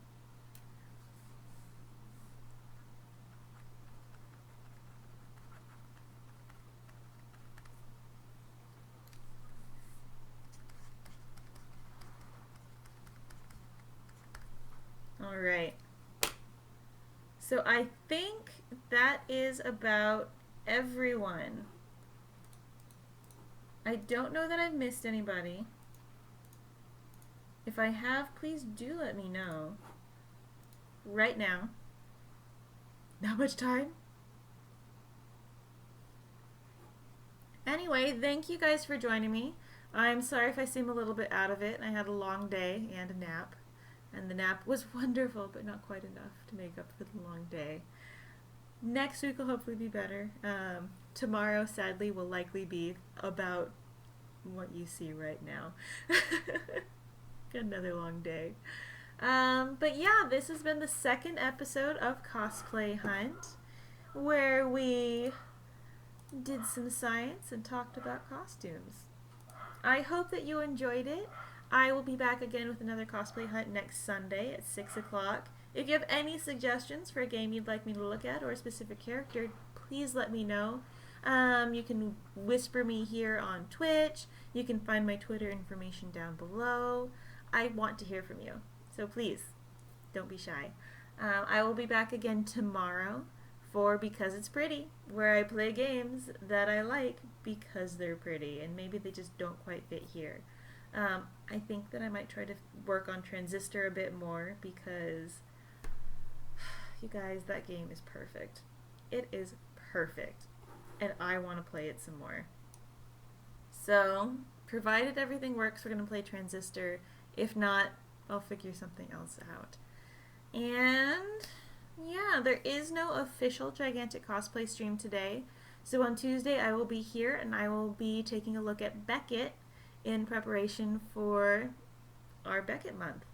Alright. So I think that is about everyone. I don't know that I've missed anybody. If I have, please do let me know. Right now. Not much time. Anyway, thank you guys for joining me. I'm sorry if I seem a little bit out of it. I had a long day and a nap. And the nap was wonderful, but not quite enough to make up for the long day. Next week will hopefully be better. Tomorrow, sadly, will likely be about what you see right now. Another long day. But yeah, this has been the second episode of Cosplay Hunt, where we did some science and talked about costumes. I hope that you enjoyed it. I will be back again with another Cosplay Hunt next Sunday at 6 o'clock. If you have any suggestions for a game you'd like me to look at or a specific character, please let me know. You can whisper me here on Twitch. You can find my Twitter information down below. I want to hear from you, so please, don't be shy. I will be back again tomorrow for Because It's Pretty, where I play games that I like because they're pretty, and maybe they just don't quite fit here. I think that I might try to work on Transistor a bit more because, you guys, that game is perfect. It is perfect, and I want to play it some more. So, provided everything works, we're going to play Transistor. If not, I'll figure something else out. And yeah, there is no official gigantic cosplay stream today. So on Tuesday I will be here and I will be taking a look at Beckett in preparation for our Beckett month.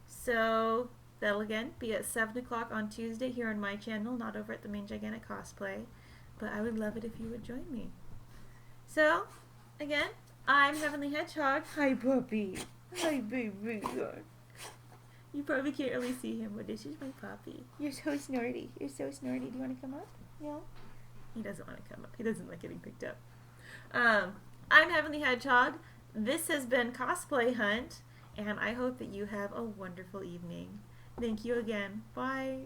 So that'll again be at 7 o'clock on Tuesday here on my channel, not over at the main gigantic cosplay. But I would love it if you would join me. So again, I'm Heavenly Hedgehog. Hi puppy. Hi baby. You probably can't really see him, but this is my puppy. You're so snorty. You're so snorty. Do you want to come up? No? He doesn't want to come up. He doesn't like getting picked up. I'm Heavenly Hedgehog. This has been Cosplay Hunt, and I hope that you have a wonderful evening. Thank you again. Bye.